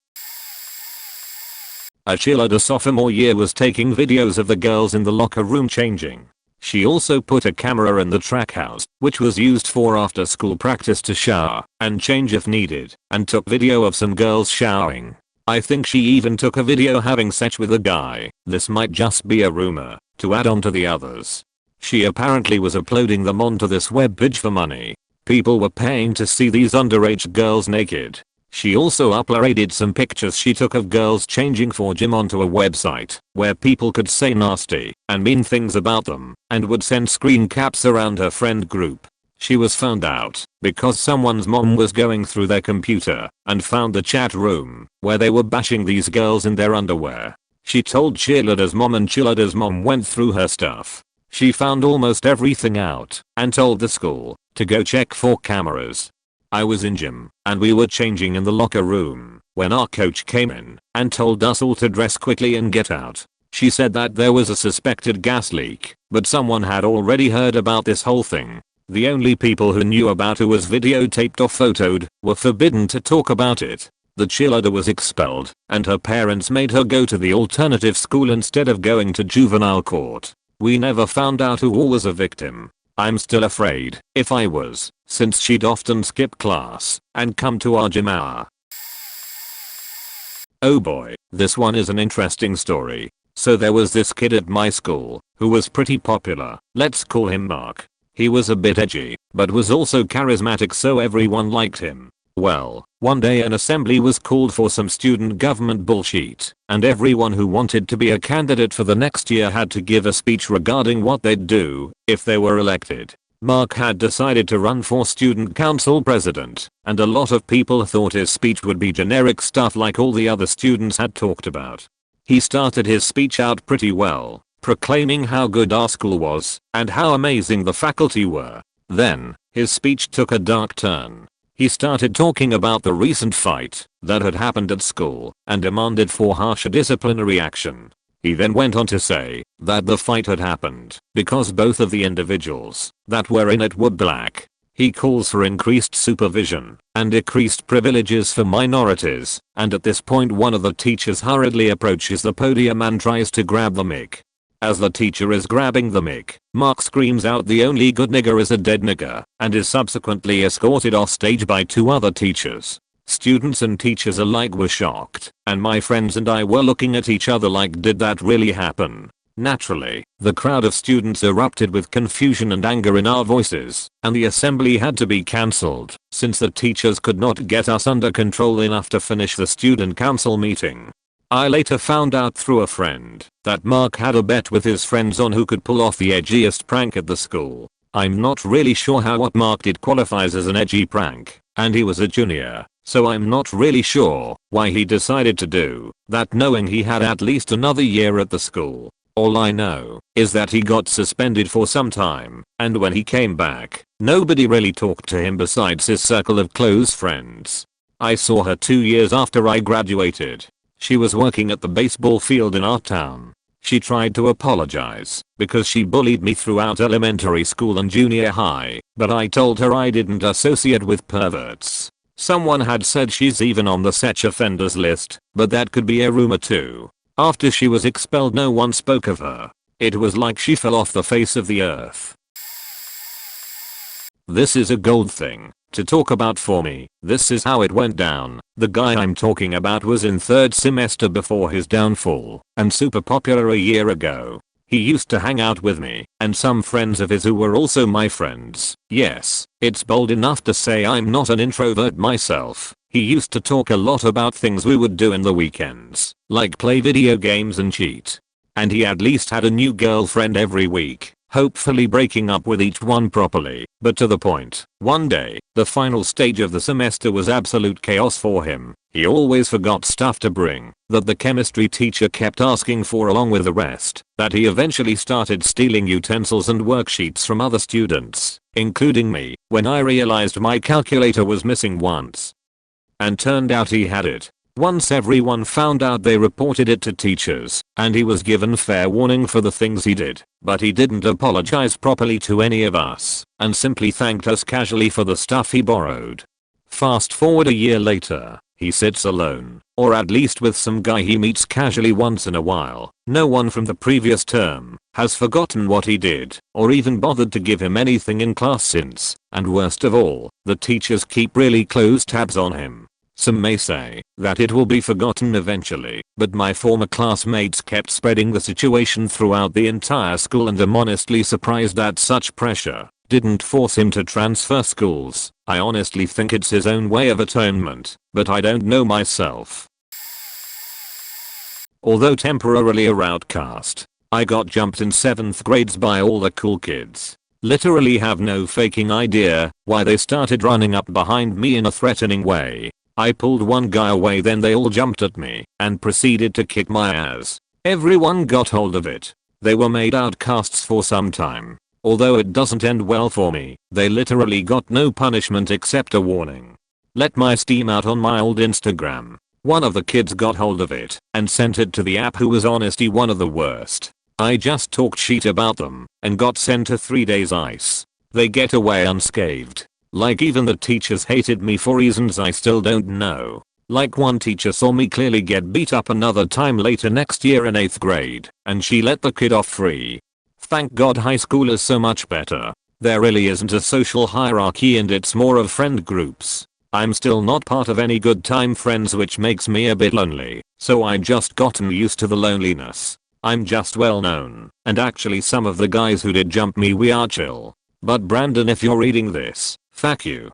A cheerleader sophomore year was taking videos of the girls in the locker room changing. She also put a camera in the track house, which was used for after school practice to shower and change if needed, and took video of some girls showering. I think she even took a video having sex with a guy. This might just be a rumor to add on to the others. She apparently was uploading them onto this web page for money. People were paying to see these underage girls naked. She also uploaded some pictures she took of girls changing for gym onto a website where people could say nasty and mean things about them and would send screen caps around her friend group. She was found out because someone's mom was going through their computer and found the chat room where they were bashing these girls in their underwear. She told cheerleader's mom and cheerleader's mom went through her stuff. She found almost everything out and told the school to go check for cameras. I was in gym and we were changing in the locker room when our coach came in and told us all to dress quickly and get out. She said that there was a suspected gas leak, but someone had already heard about this whole thing. The only people who knew about who was videotaped or photoed were forbidden to talk about it. The cheerleader was expelled and her parents made her go to the alternative school instead of going to juvenile court. We never found out who all was a victim. I'm still afraid if I was, since she'd often skip class and come to our gym hour. Oh boy, this one is an interesting story. So there was this kid at my school who was pretty popular. Let's call him Mark. He was a bit edgy, but was also charismatic, so everyone liked him. Well, one day an assembly was called for some student government bullshit, and everyone who wanted to be a candidate for the next year had to give a speech regarding what they'd do if they were elected. Mark had decided to run for student council president, and a lot of people thought his speech would be generic stuff like all the other students had talked about. He started his speech out pretty well, proclaiming how good our school was and how amazing the faculty were. Then, his speech took a dark turn. He started talking about the recent fight that had happened at school and demanded for harsher disciplinary action. He then went on to say that the fight had happened because both of the individuals that were in it were black. He calls for increased supervision and decreased privileges for minorities, and at this point one of the teachers hurriedly approaches the podium and tries to grab the mic. As the teacher is grabbing the mic, Mark screams out the only good nigger is a dead nigger, and is subsequently escorted off stage by 2 other teachers. Students and teachers alike were shocked, and my friends and I were looking at each other like, did that really happen? Naturally, the crowd of students erupted with confusion and anger in our voices, and the assembly had to be cancelled since the teachers could not get us under control enough to finish the student council meeting. I later found out through a friend that Mark had a bet with his friends on who could pull off the edgiest prank at the school. I'm not really sure how what Mark did qualifies as an edgy prank, and he was a junior, so I'm not really sure why he decided to do that knowing he had at least another year at the school. All I know is that he got suspended for some time, and when he came back, nobody really talked to him besides his circle of close friends. I saw her 2 years after I graduated. She was working at the baseball field in our town. She tried to apologize because she bullied me throughout elementary school and junior high, but I told her I didn't associate with perverts. Someone had said she's even on the sex offenders list, but that could be a rumor too. After she was expelled, no one spoke of her. It was like she fell off the face of the earth. This is a gold thing to talk about for me. This is how it went down. The guy I'm talking about was in 3rd semester before his downfall, and super popular a year ago. He used to hang out with me and some friends of his who were also my friends. Yes, it's bold enough to say I'm not an introvert myself. He used to talk a lot about things we would do in the weekends, like play video games and cheat. And he at least had a new girlfriend every week, hopefully breaking up with each one properly, but to the point. One day, the final stage of the semester was absolute chaos for him. He always forgot stuff to bring that the chemistry teacher kept asking for along with the rest, that he eventually started stealing utensils and worksheets from other students, including me, when I realized my calculator was missing once. And turned out he had it. Once everyone found out, they reported it to teachers, and he was given fair warning for the things he did, but he didn't apologize properly to any of us, and simply thanked us casually for the stuff he borrowed. Fast forward a year later, he sits alone, or at least with some guy he meets casually once in a while. No one from the previous term has forgotten what he did, or even bothered to give him anything in class since, and worst of all, the teachers keep really close tabs on him. Some may say that it will be forgotten eventually, but my former classmates kept spreading the situation throughout the entire school, and I'm honestly surprised that such pressure didn't force him to transfer schools. I honestly think it's his own way of atonement, but I don't know myself. Although temporarily a outcast, I got jumped in 7th grades by all the cool kids. Literally have no faking idea why they started running up behind me in a threatening way. I pulled one guy away, then they all jumped at me and proceeded to kick my ass. Everyone got hold of it. They were made outcasts for some time. Although it doesn't end well for me, they literally got no punishment except a warning. Let my steam out on my old Instagram. One of the kids got hold of it and sent it to the app, who was honestly one of the worst. I just talked shit about them and got sent to 3 days ice. They get away unscathed. Like even the teachers hated me for reasons I still don't know. Like one teacher saw me clearly get beat up another time later next year in 8th grade, and she let the kid off free. Thank God high school is so much better. There really isn't a social hierarchy and it's more of friend groups. I'm still not part of any good time friends, which makes me a bit lonely, so I just gotten used to the loneliness. I'm just well known, and actually some of the guys who did jump me, we are chill. But Brandon, if you're reading this, fuck you.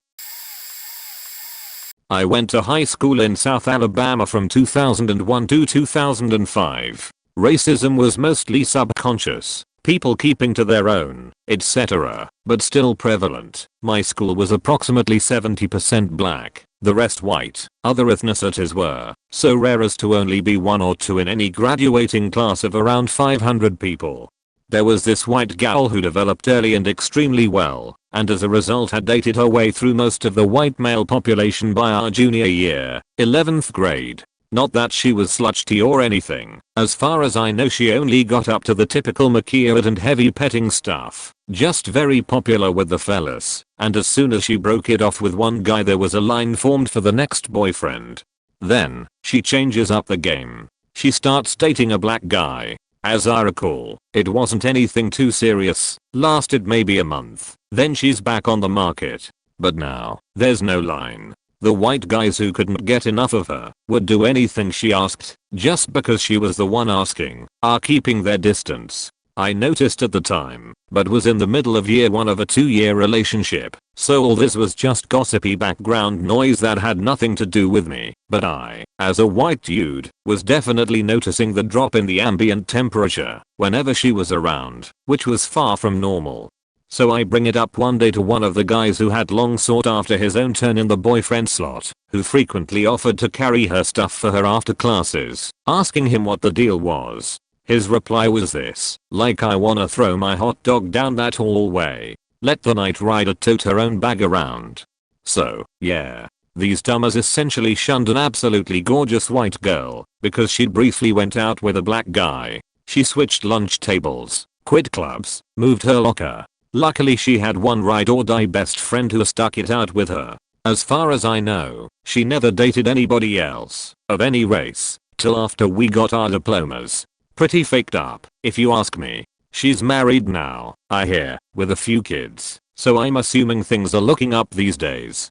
I went to high school in South Alabama from 2001 to 2005. Racism was mostly subconscious, people keeping to their own, etc., but still prevalent. My school was approximately 70% black, the rest white. Other ethnicities were so rare as to only be 1 or 2 in any graduating class of around 500 people. There was this white gal who developed early and extremely well, and as a result had dated her way through most of the white male population by our junior year, 11th grade. Not that she was slutty or anything. As far as I know, she only got up to the typical maquillage and heavy petting stuff. Just very popular with the fellas. And as soon as she broke it off with one guy, there was a line formed for the next boyfriend. Then, she changes up the game. She starts dating a black guy. As I recall, it wasn't anything too serious. Lasted maybe a month. Then she's back on the market. But now, there's no line. The white guys who couldn't get enough of her would do anything she asked, just because she was the one asking, are keeping their distance. I noticed at the time, but was in the middle of year 1 of a 2-year relationship, so all this was just gossipy background noise that had nothing to do with me. But I, as a white dude, was definitely noticing the drop in the ambient temperature whenever she was around, which was far from normal. So I bring it up one day to one of the guys who had long sought after his own turn in the boyfriend slot, who frequently offered to carry her stuff for her after classes, asking him what the deal was. His reply was this: like, I wanna throw my hot dog down that hallway. Let the night rider tote her own bag around. So, yeah. These dummers essentially shunned an absolutely gorgeous white girl because she briefly went out with a black guy. She switched lunch tables, quit clubs, moved her locker. Luckily she had one ride or die best friend who stuck it out with her. As far as I know, she never dated anybody else, of any race, till after we got our diplomas. Pretty faked up, if you ask me. She's married now, I hear, with a few kids, so I'm assuming things are looking up these days.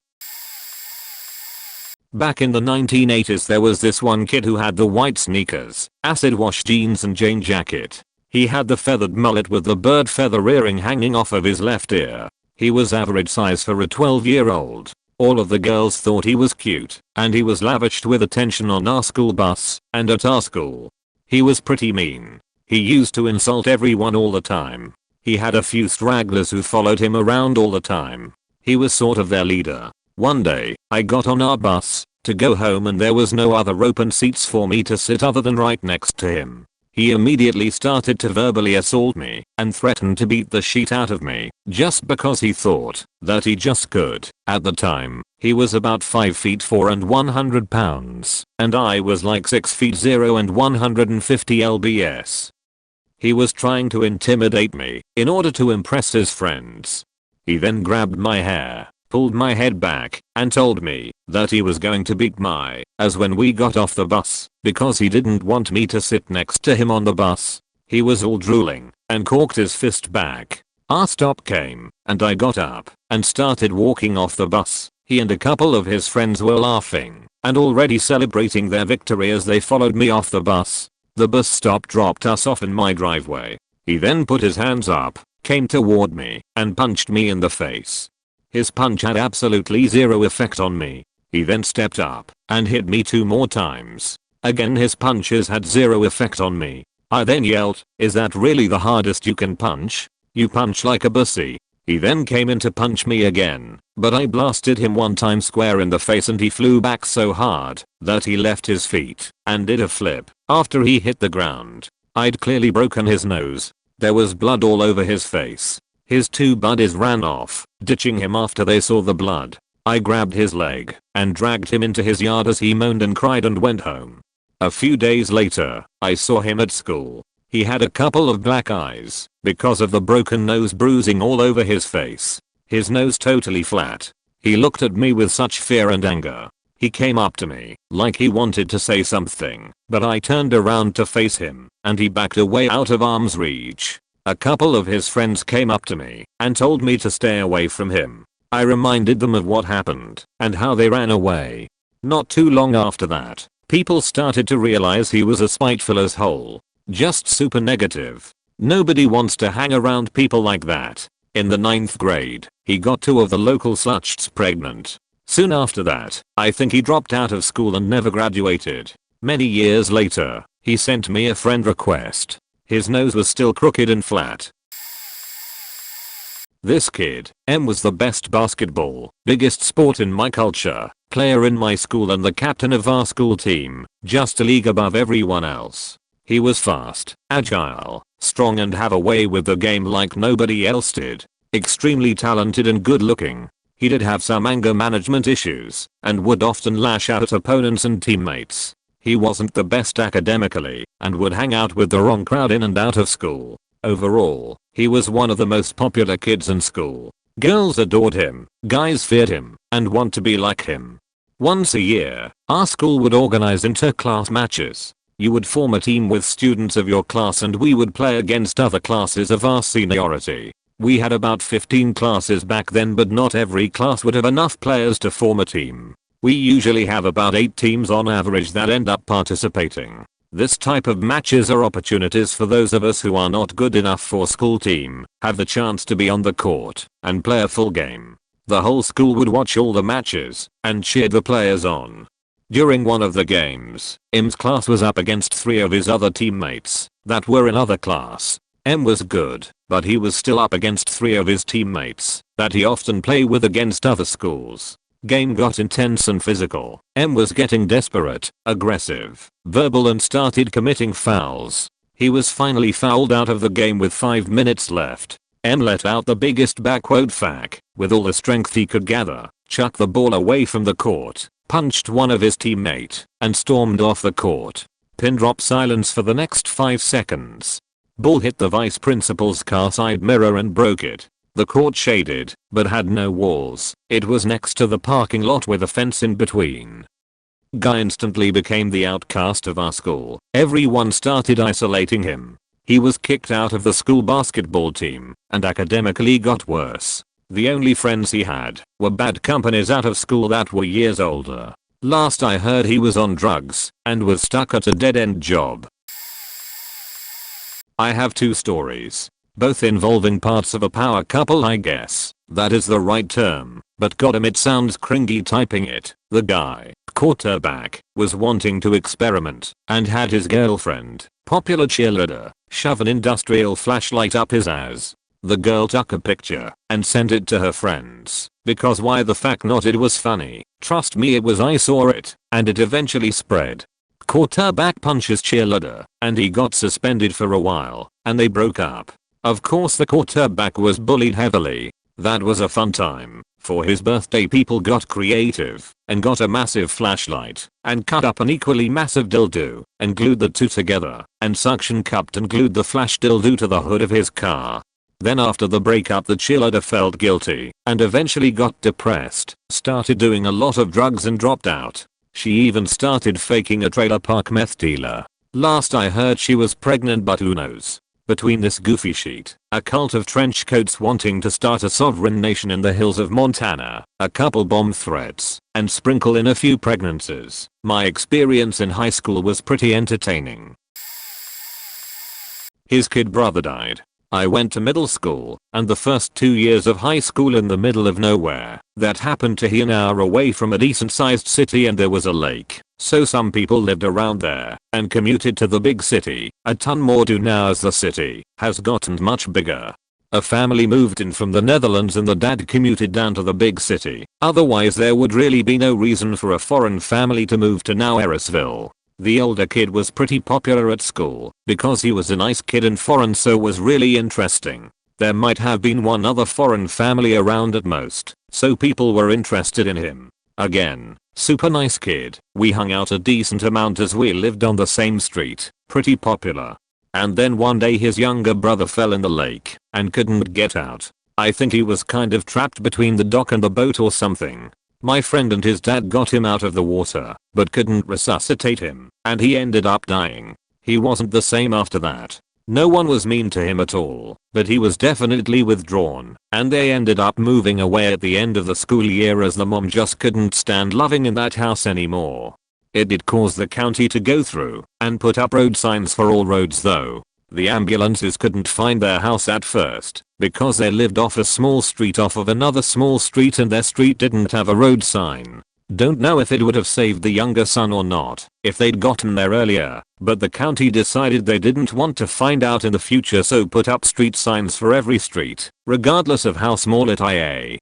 Back in the 1980s there was this one kid who had the white sneakers, acid wash jeans and jean jacket. He had the feathered mullet with the bird feather earring hanging off of his left ear. He was average size for a 12-year-old. All of the girls thought he was cute, and he was lavished with attention on our school bus and at our school. He was pretty mean. He used to insult everyone all the time. He had a few stragglers who followed him around all the time. He was sort of their leader. One day, I got on our bus to go home and there was no other open seats for me to sit other than right next to him. He immediately started to verbally assault me and threatened to beat the shit out of me just because he thought that he just could. At the time, he was about 5'4" and 100 pounds, and I was like 6'0" and 150 lbs. He was trying to intimidate me in order to impress his friends. He then grabbed my hair, pulled my head back, and told me that he was going to beat my ass when we got off the bus because he didn't want me to sit next to him on the bus. He was all drooling and cocked his fist back. Our stop came and I got up and started walking off the bus. He and a couple of his friends were laughing and already celebrating their victory as they followed me off the bus. The bus stop dropped us off in my driveway. He then put his hands up, came toward me, and punched me in the face. His punch had absolutely zero effect on me. He then stepped up and hit me 2 more times. Again his punches had zero effect on me. I then yelled, "Is that really the hardest you can punch? You punch like a pussy." He then came in to punch me again, but I blasted him 1 time square in the face and he flew back so hard that he left his feet and did a flip after he hit the ground. I'd clearly broken his nose. There was blood all over his face. His 2 buddies ran off, ditching him after they saw the blood. I grabbed his leg and dragged him into his yard as he moaned and cried and went home. A few days later, I saw him at school. He had a couple of black eyes because of the broken nose bruising all over his face. His nose totally flat. He looked at me with such fear and anger. He came up to me like he wanted to say something, but I turned around to face him and he backed away out of arm's reach. A couple of his friends came up to me and told me to stay away from him. I reminded them of what happened and how they ran away. Not too long after that, people started to realize he was a spiteful asshole. Just super negative. Nobody wants to hang around people like that. In the 9th grade, he got 2 of the local sluts pregnant. Soon after that, I think he dropped out of school and never graduated. Many years later, he sent me a friend request. His nose was still crooked and flat. This kid, M, was the best basketball, biggest sport in my culture, player in my school and the captain of our school team, just a league above everyone else. He was fast, agile, strong and have a way with the game like nobody else did. Extremely talented and good looking. He did have some anger management issues and would often lash out at opponents and teammates. He wasn't the best academically and would hang out with the wrong crowd in and out of school. Overall, he was one of the most popular kids in school. Girls adored him, guys feared him, and want to be like him. Once a year, our school would organize inter-class matches. You would form a team with students of your class and we would play against other classes of our seniority. We had about 15 classes back then, but not every class would have enough players to form a team. We usually have about 8 teams on average that end up participating. This type of matches are opportunities for those of us who are not good enough for school team, have the chance to be on the court and play a full game. The whole school would watch all the matches and cheer the players on. During one of the games, M's class was up against 3 of his other teammates that were in other class. M was good, but he was still up against 3 of his teammates that he often play with against other schools. Game got intense and physical. M was getting desperate, aggressive, verbal and started committing fouls. He was finally fouled out of the game with 5 minutes left. M let out the biggest backward fack with all the strength he could gather, chucked the ball away from the court, punched one of his teammate, and stormed off the court. Pin drop silence for the next 5 seconds. Ball hit the vice principal's car side mirror and broke it. The court shaded, but had no walls. It was next to the parking lot with a fence in between. Guy instantly became the outcast of our school. Everyone started isolating him. He was kicked out of the school basketball team and academically got worse. The only friends he had were bad companies out of school that were years older. Last I heard he was on drugs and was stuck at a dead-end job. I have 2 stories, both involving parts of a power couple, I guess. That is the right term, but goddamn it sounds cringy typing it. The guy, quarterback, was wanting to experiment and had his girlfriend, popular cheerleader, shove an industrial flashlight up his ass. The girl took a picture and sent it to her friends, because why the fuck not, it was funny. Trust me, it was, I saw it, and it eventually spread. Quarterback punches cheerleader and he got suspended for a while and they broke up. Of course the quarterback was bullied heavily. That was a fun time. For his birthday people got creative and got a massive flashlight and cut up an equally massive dildo and glued the 2 together and suction cupped and glued the flash dildo to the hood of his car. Then after the breakup the cheerleader felt guilty and eventually got depressed, started doing a lot of drugs and dropped out. She even started faking a trailer park meth dealer. Last I heard she was pregnant, but who knows. Between this goofy sheet, a cult of trench coats wanting to start a sovereign nation in the hills of Montana, a couple bomb threats, and sprinkle in a few pregnancies, my experience in high school was pretty entertaining. His kid brother died. I went to middle school, and the first 2 years of high school in the middle of nowhere. That happened to be an hour away from a decent sized city and there was a lake. So some people lived around there and commuted to the big city. A ton more do now as the city has gotten much bigger. A family moved in from the Netherlands and the dad commuted down to the big city. Otherwise there would really be no reason for a foreign family to move to now Erisville. The older kid was pretty popular at school because he was a nice kid and foreign, so was really interesting. There might have been one other foreign family around at most, so people were interested in him. Again, super nice kid. We hung out a decent amount as we lived on the same street, pretty popular. And then one day his younger brother fell in the lake and couldn't get out. I think he was kind of trapped between the dock and the boat or something. My friend and his dad got him out of the water, but couldn't resuscitate him, and he ended up dying. He wasn't the same after that. No one was mean to him at all, but he was definitely withdrawn, and they ended up moving away at the end of the school year as the mom just couldn't stand living in that house anymore. It did cause the county to go through and put up road signs for all roads though. The ambulances couldn't find their house at first because they lived off a small street off of another small street and their street didn't have a road sign. Don't know if it would have saved the younger son or not if they'd gotten there earlier, but the county decided they didn't want to find out in the future, so put up street signs for every street, regardless of how small it is.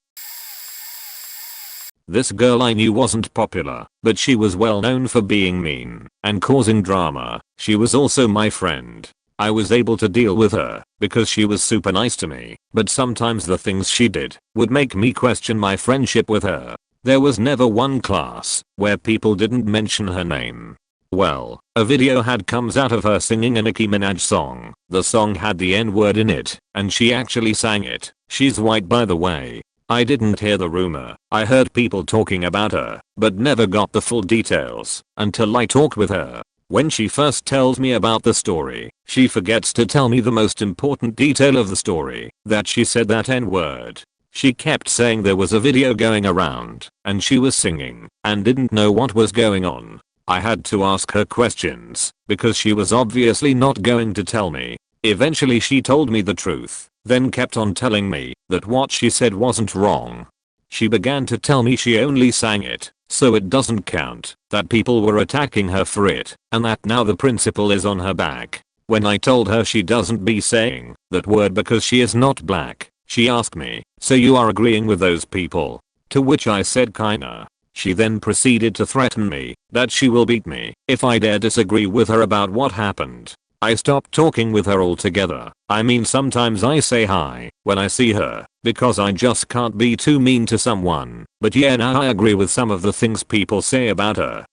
This girl I knew wasn't popular, but she was well known for being mean and causing drama. She was also my friend. I was able to deal with her because she was super nice to me, but sometimes the things she did would make me question my friendship with her. There was never one class where people didn't mention her name. Well, a video had comes out of her singing a Nicki Minaj song. The song had the N-word in it, and she actually sang it. She's white, by the way. I didn't hear the rumor. I heard people talking about her, but never got the full details until I talked with her. When she first tells me about the story, she forgets to tell me the most important detail of the story, that she said that N-word. She kept saying there was a video going around, and she was singing, and didn't know what was going on. I had to ask her questions, because she was obviously not going to tell me. Eventually she told me the truth, then kept on telling me that what she said wasn't wrong. She began to tell me she only sang it, so it doesn't count, that people were attacking her for it, and that now the principal is on her back. When I told her she doesn't be saying that word because she is not black, she asked me, "So you are agreeing with those people?" To which I said kinda. She then proceeded to threaten me that she will beat me if I dare disagree with her about what happened. I stopped talking with her altogether. I mean, sometimes I say hi when I see her because I just can't be too mean to someone, but yeah, now I agree with some of the things people say about her.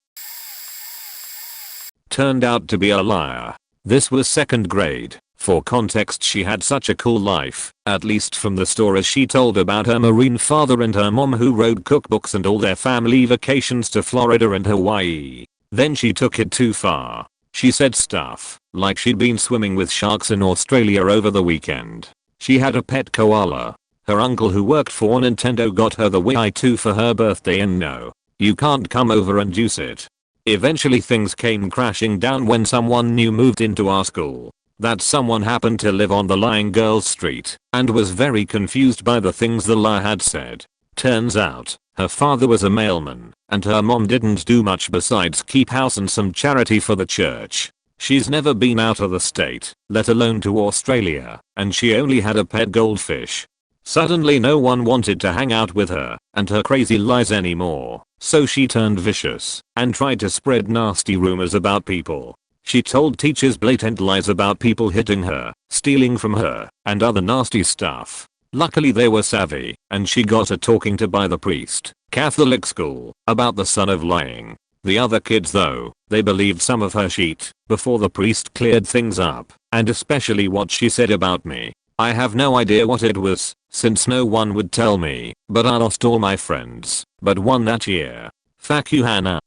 Turned out to be a liar. This was 2nd grade. For context, she had such a cool life, at least from the stories she told about her Marine father and her mom who wrote cookbooks and all their family vacations to Florida and Hawaii. Then she took it too far. She said stuff like she'd been swimming with sharks in Australia over the weekend. She had a pet koala. Her uncle who worked for Nintendo got her the Wii 2 for her birthday, and no, you can't come over and use it. Eventually things came crashing down when someone new moved into our school. That someone happened to live on the lying girl's street and was very confused by the things the liar had said. Turns out, her father was a mailman, and her mom didn't do much besides keep house and some charity for the church. She's never been out of the state, let alone to Australia, and she only had a pet goldfish. Suddenly no one wanted to hang out with her and her crazy lies anymore, so she turned vicious and tried to spread nasty rumors about people. She told teachers blatant lies about people hitting her, stealing from her, and other nasty stuff. Luckily they were savvy, and she got a talking to by the priest, Catholic school, about the son of lying. The other kids though, they believed some of her shit, before the priest cleared things up, and especially what she said about me. I have no idea what it was, since no one would tell me, but I lost all my friends, but one that year. Fuck you, Hannah.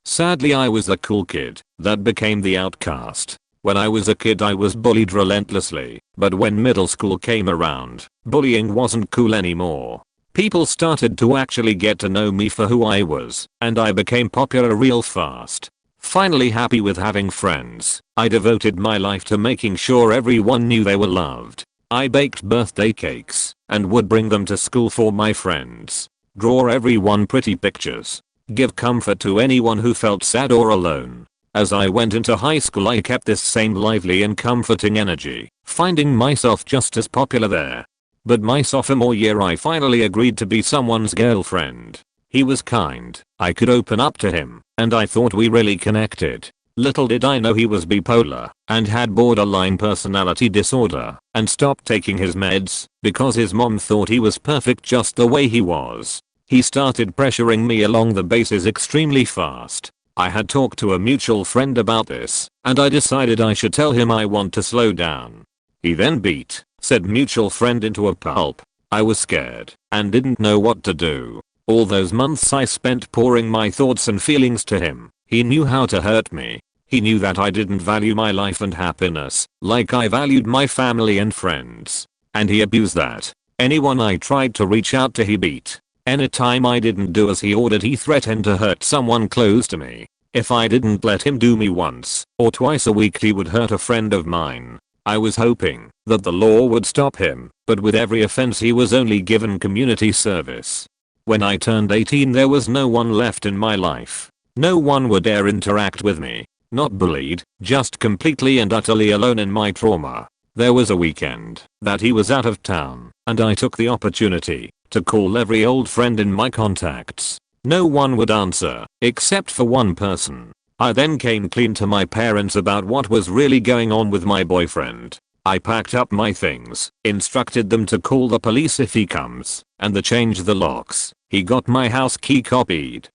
Sadly I was the cool kid that became the outcast. When I was a kid I was bullied relentlessly, but when middle school came around, bullying wasn't cool anymore. People started to actually get to know me for who I was, and I became popular real fast. Finally happy with having friends, I devoted my life to making sure everyone knew they were loved. I baked birthday cakes and would bring them to school for my friends. Draw everyone pretty pictures. Give comfort to anyone who felt sad or alone. As I went into high school I kept this same lively and comforting energy, finding myself just as popular there. But my sophomore year I finally agreed to be someone's girlfriend. He was kind, I could open up to him, and I thought we really connected. Little did I know he was bipolar and had borderline personality disorder and stopped taking his meds because his mom thought he was perfect just the way he was. He started pressuring me along the bases extremely fast. I had talked to a mutual friend about this, and I decided I should tell him I want to slow down. He then beat said mutual friend into a pulp. I was scared and didn't know what to do. All those months I spent pouring my thoughts and feelings to him. He knew how to hurt me. He knew that I didn't value my life and happiness like I valued my family and friends. And he abused that. Anyone I tried to reach out to he beat. Anytime I didn't do as he ordered he threatened to hurt someone close to me. If I didn't let him do me once or twice a week he would hurt a friend of mine. I was hoping that the law would stop him, but with every offense he was only given community service. When I turned 18 there was no one left in my life. No one would dare interact with me. Not bullied, just completely and utterly alone in my trauma. There was a weekend that he was out of town, and I took the opportunity to call every old friend in my contacts. No one would answer, except for one person. I then came clean to my parents about what was really going on with my boyfriend. I packed up my things, instructed them to call the police if he comes, and to change the locks. He got my house key copied.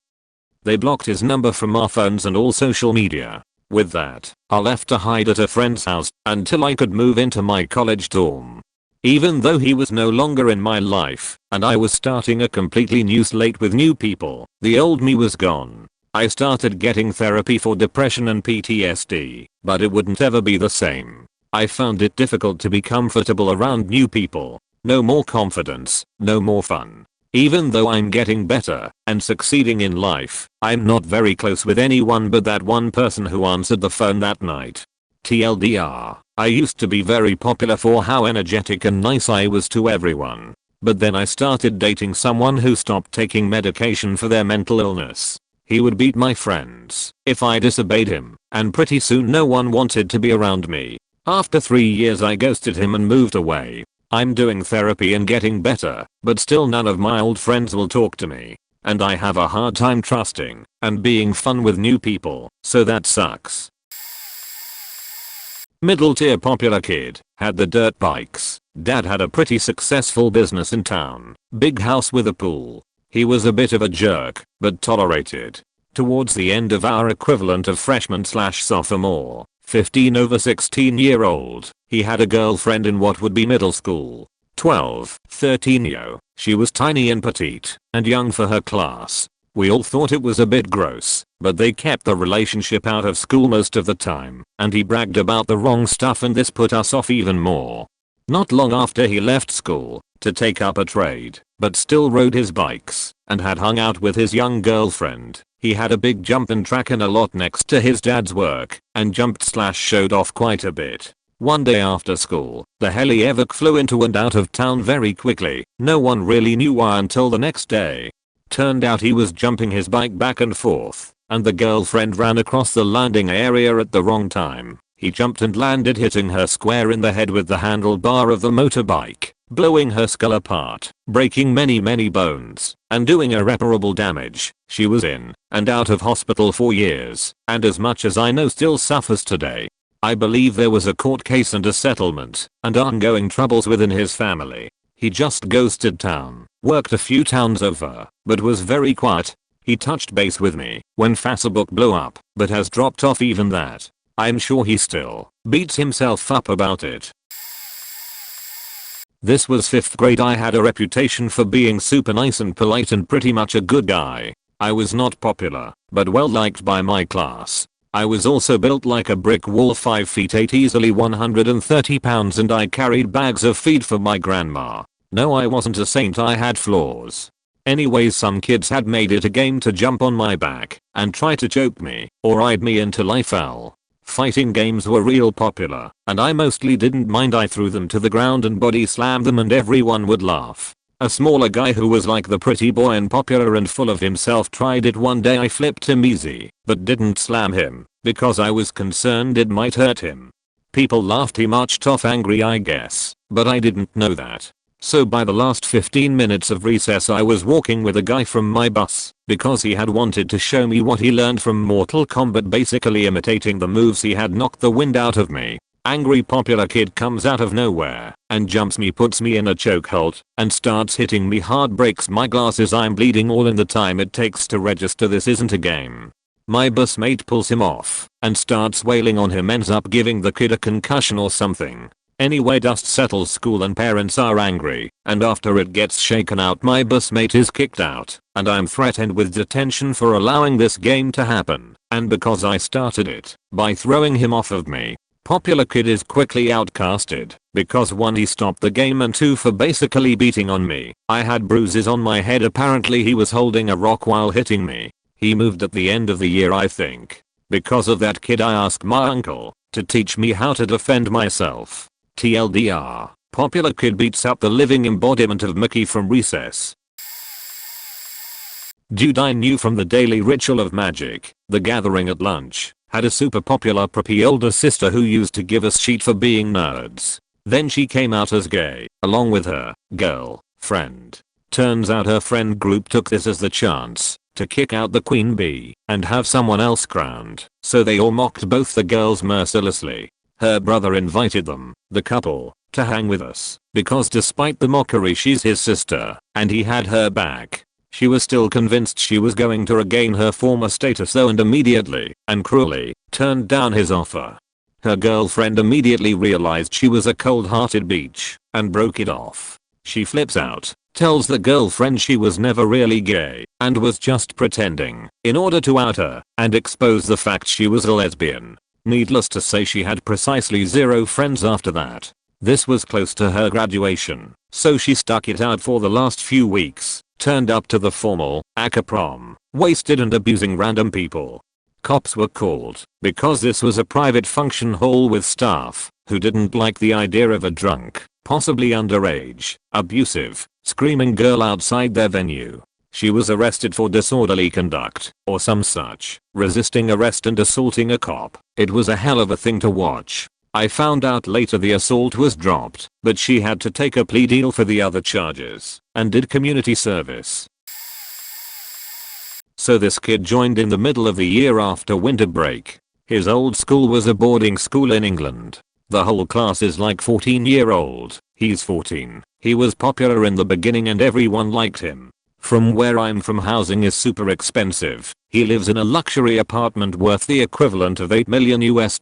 They blocked his number from our phones and all social media. With that, I left to hide at a friend's house until I could move into my college dorm. Even though he was no longer in my life, and I was starting a completely new slate with new people, the old me was gone. I started getting therapy for depression and PTSD, but it wouldn't ever be the same. I found it difficult to be comfortable around new people. No more confidence, no more fun. Even though I'm getting better and succeeding in life, I'm not very close with anyone but that one person who answered the phone that night. TLDR, I used to be very popular for how energetic and nice I was to everyone. But then I started dating someone who stopped taking medication for their mental illness. He would beat my friends if I disobeyed him, and pretty soon no one wanted to be around me. After 3 years I ghosted him and moved away. I'm doing therapy and getting better, but still none of my old friends will talk to me. And I have a hard time trusting and being fun with new people, so that sucks. Middle tier popular kid, had the dirt bikes. Dad had a pretty successful business in town, big house with a pool. He was a bit of a jerk, but tolerated. Towards the end of our equivalent of freshman/sophomore, 15 over 16-year-old, he had a girlfriend in what would be middle school. 12, 13-yo. She was tiny and petite, and young for her class. We all thought it was a bit gross, but they kept the relationship out of school most of the time, and he bragged about the wrong stuff and this put us off even more. Not long after he left school to take up a trade, but still rode his bikes and had hung out with his young girlfriend. He had a big jumping track in a lot next to his dad's work and jumped/showed off quite a bit. One day after school, the heli evac flew into and out of town very quickly. No one really knew why until the next day. Turned out he was jumping his bike back and forth, and the girlfriend ran across the landing area at the wrong time. He jumped and landed hitting her square in the head with the handlebar of the motorbike, blowing her skull apart, breaking many bones, and doing irreparable damage. She was in and out of hospital for years, and as much as I know still suffers today. I believe there was a court case and a settlement, and ongoing troubles within his family. He just ghosted town, worked a few towns over, but was very quiet. He touched base with me when Facebook blew up, but has dropped off even that. I'm sure he still beats himself up about it. This was 5th grade. I had a reputation for being super nice and polite and pretty much a good guy. I was not popular, but well liked by my class. I was also built like a brick wall, 5 feet 8, easily 130 pounds, and I carried bags of feed for my grandma. No, I wasn't a saint, I had flaws. Anyways, some kids had made it a game to jump on my back and try to choke me or ride me until I fell. Fighting games were real popular, and I mostly didn't mind. I threw them to the ground and body slammed them and everyone would laugh. A smaller guy who was like the pretty boy and popular and full of himself tried it one day. I flipped him easy, but didn't slam him because I was concerned it might hurt him. People laughed. He marched off angry, I guess, but I didn't know that. So by the last 15 minutes of recess I was walking with a guy from my bus because he had wanted to show me what he learned from Mortal Kombat, basically imitating the moves he had knocked the wind out of me. Angry popular kid comes out of nowhere and jumps me, puts me in a chokehold, and starts hitting me hard, breaks my glasses. I'm bleeding all in the time it takes to register this isn't a game. My busmate pulls him off and starts wailing on him, ends up giving the kid a concussion or something. Anyway, dust settles, school and parents are angry, and after it gets shaken out my busmate is kicked out, and I'm threatened with detention for allowing this game to happen, and because I started it by throwing him off of me. Popular kid is quickly outcasted because 1, he stopped the game, and 2, for basically beating on me. I had bruises on my head. Apparently he was holding a rock while hitting me. He moved at the end of the year, I think. Because of that kid I asked my uncle to teach me how to defend myself. TLDR, popular kid beats up the living embodiment of Mickey from Recess. Dude I knew from the daily ritual of magic, the gathering at lunch, had a super popular preppy older sister who used to give us shit for being nerds. Then she came out as gay, along with her girl friend. Turns out her friend group took this as the chance to kick out the queen bee and have someone else crowned, so they all mocked both the girls mercilessly. Her brother invited them, the couple, to hang with us, because despite the mockery she's his sister, and he had her back. She was still convinced she was going to regain her former status though, and immediately, and cruelly, turned down his offer. Her girlfriend immediately realized she was a cold-hearted bitch, and broke it off. She flips out, tells the girlfriend she was never really gay, and was just pretending, in order to out her, and expose the fact she was a lesbian. Needless to say she had precisely 0 friends after that. This was close to her graduation, so she stuck it out for the last few weeks, turned up to the formal, aka prom, wasted and abusing random people. Cops were called, because this was a private function hall with staff, who didn't like the idea of a drunk, possibly underage, abusive, screaming girl outside their venue. She was arrested for disorderly conduct, or some such, resisting arrest and assaulting a cop. It was a hell of a thing to watch. I found out later the assault was dropped, but she had to take a plea deal for the other charges, and did community service. So this kid joined in the middle of the year after winter break. His old school was a boarding school in England. The whole class is like 14-year-old, he's 14. He was popular in the beginning and everyone liked him. From where I'm from, housing is super expensive. He lives in a luxury apartment worth the equivalent of $8 million US.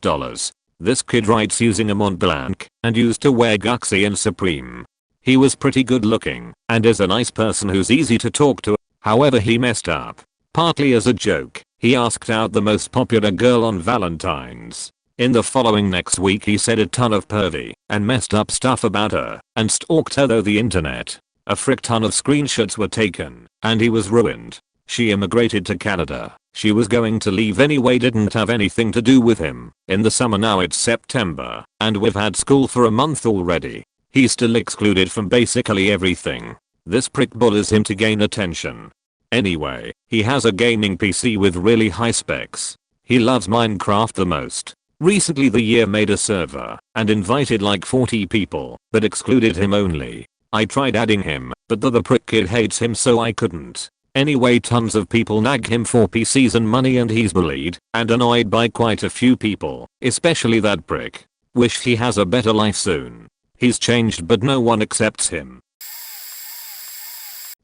This kid writes using a Mont Blanc and used to wear Guxy and Supreme. He was pretty good looking and is a nice person who's easy to talk to. However, he messed up. Partly as a joke, he asked out the most popular girl on Valentine's. In the following next week he said a ton of pervy and messed up stuff about her and stalked her through the internet. A frick ton of screenshots were taken, and he was ruined. She immigrated to Canada. She was going to leave anyway, didn't have anything to do with him. In the summer, now it's September, and we've had school for a month already. He's still excluded from basically everything. This prick bullies him to gain attention. Anyway, he has a gaming PC with really high specs. He loves Minecraft the most. Recently the year made a server, and invited like 40 people, but excluded him only. I tried adding him, but the prick kid hates him so I couldn't. Anyway, tons of people nag him for PCs and money, and he's bullied and annoyed by quite a few people, especially that prick. Wish he has a better life soon. He's changed but no one accepts him.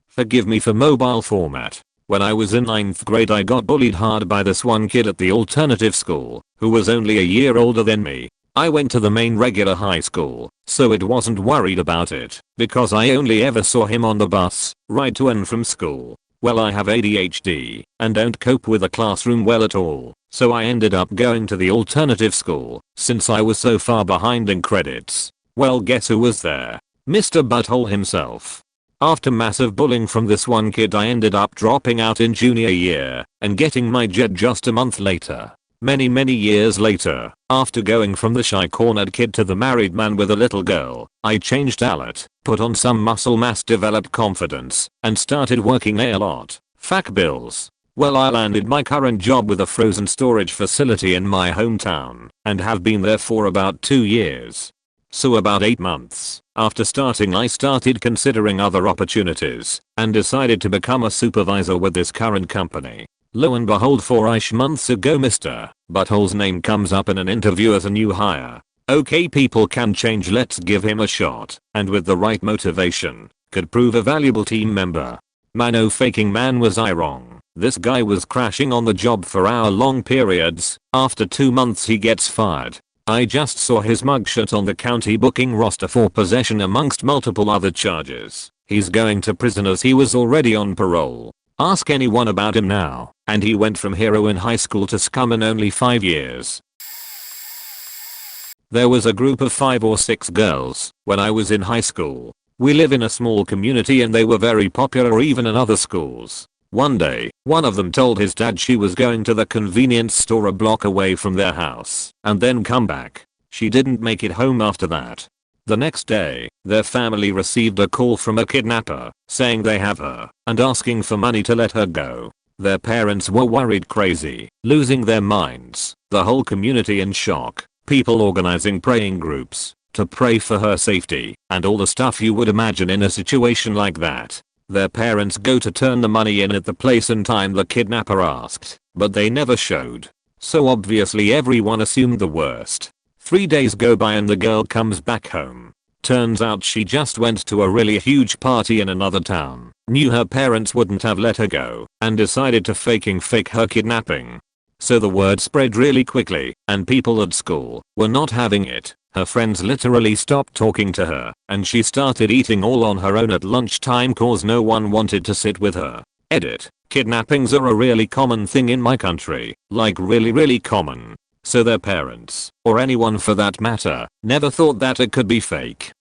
Forgive me for mobile format. When I was in 9th grade I got bullied hard by this one kid at the alternative school, who was only a year older than me. I went to the main regular high school, so it wasn't worried about it, because I only ever saw him on the bus, ride to and from school. Well, I have ADHD, and don't cope with a classroom well at all, so I ended up going to the alternative school, since I was so far behind in credits. Well, guess who was there? Mr. Butthole himself. After massive bullying from this one kid I ended up dropping out in junior year, and getting my jet just a month later. Many years later, after going from the shy cornered kid to the married man with a little girl, I changed outlet, put on some muscle mass, developed confidence, and started working a lot. Fuck bills. Well, I landed my current job with a frozen storage facility in my hometown, and have been there for about 2 years. So about 8 months after starting I started considering other opportunities, and decided to become a supervisor with this current company. Lo and behold, 4ish months ago Mr. Butthole's name comes up in an interview as a new hire. Okay, people can change, let's give him a shot, and with the right motivation, could prove a valuable team member. No faking man, was I wrong. This guy was crashing on the job for hour-long periods. After 2 months he gets fired. I just saw his mugshot on the county booking roster for possession amongst multiple other charges. He's going to prison as he was already on parole. Ask anyone about him now, and he went from hero in high school to scum in only 5 years. There was a group of 5 or 6 girls when I was in high school. We live in a small community and they were very popular even in other schools. One day, one of them told his dad she was going to the convenience store a block away from their house and then come back. She didn't make it home after that. The next day, their family received a call from a kidnapper saying they have her and asking for money to let her go. Their parents were worried crazy, losing their minds, the whole community in shock, people organizing praying groups to pray for her safety, and all the stuff you would imagine in a situation like that. Their parents go to turn the money in at the place and time the kidnapper asked, but they never showed. So obviously everyone assumed the worst. 3 days go by and the girl comes back home. Turns out she just went to a really huge party in another town, knew her parents wouldn't have let her go, and decided to fake her kidnapping. So the word spread really quickly, and people at school were not having it. Her friends literally stopped talking to her, and she started eating all on her own at lunchtime cause no one wanted to sit with her. Edit. Kidnappings are a really common thing in my country, like really common. So their parents, or anyone for that matter, never thought that it could be fake.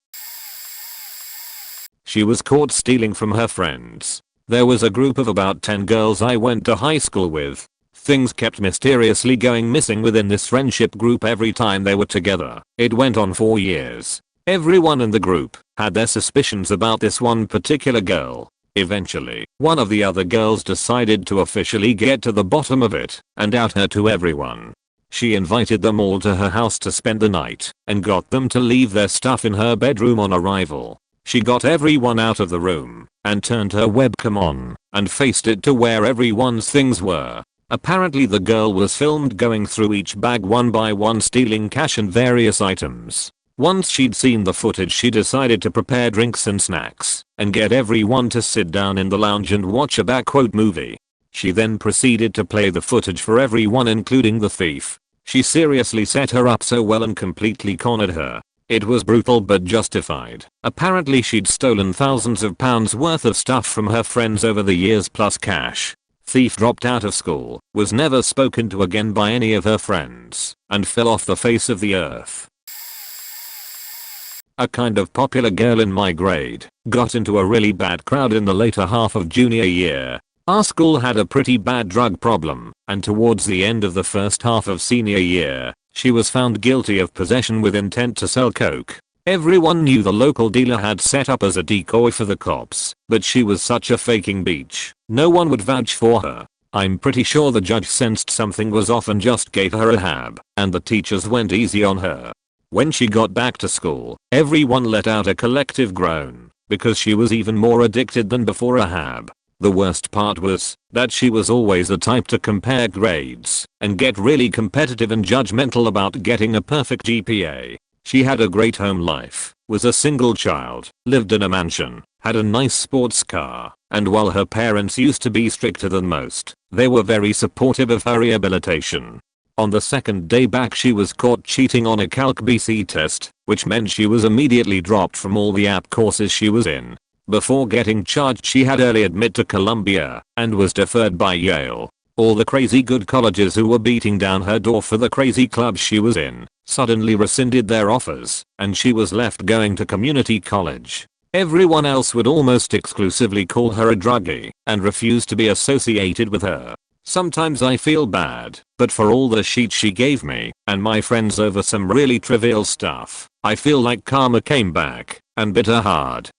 She was caught stealing from her friends. There was a group of about 10 girls I went to high school with. Things kept mysteriously going missing within this friendship group every time they were together. It went on for years. Everyone in the group had their suspicions about this one particular girl. Eventually, one of the other girls decided to officially get to the bottom of it and out her to everyone. She invited them all to her house to spend the night and got them to leave their stuff in her bedroom on arrival. She got everyone out of the room and turned her webcam on and faced it to where everyone's things were. Apparently the girl was filmed going through each bag one by one stealing cash and various items. Once she'd seen the footage she decided to prepare drinks and snacks and get everyone to sit down in the lounge and watch a backquote movie. She then proceeded to play the footage for everyone including the thief. She seriously set her up so well and completely cornered her. It was brutal but justified. Apparently she'd stolen thousands of pounds worth of stuff from her friends over the years plus cash. Thief dropped out of school, was never spoken to again by any of her friends, and fell off the face of the earth. A kind of popular girl in my grade got into a really bad crowd in the later half of junior year. Our school had a pretty bad drug problem, and towards the end of the first half of senior year, she was found guilty of possession with intent to sell coke. Everyone knew the local dealer had set up as a decoy for the cops, but she was such a faking beach, no one would vouch for her. I'm pretty sure the judge sensed something was off and just gave her a hab, and the teachers went easy on her. When she got back to school, everyone let out a collective groan, because she was even more addicted than before a hab. The worst part was that she was always the type to compare grades and get really competitive and judgmental about getting a perfect GPA. She had a great home life, was a single child, lived in a mansion, had a nice sports car, and while her parents used to be stricter than most, they were very supportive of her rehabilitation. On the second day back she was caught cheating on a Calc BC test, which meant she was immediately dropped from all the app courses she was in. Before getting charged she had early admit to Columbia and was deferred by Yale. All the crazy good colleges who were beating down her door for the crazy clubs she was in suddenly rescinded their offers, and she was left going to community college. Everyone else would almost exclusively call her a druggie and refuse to be associated with her. Sometimes I feel bad, but for all the shit she gave me and my friends over some really trivial stuff, I feel like karma came back and bit her hard.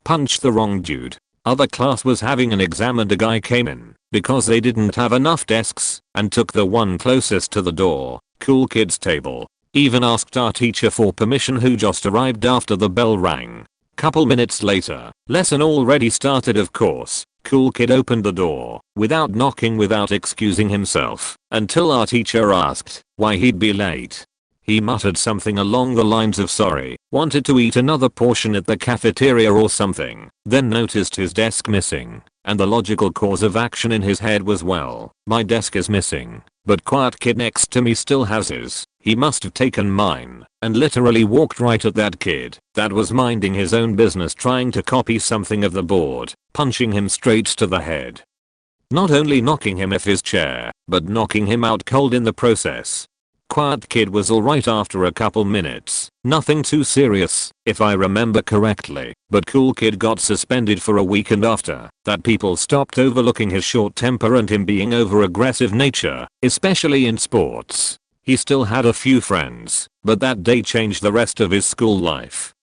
Punched the wrong dude. Other class was having an exam and a guy came in because they didn't have enough desks and took the one closest to the door. Cool kid's table. Even asked our teacher for permission who just arrived after the bell rang. Couple minutes later, lesson already started of course. Cool kid opened the door without knocking, without excusing himself, until our teacher asked why he'd be late. He muttered something along the lines of sorry, wanted to eat another portion at the cafeteria or something, then noticed his desk missing, and the logical course of action in his head was, well, my desk is missing, but quiet kid next to me still has his. He must have taken mine, and literally walked right at that kid that was minding his own business trying to copy something of the board, punching him straight to the head. Not only knocking him off his chair, but knocking him out cold in the process. Quiet kid was alright after a couple minutes, nothing too serious, if I remember correctly, but cool kid got suspended for a week, and after that people stopped overlooking his short temper and him being over aggressive nature, especially in sports. He still had a few friends, but that day changed the rest of his school life.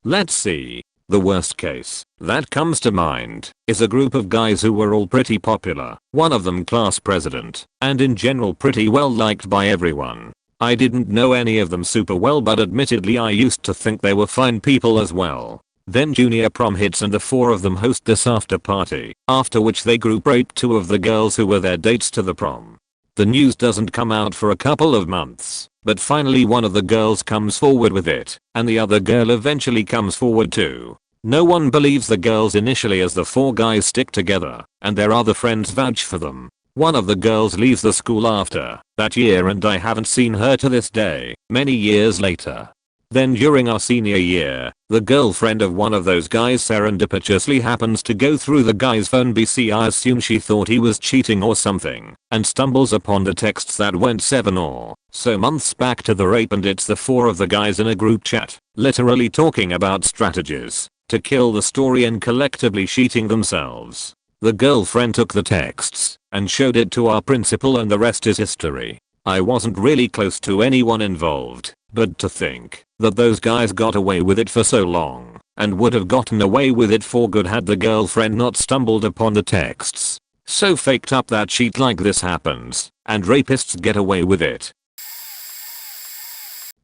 Let's see. The worst case that comes to mind is a group of guys who were all pretty popular, one of them class president, and in general pretty well liked by everyone. I didn't know any of them super well, but admittedly I used to think they were fine people as well. Then junior prom hits and the four of them host this after party, after which they group rape two of the girls who were their dates to the prom. The news doesn't come out for a couple of months, but finally one of the girls comes forward with it, and the other girl eventually comes forward too. No one believes the girls initially as the four guys stick together, and their other friends vouch for them. One of the girls leaves the school after that year and I haven't seen her to this day, many years later. Then during our senior year, the girlfriend of one of those guys serendipitously happens to go through the guy's phone. I assume she thought he was cheating or something, and stumbles upon the texts that went 7 or so months back to the rape, and it's the four of the guys in a group chat, literally talking about strategies to kill the story and collectively cheating themselves. The girlfriend took the texts and showed it to our principal, and the rest is history. I wasn't really close to anyone involved, but to think that those guys got away with it for so long and would have gotten away with it for good had the girlfriend not stumbled upon the texts. So faked up that shit like this happens, and rapists get away with it.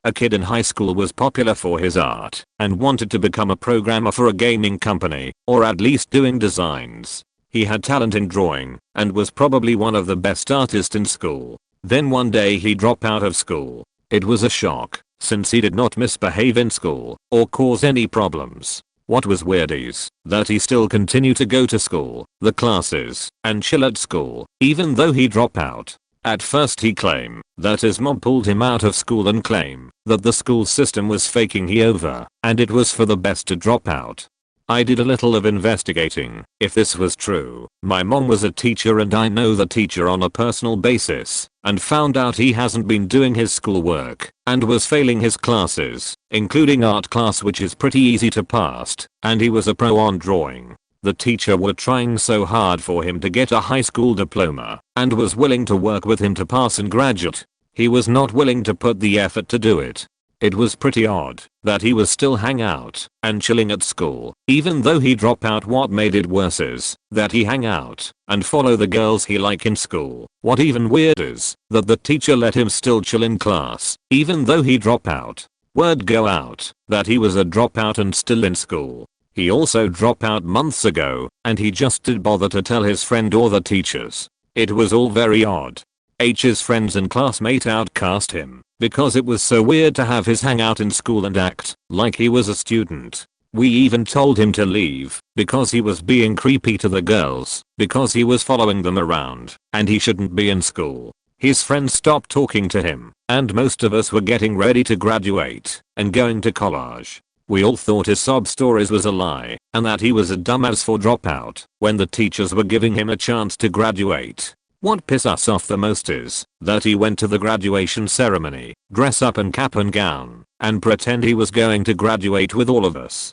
A kid in high school was popular for his art and wanted to become a programmer for a gaming company, or at least doing designs. He had talent in drawing and was probably one of the best artists in school. Then one day he dropped out of school. It was a shock, since he did not misbehave in school or cause any problems. What was weird is that he still continued to go to school, the classes, and chill at school, even though he dropped out. At first he claimed that his mom pulled him out of school and claimed that the school system was faking he over, and it was for the best to drop out. I did a little of investigating if this was true. My mom was a teacher and I know the teacher on a personal basis, and found out he hasn't been doing his schoolwork and was failing his classes, including art class, which is pretty easy to pass, and he was a pro on drawing. The teacher were trying so hard for him to get a high school diploma and was willing to work with him to pass and graduate. He was not willing to put the effort to do it. It was pretty odd that he was still hang out and chilling at school, even though he dropped out. What made it worse is that he hang out and follow the girls he like in school. What even weird is that the teacher let him still chill in class, even though he dropped out. Word go out that he was a dropout and still in school. He also dropped out months ago, and he just didn't bother to tell his friend or the teachers. It was all very odd. H's friends and classmate outcast him because it was so weird to have his hangout in school and act like he was a student. We even told him to leave because he was being creepy to the girls, because he was following them around and he shouldn't be in school. His friends stopped talking to him, and most of us were getting ready to graduate and going to college. We all thought his sob stories was a lie and that he was a dumbass for dropout when the teachers were giving him a chance to graduate. What pissed us off the most is that he went to the graduation ceremony, dress up in cap and gown, and pretend he was going to graduate with all of us.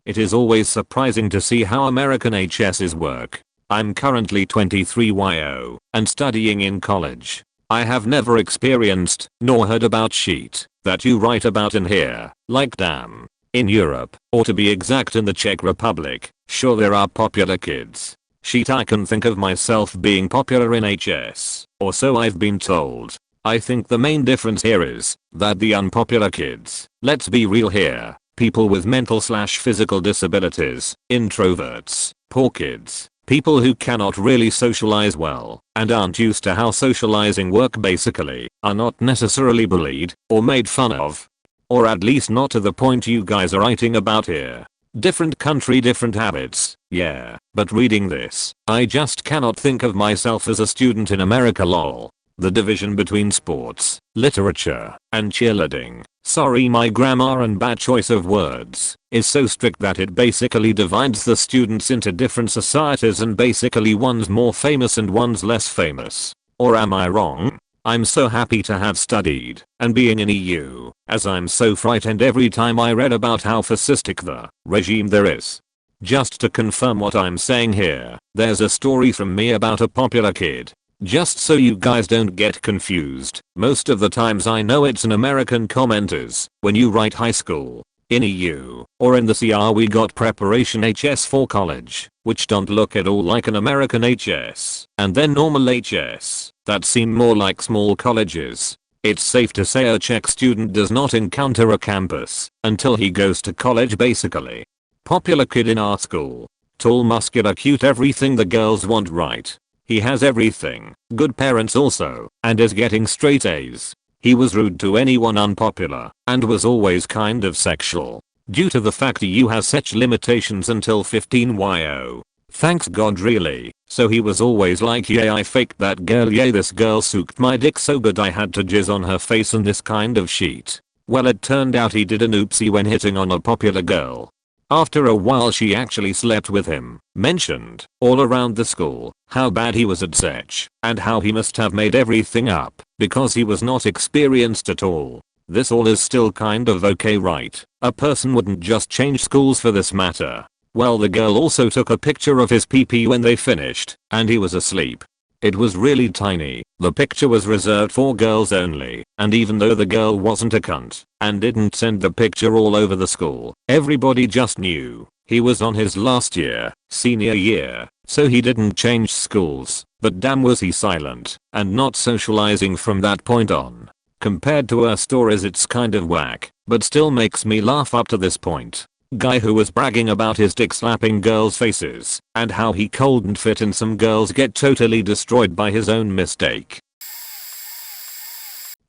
It is always surprising to see how American HSs work. I'm currently 23yo and studying in college. I have never experienced nor heard about shit that you write about in here, like damn. In Europe, or to be exact in the Czech Republic, sure there are popular kids. Shit, I can think of myself being popular in HS, or so I've been told. I think the main difference here is that the unpopular kids, let's be real here, people with mental/physical disabilities, introverts, poor kids, people who cannot really socialize well and aren't used to how socializing work basically, are not necessarily bullied or made fun of. Or at least not to the point you guys are writing about here. Different country, different habits, yeah, but reading this, I just cannot think of myself as a student in America lol. The division between sports, literature, and cheerleading, sorry my grammar and bad choice of words, is so strict that it basically divides the students into different societies and basically one's more famous and one's less famous. Or am I wrong? I'm so happy to have studied and being in EU, as I'm so frightened every time I read about how fascistic the regime there is. Just to confirm what I'm saying here, there's a story from me about a popular kid. Just so you guys don't get confused, most of the times I know it's an American commenters when you write high school. In EU or in the CR we got preparation HS for college, which don't look at all like an American HS, and then normal HS, that seem more like small colleges. It's safe to say a Czech student does not encounter a campus until he goes to college basically. Popular kid in our school. Tall, muscular, cute, everything the girls want, right? He has everything, good parents also, and is getting straight A's. He was rude to anyone unpopular, and was always kind of sexual. Due to the fact EU has such limitations until 15 yo. Thanks God really. So he was always like, yeah, I faked that girl, yeah, this girl sucked my dick so good I had to jizz on her face and this kind of shit. Well, it turned out he did an oopsie when hitting on a popular girl. After a while she actually slept with him, mentioned all around the school how bad he was at sex and how he must have made everything up because he was not experienced at all. This all is still kind of okay, right? A person wouldn't just change schools for this matter. Well, the girl also took a picture of his pee-pee when they finished and he was asleep. It was really tiny. The picture was reserved for girls only, and even though the girl wasn't a cunt and didn't send the picture all over the school, everybody just knew he was on his last year, senior year, so he didn't change schools, but damn was he silent and not socializing from that point on. Compared to her stories it's kind of whack, but still makes me laugh up to this point. Guy who was bragging about his dick slapping girls' faces and how he couldn't fit and some girls get totally destroyed by his own mistake.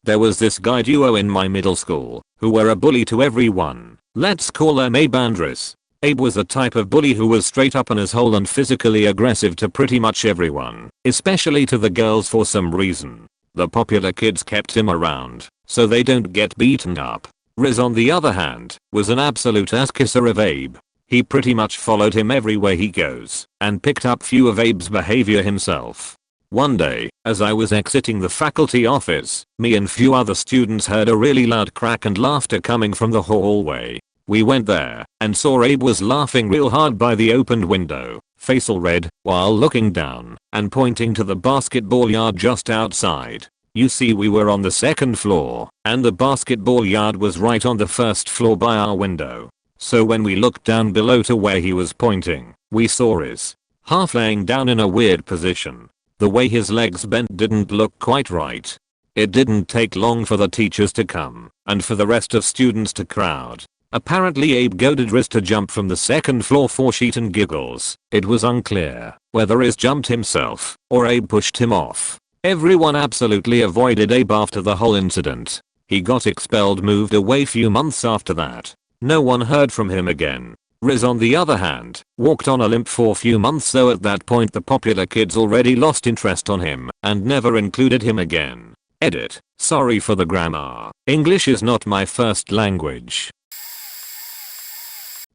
There was this guy duo in my middle school who were a bully to everyone. Let's call them Abe and Andres. Abe was a type of bully who was straight up an asshole and physically aggressive to pretty much everyone, especially to the girls for some reason. The popular kids kept him around so they don't get beaten up. Riz on the other hand was an absolute ass kisser of Abe. He pretty much followed him everywhere he goes and picked up few of Abe's behavior himself. One day, as I was exiting the faculty office, me and few other students heard a really loud crack and laughter coming from the hallway. We went there and saw Abe was laughing real hard by the opened window, face all red, while looking down and pointing to the basketball yard just outside. You see, we were on the second floor and the basketball yard was right on the first floor by our window. So when we looked down below to where he was pointing, we saw his half laying down in a weird position. The way his legs bent didn't look quite right. It didn't take long for the teachers to come and for the rest of students to crowd. Apparently Abe goaded Riz to jump from the second floor for shit and giggles. It was unclear whether Riz jumped himself or Abe pushed him off. Everyone absolutely avoided Abe after the whole incident. He got expelled, moved away few months after that. No one heard from him again. Riz on the other hand, walked on a limp for few months, though at that point the popular kids already lost interest on him and never included him again. Edit. Sorry for the grammar. English is not my first language.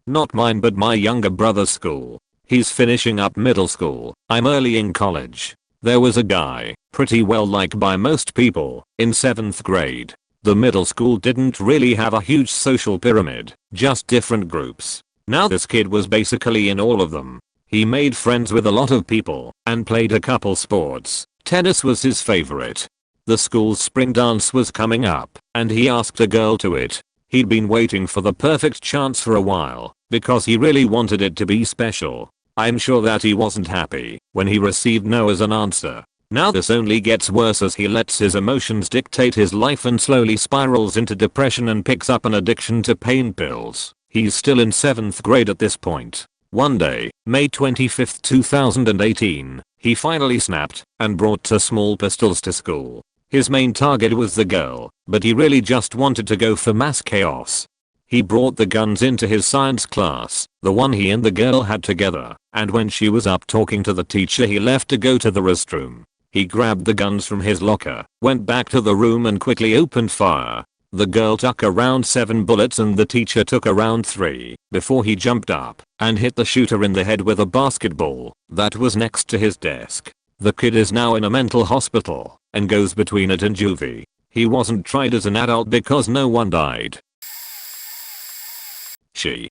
Not mine but my younger brother's school. He's finishing up middle school. I'm early in college. There was a guy, pretty well liked by most people, in 7th grade. The middle school didn't really have a huge social pyramid, just different groups. Now this kid was basically in all of them. He made friends with a lot of people and played a couple sports. Tennis was his favorite. The school's spring dance was coming up and he asked a girl to it. He'd been waiting for the perfect chance for a while because he really wanted it to be special. I'm sure that he wasn't happy when he received no as an answer. Now this only gets worse as he lets his emotions dictate his life and slowly spirals into depression and picks up an addiction to pain pills. He's still in 7th grade at this point. One day, May 25, 2018, he finally snapped and brought 2 small pistols to school. His main target was the girl, but he really just wanted to go for mass chaos. He brought the guns into his science class, the one he and the girl had together, and when she was up talking to the teacher he left to go to the restroom. He grabbed the guns from his locker, went back to the room and quickly opened fire. The girl took around 7 bullets and the teacher took around 3 before he jumped up and hit the shooter in the head with a basketball that was next to his desk. The kid is now in a mental hospital and goes between it and juvie. He wasn't tried as an adult because no one died. She,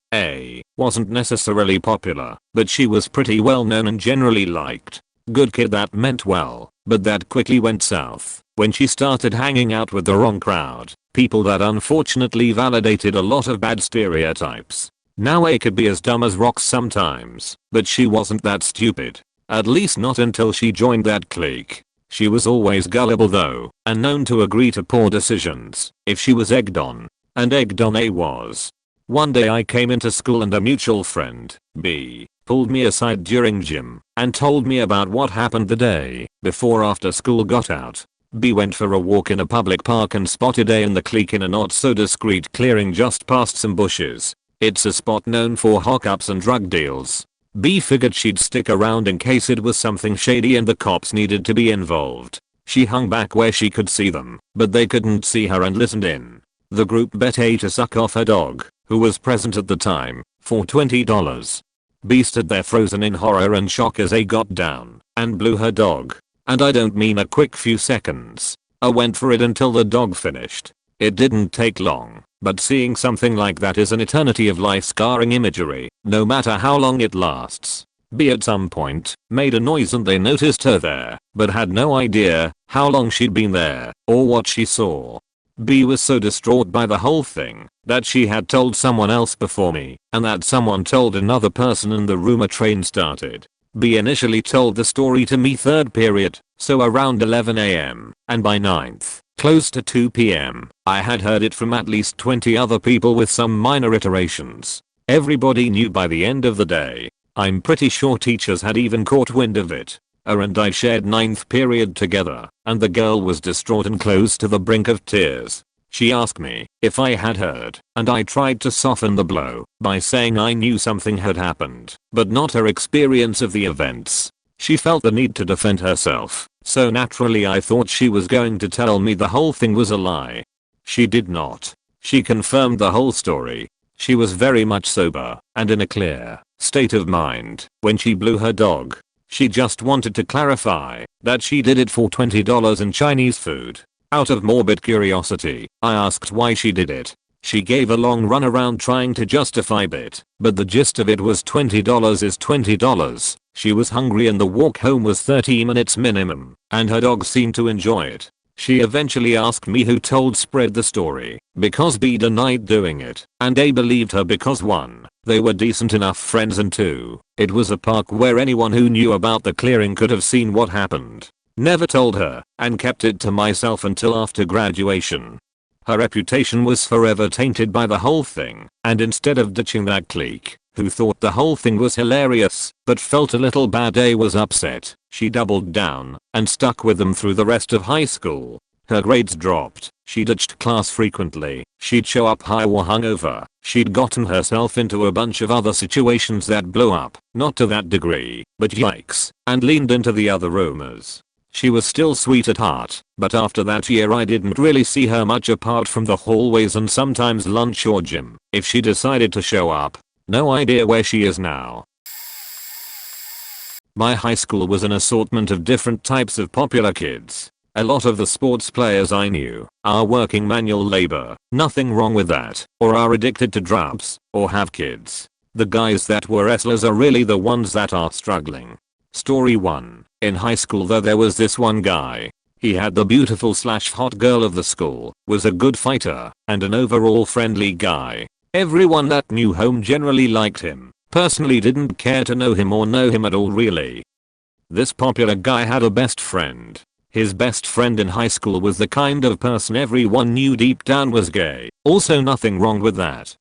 wasn't necessarily popular, but she was pretty well known and generally liked. Good kid that meant well, but that quickly went south when she started hanging out with the wrong crowd. People that unfortunately validated a lot of bad stereotypes. Now A could be as dumb as rocks sometimes, but she wasn't that stupid. At least not until she joined that clique. She was always gullible though, and known to agree to poor decisions if she was egged on. And egged on A was. One day I came into school and a mutual friend, B, pulled me aside during gym and told me about what happened the day before after school got out. B went for a walk in a public park and spotted A and the clique in a not so discreet clearing just past some bushes. It's a spot known for hookups and drug deals. B figured she'd stick around in case it was something shady and the cops needed to be involved. She hung back where she could see them, but they couldn't see her and listened in. The group bet A to suck off her dog, who was present at the time, for $20. B stood there frozen in horror and shock as A got down and blew her dog. And I don't mean a quick few seconds. I went for it until the dog finished. It didn't take long, but seeing something like that is an eternity of life-scarring imagery, no matter how long it lasts. B at some point made a noise and they noticed her there, but had no idea how long she'd been there or what she saw. B was so distraught by the whole thing that she had told someone else before me, and that someone told another person and the rumor train started. B initially told the story to me 3rd period, so around 11 AM, and by 9th, close to 2 PM, I had heard it from at least 20 other people with some minor iterations. Everybody knew by the end of the day. I'm pretty sure teachers had even caught wind of it. Her and I shared 9th period together, and the girl was distraught and close to the brink of tears. She asked me if I had heard, and I tried to soften the blow by saying I knew something had happened, but not her experience of the events. She felt the need to defend herself, so naturally I thought she was going to tell me the whole thing was a lie. She did not. She confirmed the whole story. She was very much sober and in a clear state of mind when she blew her dog. She just wanted to clarify that she did it for $20 in Chinese food. Out of morbid curiosity, I asked why she did it. She gave a long run around trying to justify it, but the gist of it was $20 is $20. She was hungry and the walk home was 30 minutes minimum, and her dog seemed to enjoy it. She eventually asked me who told spread the story, because B denied doing it, and A believed her because 1, they were decent enough friends and 2, it was a park where anyone who knew about the clearing could have seen what happened. Never told her, and kept it to myself until after graduation. Her reputation was forever tainted by the whole thing, and instead of ditching that clique, who thought the whole thing was hilarious, but felt a little bad A was upset, she doubled down, and stuck with them through the rest of high school. Her grades dropped, she ditched class frequently, she'd show up high or hungover, she'd gotten herself into a bunch of other situations that blew up, not to that degree, but yikes, and leaned into the other rumors. She was still sweet at heart, but after that year I didn't really see her much apart from the hallways and sometimes lunch or gym, if she decided to show up. No idea where she is now. My high school was an assortment of different types of popular kids. A lot of the sports players I knew are working manual labor, nothing wrong with that, or are addicted to drugs, or have kids. The guys that were wrestlers are really the ones that are struggling. Story 1. In high school though there was this one guy. He had the beautiful / hot girl of the school, was a good fighter, and an overall friendly guy. Everyone that knew him generally liked him. Personally didn't care to know him or know him at all really. This popular guy had a best friend. His best friend in high school was the kind of person everyone knew deep down was gay. Also nothing wrong with that.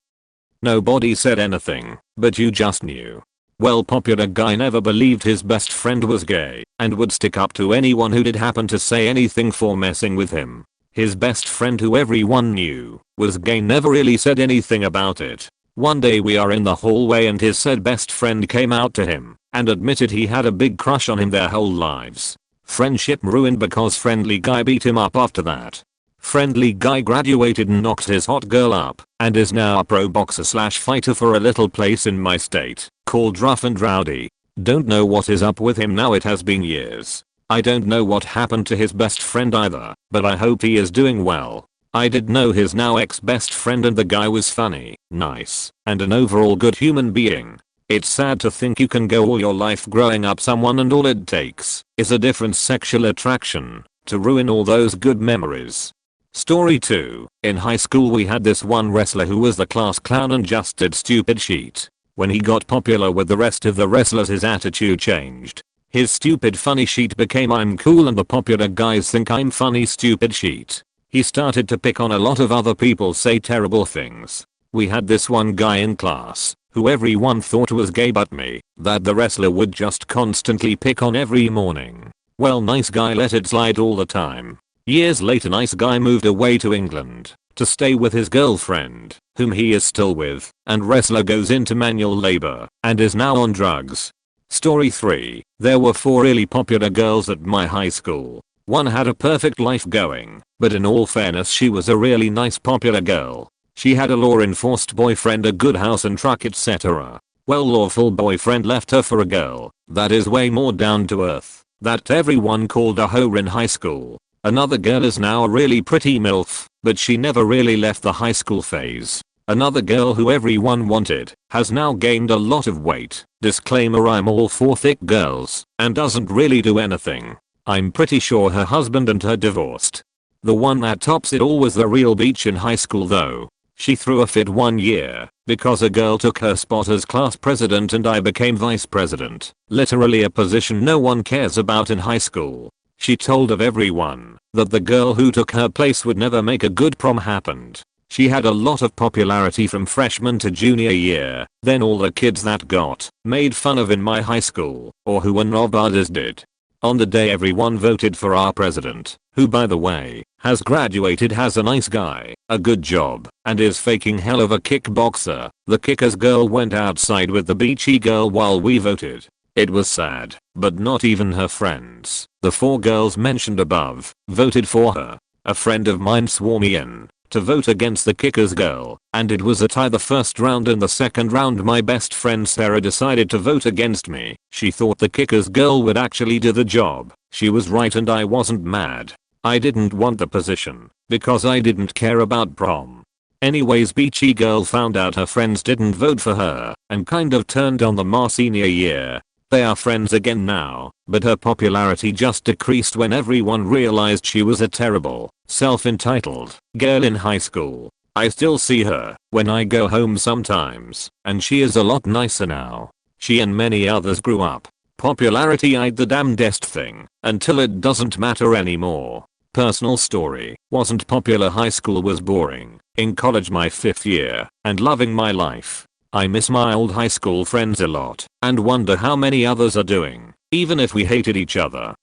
Nobody said anything, but you just knew. Well, popular guy never believed his best friend was gay and would stick up to anyone who did happen to say anything for messing with him. His best friend who everyone knew was gay never really said anything about it. One day we are in the hallway and his said best friend came out to him and admitted he had a big crush on him their whole lives. Friendship ruined because friendly guy beat him up after that. Friendly guy graduated and knocked his hot girl up and is now a pro boxer / fighter for a little place in my state called Rough and Rowdy. Don't know what is up with him now, it has been years. I don't know what happened to his best friend either, but I hope he is doing well. I did know his now ex best friend and the guy was funny, nice, and an overall good human being. It's sad to think you can go all your life growing up someone and all it takes is a different sexual attraction to ruin all those good memories. Story 2. In high school we had this one wrestler who was the class clown and just did stupid shit. When he got popular with the rest of the wrestlers his attitude changed. His stupid funny sheet became I'm cool and the popular guys think I'm funny stupid sheet. He started to pick on a lot of other people, say terrible things. We had this one guy in class who everyone thought was gay but me, that the wrestler would just constantly pick on every morning. Well, nice guy let it slide all the time. Years later nice guy moved away to England to stay with his girlfriend, whom he is still with, and wrestler goes into manual labor and is now on drugs. Story 3. There were 4 really popular girls at my high school. One had a perfect life going, but in all fairness she was a really nice popular girl. She had a law enforced boyfriend, a good house and truck, etc. Well, lawful boyfriend left her for a girl that is way more down to earth, that everyone called a hoe in high school. Another girl is now a really pretty MILF, but she never really left the high school phase. Another girl who everyone wanted has now gained a lot of weight. Disclaimer, I'm all for thick girls and doesn't really do anything. I'm pretty sure her husband and her divorced. The one that tops it all was the real beach in high school though. She threw a fit one year because a girl took her spot as class president and I became vice president. Literally a position no one cares about in high school. She told of everyone that the girl who took her place would never make a good prom happened. She had a lot of popularity from freshman to junior year. Then all the kids that got made fun of in my high school or who were nobodies did. On the day everyone voted for our president, who by the way has graduated, has a nice guy, a good job, and is faking hell of a kickboxer, the kicker's girl went outside with the beachy girl while we voted. It was sad, but not even her friends, the 4 girls mentioned above, voted for her. A friend of mine swore me in to vote against the kicker's girl, and it was a tie the first round. In the second round my best friend Sarah decided to vote against me. She thought the kicker's girl would actually do the job. She was right and I wasn't mad. I didn't want the position because I didn't care about prom. Anyways, beachy girl found out her friends didn't vote for her and kind of turned on them our senior year. They are friends again now, but her popularity just decreased when everyone realized she was a terrible, self-entitled girl in high school. I still see her when I go home sometimes, and she is a lot nicer now. She and many others grew up. Popularity ain't the damnedest thing until it doesn't matter anymore. Personal story. Wasn't popular high school, was boring. In college my 5th year, and loving my life. I miss my old high school friends a lot and wonder how many others are doing, even if we hated each other.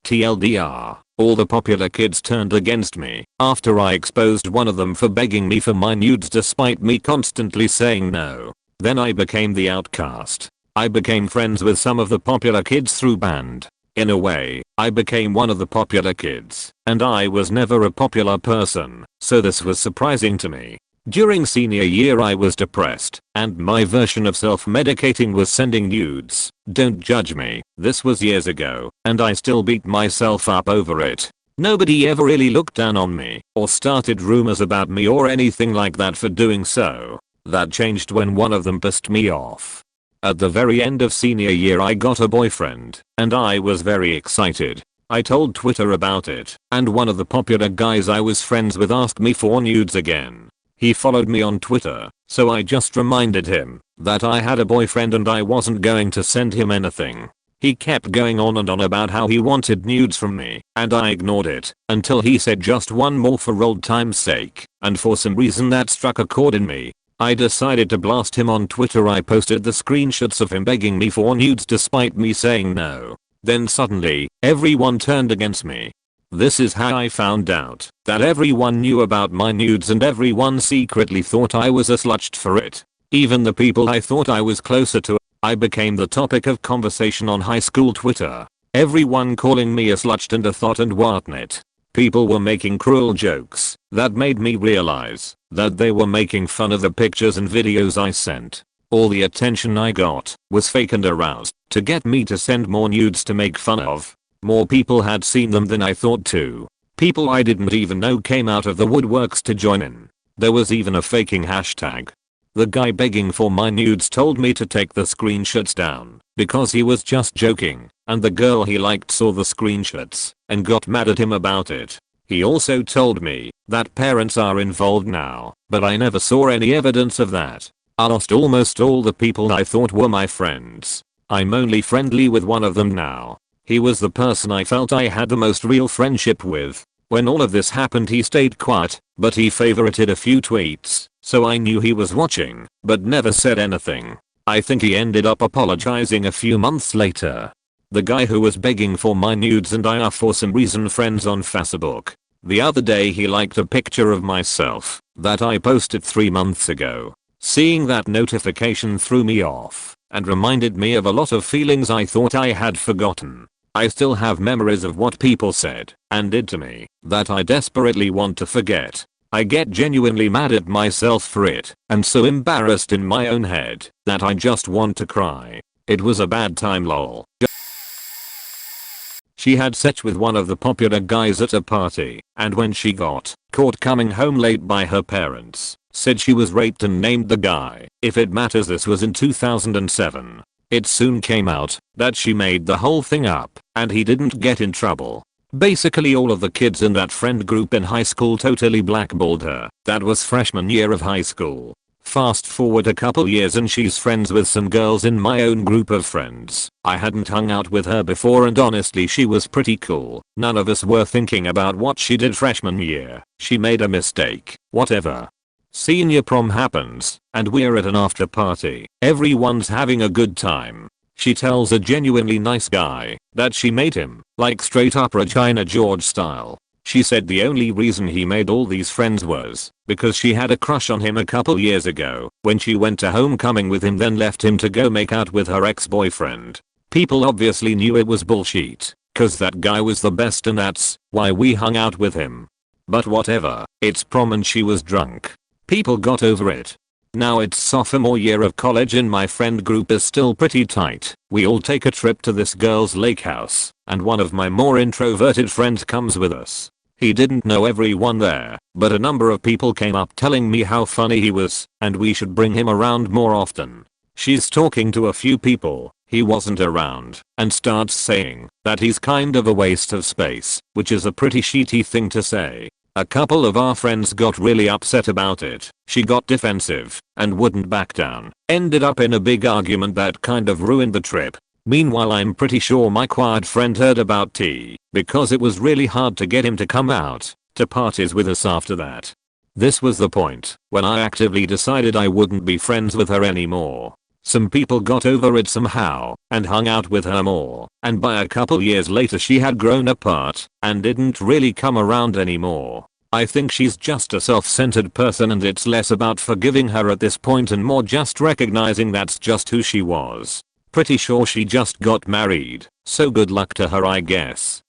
TLDR, all the popular kids turned against me after I exposed one of them for begging me for my nudes despite me constantly saying no. Then I became the outcast. I became friends with some of the popular kids through band. In a way, I became one of the popular kids, and I was never a popular person, so this was surprising to me. During senior year I was depressed, and my version of self-medicating was sending nudes. Don't judge me, this was years ago, and I still beat myself up over it. Nobody ever really looked down on me, or started rumors about me or anything like that for doing so. That changed when one of them pissed me off. At the very end of senior year I got a boyfriend, and I was very excited. I told Twitter about it, and one of the popular guys I was friends with asked me for nudes again. He followed me on Twitter, so I just reminded him that I had a boyfriend and I wasn't going to send him anything. He kept going on and on about how he wanted nudes from me, and I ignored it until he said just one more for old time's sake, and for some reason that struck a chord in me. I decided to blast him on Twitter. I posted the screenshots of him begging me for nudes despite me saying no. Then suddenly, everyone turned against me. This is how I found out that everyone knew about my nudes and everyone secretly thought I was a slut for it. Even the people I thought I was closer to. I became the topic of conversation on high school Twitter. Everyone calling me a slut and a thought and whatnot. People were making cruel jokes that made me realize that they were making fun of the pictures and videos I sent. All the attention I got was fake and aroused to get me to send more nudes to make fun of. More people had seen them than I thought too. People I didn't even know came out of the woodworks to join in. There was even a faking hashtag. The guy begging for my nudes told me to take the screenshots down because he was just joking, and the girl he liked saw the screenshots and got mad at him about it. He also told me that parents are involved now, but I never saw any evidence of that. I lost almost all the people I thought were my friends. I'm only friendly with one of them now. He was the person I felt I had the most real friendship with. When all of this happened he stayed quiet, but he favorited a few tweets, so I knew he was watching, but never said anything. I think he ended up apologizing a few months later. The guy who was begging for my nudes and I are for some reason friends on Facebook. The other day he liked a picture of myself that I posted 3 months ago. Seeing that notification threw me off and reminded me of a lot of feelings I thought I had forgotten. I still have memories of what people said and did to me that I desperately want to forget. I get genuinely mad at myself for it and so embarrassed in my own head that I just want to cry. It was a bad time lol. She had sex with one of the popular guys at a party, and when she got caught coming home late by her parents, said she was raped and named the guy. If it matters, this was in 2007. It soon came out that she made the whole thing up and he didn't get in trouble. Basically all of the kids in that friend group in high school totally blackballed her. That was freshman year of high school. Fast forward a couple years and she's friends with some girls in my own group of friends. I hadn't hung out with her before and honestly she was pretty cool. None of us were thinking about what she did freshman year. She made a mistake. Whatever. Senior prom happens, and we're at an after party. Everyone's having a good time. She tells a genuinely nice guy that she made him, like straight up Regina George style. She said the only reason he made all these friends was because she had a crush on him a couple years ago when she went to homecoming with him, then left him to go make out with her ex-boyfriend. People obviously knew it was bullshit, cause that guy was the best and that's why we hung out with him. But whatever, it's prom and she was drunk. People got over it. Now it's sophomore year of college and my friend group is still pretty tight. We all take a trip to this girl's lake house and one of my more introverted friends comes with us. He didn't know everyone there, but a number of people came up telling me how funny he was and we should bring him around more often. She's talking to a few people, he wasn't around, and starts saying that he's kind of a waste of space, which is a pretty shitty thing to say. A couple of our friends got really upset about it. She got defensive and wouldn't back down. Ended up in a big argument that kind of ruined the trip. Meanwhile I'm pretty sure my quiet friend heard about T because it was really hard to get him to come out to parties with us after that. This was the point when I actively decided I wouldn't be friends with her anymore. Some people got over it somehow and hung out with her more, and by a couple years later she had grown apart and didn't really come around anymore. I think she's just a self-centered person and it's less about forgiving her at this point and more just recognizing that's just who she was. Pretty sure she just got married, so good luck to her I guess.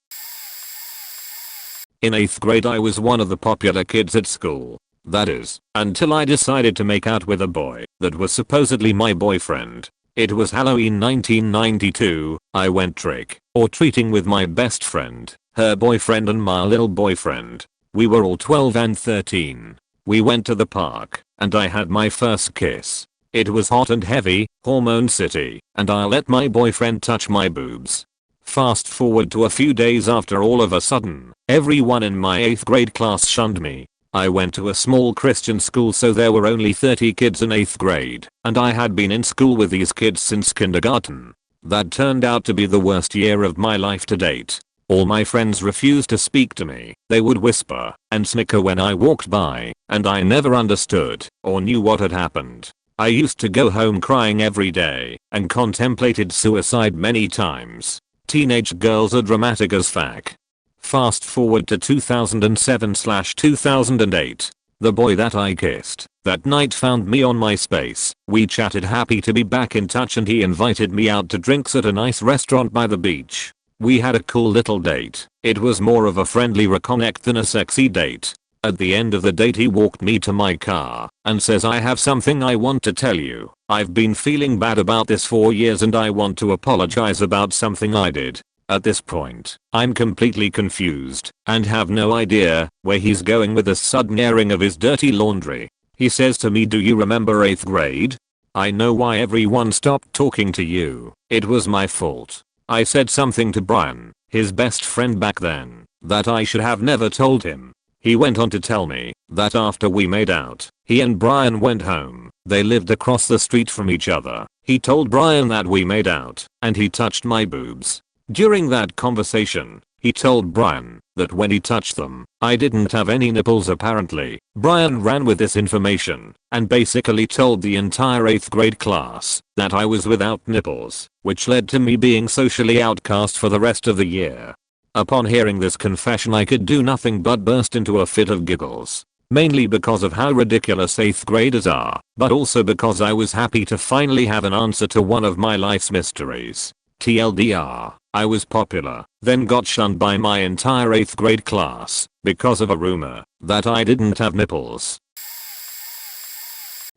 In 8th grade I was one of the popular kids at school. That is, until I decided to make out with a boy that was supposedly my boyfriend. It was Halloween 1992, I went trick or treating with my best friend, her boyfriend and my little boyfriend. We were all 12 and 13. We went to the park and I had my first kiss. It was hot and heavy, hormone city, and I let my boyfriend touch my boobs. Fast forward to a few days after, all of a sudden, everyone in my 8th grade class shunned me. I went to a small Christian school so there were only 30 kids in 8th grade, and I had been in school with these kids since kindergarten. That turned out to be the worst year of my life to date. All my friends refused to speak to me. They would whisper and snicker when I walked by, and I never understood or knew what had happened. I used to go home crying every day and contemplated suicide many times. Teenage girls are dramatic as fuck. Fast forward to 2007/2008. The boy that I kissed that night found me on MySpace. We chatted, happy to be back in touch, and he invited me out to drinks at a nice restaurant by the beach. We had a cool little date. It was more of a friendly reconnect than a sexy date. At the end of the date he walked me to my car and says, I have something I want to tell you. I've been feeling bad about this for years and I want to apologize about something I did. At this point, I'm completely confused and have no idea where he's going with the sudden airing of his dirty laundry. He says to me, "Do you remember 8th grade? I know why everyone stopped talking to you. It was my fault. I said something to Brian, his best friend back then, that I should have never told him." He went on to tell me that after we made out, he and Brian went home. They lived across the street from each other. He told Brian that we made out, and he touched my boobs. During that conversation, he told Brian that when he touched them, I didn't have any nipples apparently. Brian ran with this information and basically told the entire 8th grade class that I was without nipples, which led to me being socially outcast for the rest of the year. Upon hearing this confession, I could do nothing but burst into a fit of giggles. Mainly because of how ridiculous 8th graders are, but also because I was happy to finally have an answer to one of my life's mysteries. TLDR, I was popular, then got shunned by my entire 8th grade class because of a rumor that I didn't have nipples.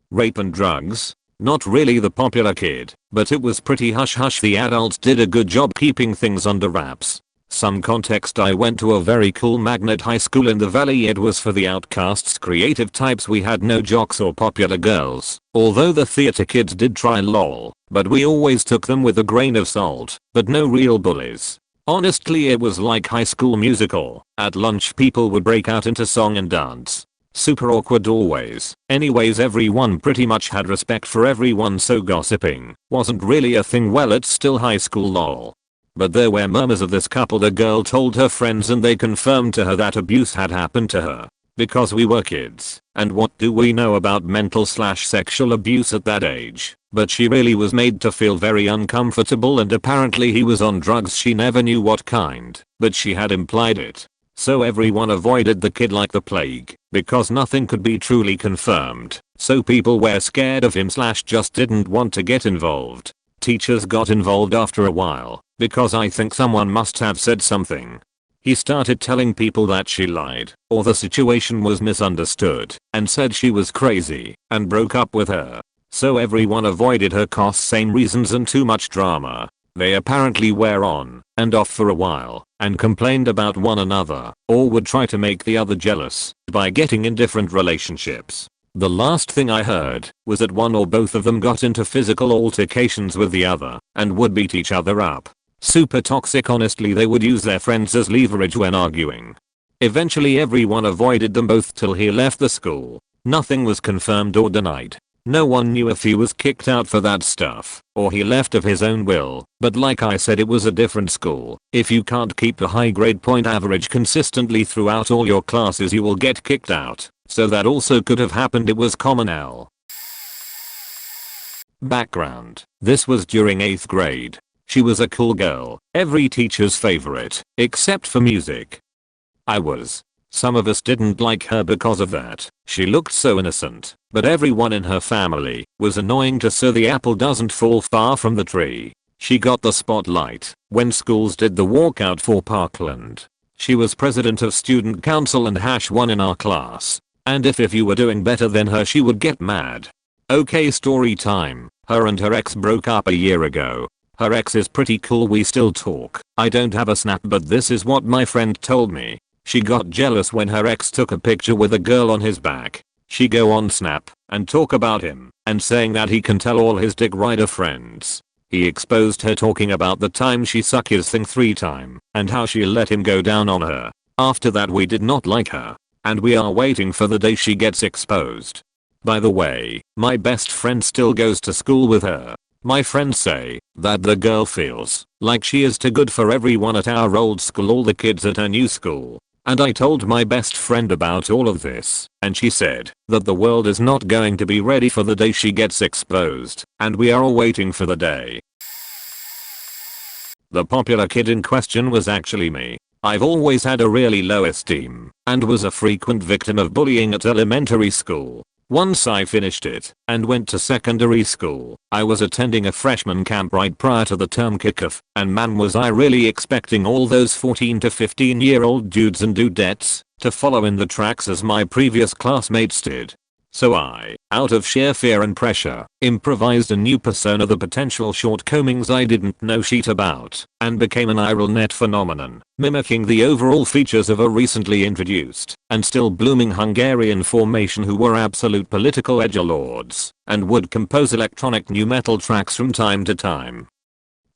Rape and drugs? Not really the popular kid, but it was pretty hush hush. The adults did a good job keeping things under wraps. Some context: I went to a very cool magnet high school in the valley. It was for the outcasts, creative types. We had no jocks or popular girls, although the theater kids did try lol, but we always took them with a grain of salt, but no real bullies. Honestly, it was like High School Musical. At lunch people would break out into song and dance. Super awkward always. Anyways, everyone pretty much had respect for everyone, so gossiping wasn't really a thing. Well, it's still high school lol. But there were murmurs of this couple. The girl told her friends and they confirmed to her that abuse had happened to her. Because we were kids, and what do we know about mental/sexual abuse at that age? But she really was made to feel very uncomfortable, and apparently he was on drugs. She never knew what kind, but she had implied it. So everyone avoided the kid like the plague, because nothing could be truly confirmed. So people were scared of him/just didn't want to get involved. Teachers got involved after a while, because I think someone must have said something. He started telling people that she lied, or the situation was misunderstood, and said she was crazy, and broke up with her. So everyone avoided her cause same reasons and too much drama. They apparently were on and off for a while, and complained about one another, or would try to make the other jealous by getting in different relationships. The last thing I heard was that one or both of them got into physical altercations with the other and would beat each other up. Super toxic. Honestly, they would use their friends as leverage when arguing. Eventually everyone avoided them both till he left the school. Nothing was confirmed or denied. No one knew if he was kicked out for that stuff, or he left of his own will, but like I said, it was a different school. If you can't keep a high grade point average consistently throughout all your classes, you will get kicked out. So that also could have happened. It was common. Background: this was during 8th grade. She was a cool girl, every teacher's favorite, except for music. I was. Some of us didn't like her because of that. She looked so innocent, but everyone in her family was annoying to, so the apple doesn't fall far from the tree. She got the spotlight when schools did the walkout for Parkland. She was president of student council and #1 in our class. And if you were doing better than her, she would get mad. Okay, story time. Her and her ex broke up a year ago. Her ex is pretty cool, we still talk. I don't have a snap, but this is what my friend told me. She got jealous when her ex took a picture with a girl on his back. She go on Snap and talk about him and saying that he can tell all his dick rider friends. He exposed her talking about the time she suck his thing 3 times and how she let him go down on her. After that we did not like her, and we are waiting for the day she gets exposed. By the way, my best friend still goes to school with her. My friends say that the girl feels like she is too good for everyone at our old school, all the kids at her new school. And I told my best friend about all of this, and she said that the world is not going to be ready for the day she gets exposed, and we are all waiting for the day. The popular kid in question was actually me. I've always had a really low esteem and was a frequent victim of bullying at elementary school. Once I finished it and went to secondary school, I was attending a freshman camp right prior to the term kickoff, and man was I really expecting all those 14 to 15-year-old dudes and dudettes to follow in the tracks as my previous classmates did. So I, out of sheer fear and pressure, improvised a new persona, the potential shortcomings I didn't know shit about, and became an viral net phenomenon, mimicking the overall features of a recently introduced and still blooming Hungarian formation who were absolute political edgelords and would compose electronic nu metal tracks from time to time.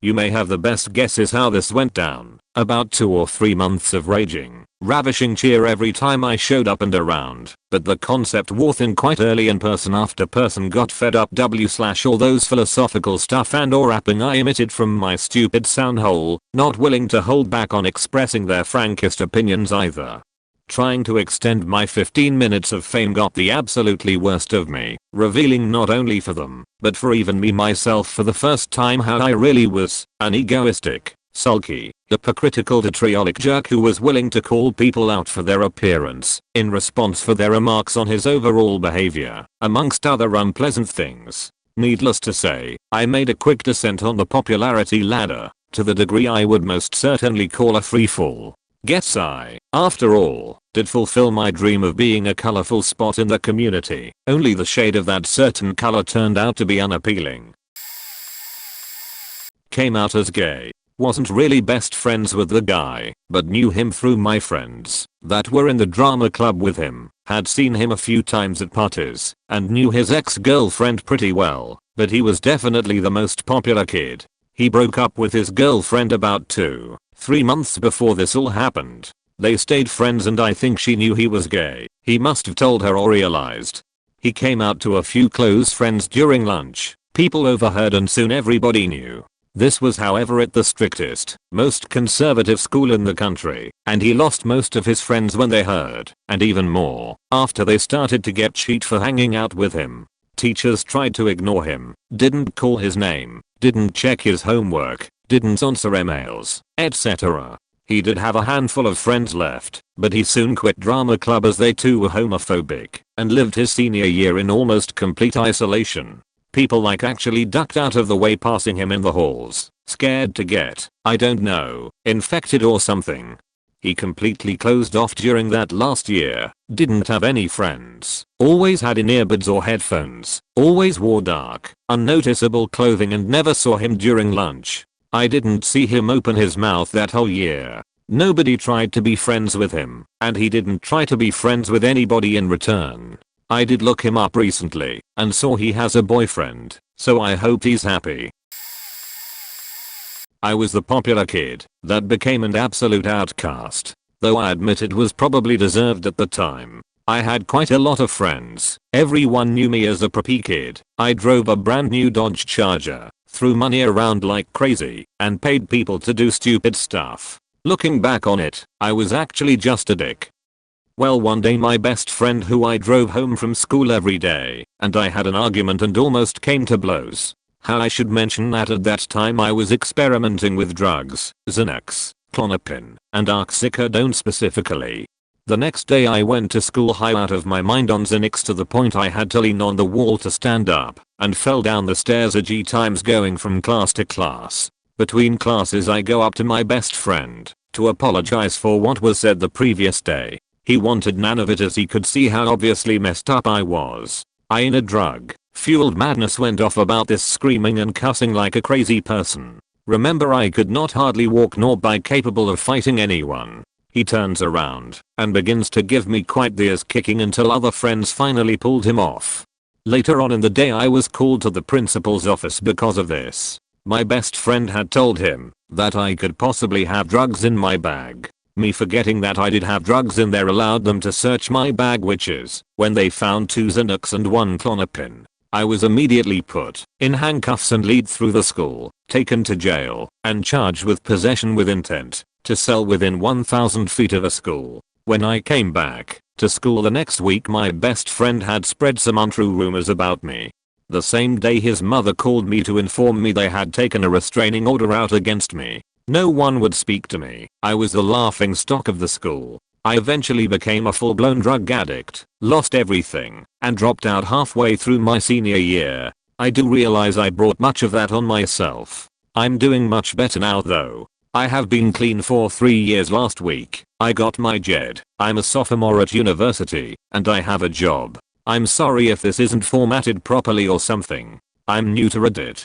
You may have the best guesses how this went down. About 2 or 3 months of raging, ravishing cheer every time I showed up and around, but the concept wore thin quite early and person after person got fed up all those philosophical stuff and or rapping I emitted from my stupid sound hole, not willing to hold back on expressing their frankest opinions either. Trying to extend my 15 minutes of fame got the absolutely worst of me, revealing not only for them, but for even me myself for the first time how I really was, an egoistic, sulky, hypocritical vitriolic jerk who was willing to call people out for their appearance in response for their remarks on his overall behavior, amongst other unpleasant things. Needless to say, I made a quick descent on the popularity ladder, to the degree I would most certainly call a free fall. Guess I, after all, did fulfill my dream of being a colorful spot in the community, only the shade of that certain color turned out to be unappealing. Came out as gay. Wasn't really best friends with the guy, but knew him through my friends that were in the drama club with him, had seen him a few times at parties, and knew his ex-girlfriend pretty well, but he was definitely the most popular kid. He broke up with his girlfriend about 2-3 months before this all happened. They stayed friends and I think she knew he was gay. He must have told her or realized. He came out to a few close friends during lunch. People overheard and soon everybody knew. This was however at the strictest, most conservative school in the country, and he lost most of his friends when they heard, and even more, after they started to get cheat for hanging out with him. Teachers tried to ignore him, didn't call his name, didn't check his homework, didn't answer emails, etc. He did have a handful of friends left, but he soon quit drama club as they too were homophobic, and lived his senior year in almost complete isolation. People like actually ducked out of the way passing him in the halls, scared to get, I don't know, infected or something. He completely closed off during that last year, didn't have any friends, always had in earbuds or headphones, always wore dark, unnoticeable clothing and never saw him during lunch. I didn't see him open his mouth that whole year. Nobody tried to be friends with him, and he didn't try to be friends with anybody in return. I did look him up recently, and saw he has a boyfriend, so I hope he's happy. I was the popular kid that became an absolute outcast, though I admit it was probably deserved at the time. I had quite a lot of friends, everyone knew me as a preppy kid. I drove a brand new Dodge Charger, threw money around like crazy, and paid people to do stupid stuff. Looking back on it, I was actually just a dick. Well, one day my best friend who I drove home from school every day, and I had an argument and almost came to blows. How I should mention that at that time I was experimenting with drugs, Xanax, Klonopin, and oxycodone specifically. The next day I went to school high out of my mind on Xanax to the point I had to lean on the wall to stand up, and fell down the stairs a G times going from class to class. Between classes I go up to my best friend to apologize for what was said the previous day. He wanted none of it as he could see how obviously messed up I was. I in a drug-fueled madness went off about this, screaming and cussing like a crazy person. Remember, I could not hardly walk nor be capable of fighting anyone. He turns around and begins to give me quite the ass kicking until other friends finally pulled him off. Later on in the day I was called to the principal's office because of this. My best friend had told him that I could possibly have drugs in my bag. Me forgetting that I did have drugs in there allowed them to search my bag, which is when they found 2 Xanax and 1 Klonopin. I was immediately put in handcuffs and led through the school, taken to jail, and charged with possession with intent to sell within 1,000 feet of a school. When I came back to school the next week, my best friend had spread some untrue rumors about me. The same day his mother called me to inform me they had taken a restraining order out against me. No one would speak to me. I was the laughing stock of the school. I eventually became a full-blown drug addict, lost everything, and dropped out halfway through my senior year. I do realize I brought much of that on myself. I'm doing much better now though. I have been clean for 3 years last week. I got my JED. I'm a sophomore at university, and I have a job. I'm sorry if this isn't formatted properly or something. I'm new to Reddit.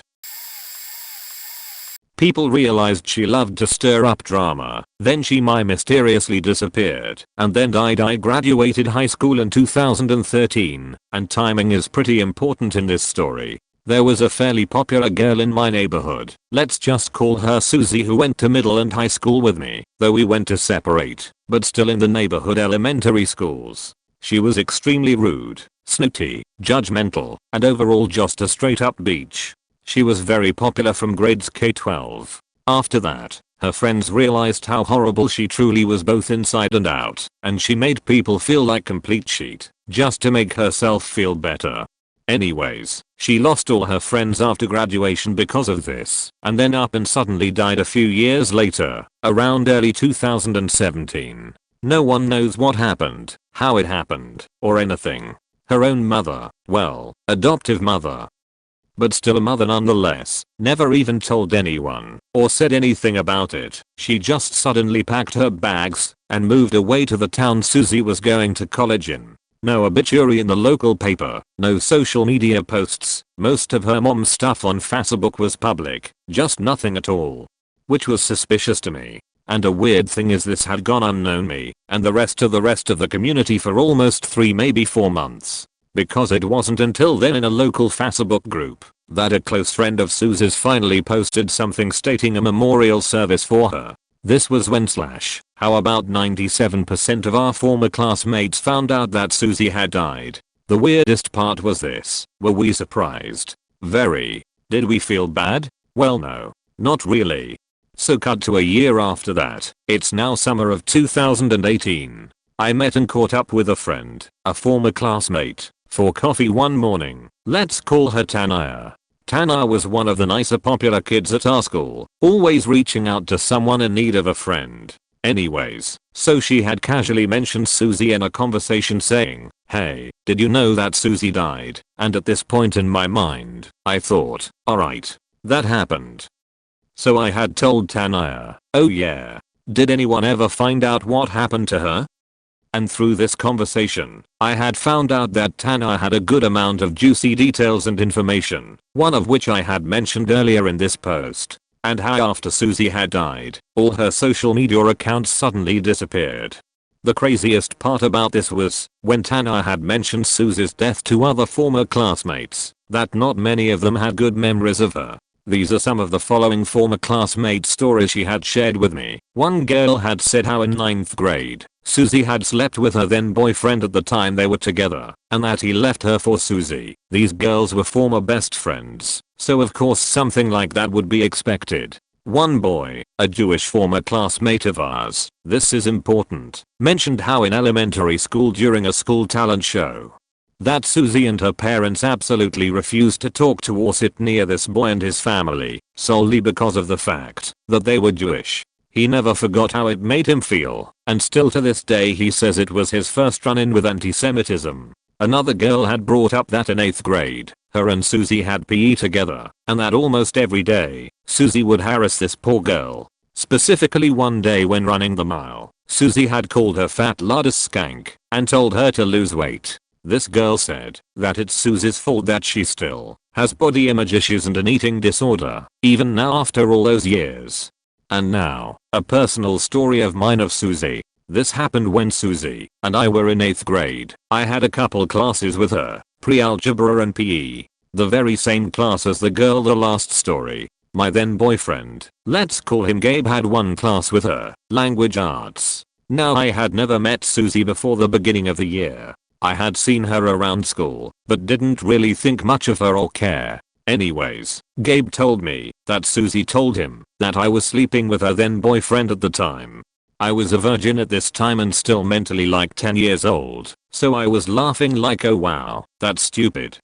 People realized she loved to stir up drama, then she mysteriously disappeared, and then died. I graduated high school in 2013, and timing is pretty important in this story. There was a fairly popular girl in my neighborhood, let's just call her Susie, who went to middle and high school with me, though we went to separate, but still in the neighborhood elementary schools. She was extremely rude, snooty, judgmental, and overall just a straight up bitch. She was very popular from grades K-12. After that, her friends realized how horrible she truly was both inside and out, and she made people feel like complete shit, just to make herself feel better. Anyways, she lost all her friends after graduation because of this, and then up and suddenly died a few years later, around early 2017. No one knows what happened, how it happened, or anything. Her own mother, well, adoptive mother, but still a mother nonetheless, never even told anyone, or said anything about it. She just suddenly packed her bags, and moved away to the town Susie was going to college in. No obituary in the local paper, no social media posts, most of her mom's stuff on Facebook was public, just nothing at all. Which was suspicious to me. And a weird thing is this had gone unknown me, and the rest of the community for almost 3 maybe 4 months. Because it wasn't until then in a local Facebook group that a close friend of Susie's finally posted something stating a memorial service for her. This was when how about 97% of our former classmates found out that Susie had died. The weirdest part was this: were we surprised? Very. Did we feel bad? Well, no, not really. So cut to a year after that, it's now summer of 2018. I met and caught up with a friend, a former classmate, for coffee one morning. Let's call her Tanya. Tanya was one of the nicer popular kids at our school, always reaching out to someone in need of a friend. Anyways, so she had casually mentioned Susie in a conversation saying, "Hey, did you know that Susie died?" And at this point in my mind, I thought, alright, that happened. So I had told Tanya, "Oh yeah, did anyone ever find out what happened to her?" And through this conversation, I had found out that Tanya had a good amount of juicy details and information, one of which I had mentioned earlier in this post, and how after Susie had died, all her social media accounts suddenly disappeared. The craziest part about this was, when Tanya had mentioned Susie's death to other former classmates, that not many of them had good memories of her. These are some of the following former classmate stories she had shared with me. One girl had said how in 9th grade, Susie had slept with her then boyfriend at the time they were together, and that he left her for Susie. These girls were former best friends, so of course something like that would be expected. One boy, a Jewish former classmate of ours, this is important, mentioned how in elementary school during a school talent show, that Susie and her parents absolutely refused to talk to or sit near this boy and his family, solely because of the fact that they were Jewish. He never forgot how it made him feel, and still to this day he says it was his first run-in with anti-Semitism. Another girl had brought up that in 8th grade, her and Susie had PE together, and that almost every day, Susie would harass this poor girl. Specifically one day when running the mile, Susie had called her fat ladus skank, and told her to lose weight. This girl said that it's Susie's fault that she still has body image issues and an eating disorder, even now after all those years. And now, a personal story of mine of Susie. This happened when Susie and I were in 8th grade. I had a couple classes with her, pre-algebra and PE. The very same class as the girl the last story. My then boyfriend, let's call him Gabe, had one class with her, language arts. Now I had never met Susie before the beginning of the year. I had seen her around school, but didn't really think much of her or care. Anyways, Gabe told me that Susie told him that I was sleeping with her then boyfriend at the time. I was a virgin at this time and still mentally like 10 years old, so I was laughing like, oh wow, that's stupid.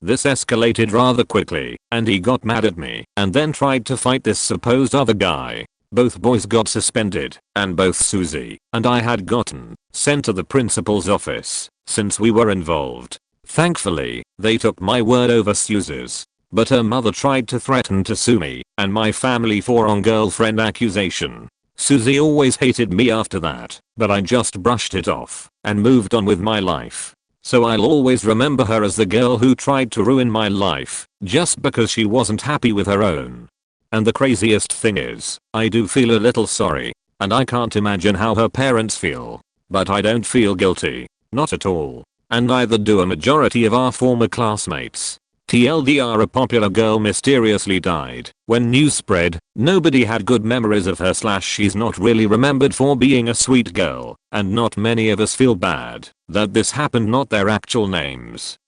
This escalated rather quickly, and he got mad at me and then tried to fight this supposed other guy. Both boys got suspended, and both Susie and I had gotten sent to the principal's office since we were involved. Thankfully, they took my word over Susie's, but her mother tried to threaten to sue me and my family for on-girlfriend accusation. Susie always hated me after that, but I just brushed it off and moved on with my life. so I'll always remember her as the girl who tried to ruin my life just because she wasn't happy with her own. And the craziest thing is, I do feel a little sorry, and I can't imagine how her parents feel. But I don't feel guilty. Not at all. And neither do a majority of our former classmates. TLDR, a popular girl mysteriously died. When news spread, nobody had good memories of her / she's not really remembered for being a sweet girl, and not many of us feel bad that this happened, not their actual names.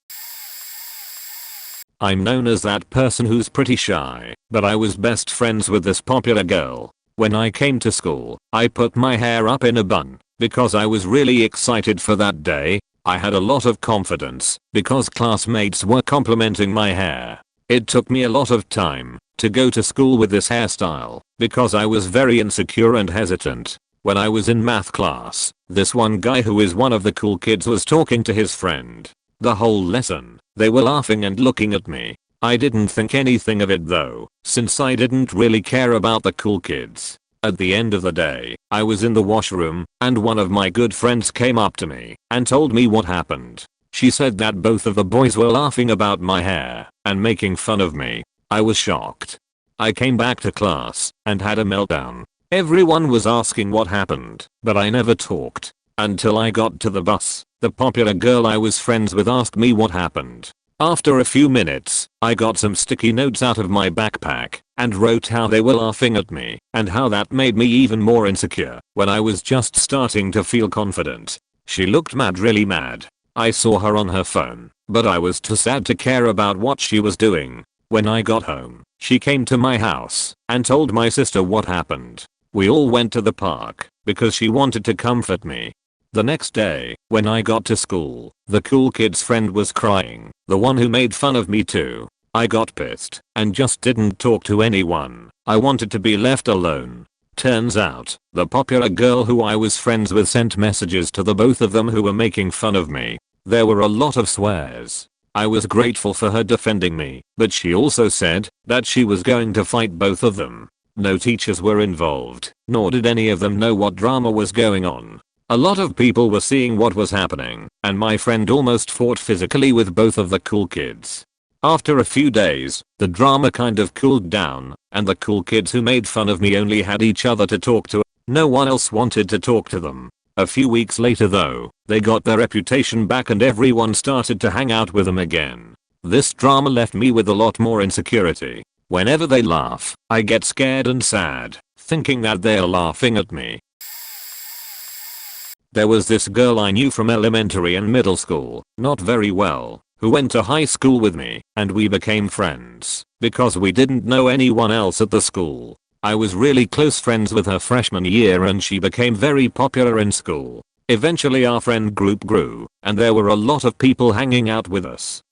I'm known as that person who's pretty shy, but I was best friends with this popular girl. When I came to school, I put my hair up in a bun because I was really excited for that day. I had a lot of confidence because classmates were complimenting my hair. It took me a lot of time to go to school with this hairstyle because I was very insecure and hesitant. When I was in math class, this one guy who is one of the cool kids was talking to his friend. The whole lesson, they were laughing and looking at me. I didn't think anything of it though, since I didn't really care about the cool kids. At the end of the day, I was in the washroom, and one of my good friends came up to me and told me what happened. She said that both of the boys were laughing about my hair and making fun of me. I was shocked. I came back to class and had a meltdown. Everyone was asking what happened, but I never talked. Until I got to the bus, the popular girl I was friends with asked me what happened. After a few minutes, I got some sticky notes out of my backpack and wrote how they were laughing at me and how that made me even more insecure when I was just starting to feel confident. She looked mad, really mad. I saw her on her phone, but I was too sad to care about what she was doing. When I got home, she came to my house and told my sister what happened. We all went to the park because she wanted to comfort me. The next day, when I got to school, the cool kid's friend was crying, the one who made fun of me too. I got pissed and just didn't talk to anyone. I wanted to be left alone. Turns out, the popular girl who I was friends with sent messages to the both of them who were making fun of me. There were a lot of swears. I was grateful for her defending me, but she also said that she was going to fight both of them. No teachers were involved, nor did any of them know what drama was going on. A lot of people were seeing what was happening, and my friend almost fought physically with both of the cool kids. After a few days, the drama kind of cooled down, and the cool kids who made fun of me only had each other to talk to. No one else wanted to talk to them. A few weeks later though, they got their reputation back and everyone started to hang out with them again. This drama left me with a lot more insecurity. Whenever they laugh, I get scared and sad, thinking that they're laughing at me. There was this girl I knew from elementary and middle school, not very well, who went to high school with me, and we became friends because we didn't know anyone else at the school. I was really close friends with her freshman year and she became very popular in school. Eventually our friend group grew, and there were a lot of people hanging out with us.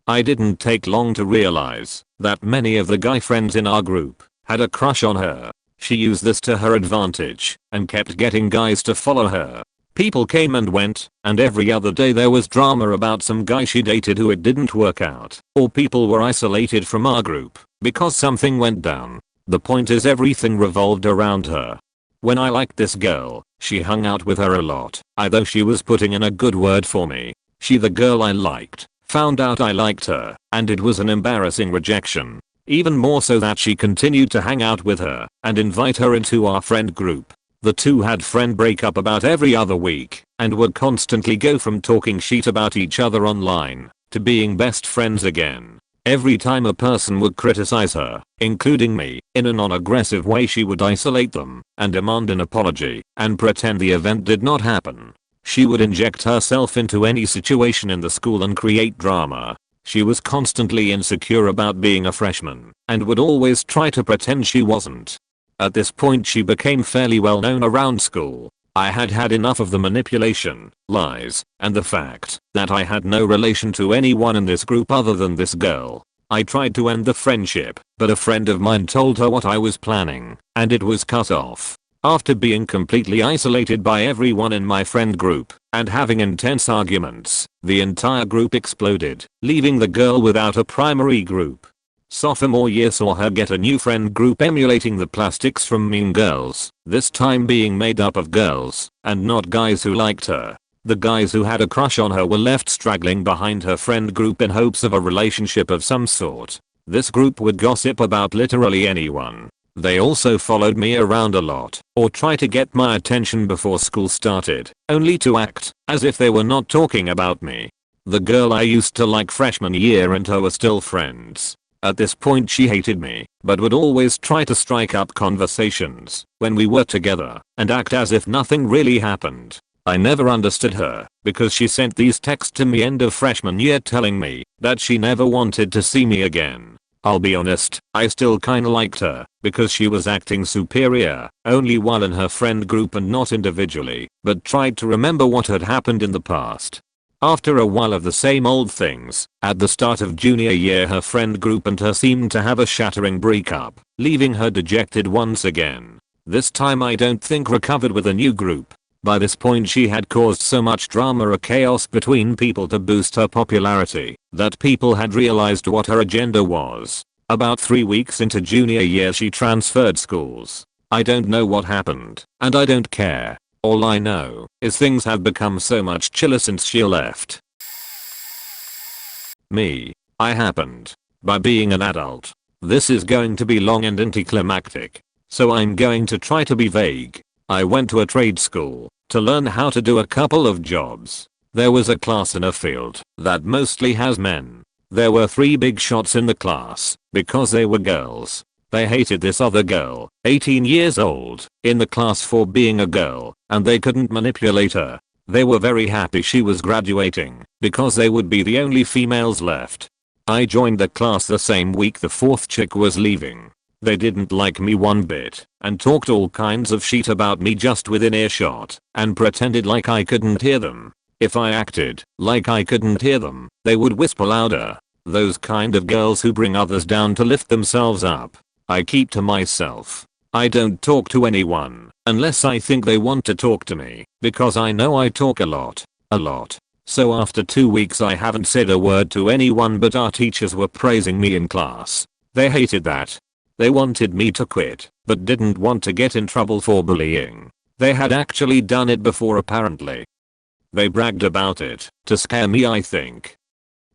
I didn't take long to realize that many of the guy friends in our group had a crush on her. She used this to her advantage and kept getting guys to follow her. People came and went, and every other day there was drama about some guy she dated who it didn't work out, or people were isolated from our group because something went down. The point is everything revolved around her. When I liked this girl, she hung out with her a lot, although she was putting in a good word for me. She, the girl I liked, found out I liked her, and it was an embarrassing rejection. Even more so that she continued to hang out with her and invite her into our friend group. The two had friend breakup about every other week and would constantly go from talking shit about each other online to being best friends again. Every time a person would criticize her, including me, in a non-aggressive way, she would isolate them and demand an apology and pretend the event did not happen. She would inject herself into any situation in the school and create drama. She was constantly insecure about being a freshman and would always try to pretend she wasn't. At this point she became fairly well known around school. I had had enough of the manipulation, lies, and the fact that I had no relation to anyone in this group other than this girl. I tried to end the friendship, but a friend of mine told her what I was planning, and it was cut off. After being completely isolated by everyone in my friend group and having intense arguments, the entire group exploded, leaving the girl without a primary group. Sophomore year saw her get a new friend group emulating the plastics from Mean Girls, this time being made up of girls and not guys who liked her. The guys who had a crush on her were left straggling behind her friend group in hopes of a relationship of some sort. This group would gossip about literally anyone. They also followed me around a lot, or try to get my attention before school started, only to act as if they were not talking about me. The girl I used to like freshman year and her were still friends. At this point she hated me, but would always try to strike up conversations when we were together and act as if nothing really happened. I never understood her because she sent these texts to me end of freshman year telling me that she never wanted to see me again. I'll be honest, I still kinda liked her because she was acting superior only while in her friend group and not individually, but tried to remember what had happened in the past. After a while of the same old things, at the start of junior year her friend group and her seemed to have a shattering breakup, leaving her dejected once again. This time I don't think recovered with a new group. By this point she had caused so much drama or chaos between people to boost her popularity that people had realized what her agenda was. About 3 weeks into junior year she transferred schools. I don't know what happened, and I don't care. All I know is things have become so much chiller since she left. Me. I happened. By being an adult. This is going to be long and anticlimactic, so I'm going to try to be vague. I went to a trade school to learn how to do a couple of jobs. There was a class in a field that mostly has men. There were 3 big shots in the class because they were girls. They hated this other girl, 18 years old, in the class for being a girl, and they couldn't manipulate her. They were very happy she was graduating because they would be the only females left. I joined the class the same week the 4th chick was leaving. They didn't like me one bit and talked all kinds of shit about me just within earshot and pretended like I couldn't hear them. If I acted like I couldn't hear them, they would whisper louder. Those kind of girls who bring others down to lift themselves up. I keep to myself. I don't talk to anyone unless I think they want to talk to me because I know I talk a lot. So after 2 weeks I haven't said a word to anyone, but our teachers were praising me in class. They hated that. They wanted me to quit, but didn't want to get in trouble for bullying. They had actually done it before apparently. They bragged about it to scare me, I think.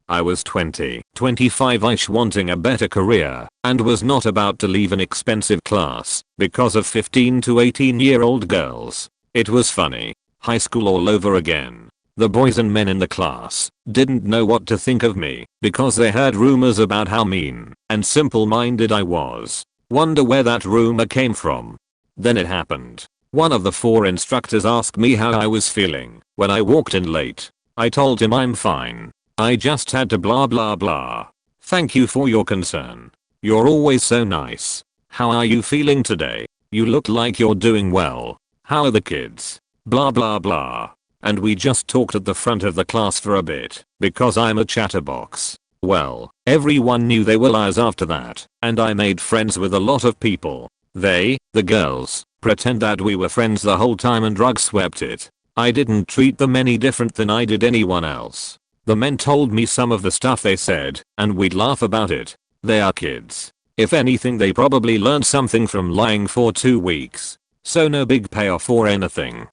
I was 20, 25ish, wanting a better career and was not about to leave an expensive class because of 15 to 18-year-old girls. It was funny. High school all over again. The boys and men in the class didn't know what to think of me because they heard rumors about how mean and simple-minded I was. Wonder where that rumor came from. Then it happened. One of the 4 instructors asked me how I was feeling when I walked in late. I told him I'm fine. I just had to blah blah blah. Thank you for your concern. You're always so nice. How are you feeling today? You look like you're doing well. How are the kids? Blah blah blah. And we just talked at the front of the class for a bit because I'm a chatterbox. Well, everyone knew they were liars after that, and I made friends with a lot of people. They, the girls, pretend that we were friends the whole time and drug swept it. I didn't treat them any different than I did anyone else. The men told me some of the stuff they said, and we'd laugh about it. They are kids. If anything, they probably learned something from lying for 2 weeks. So no big payoff or anything.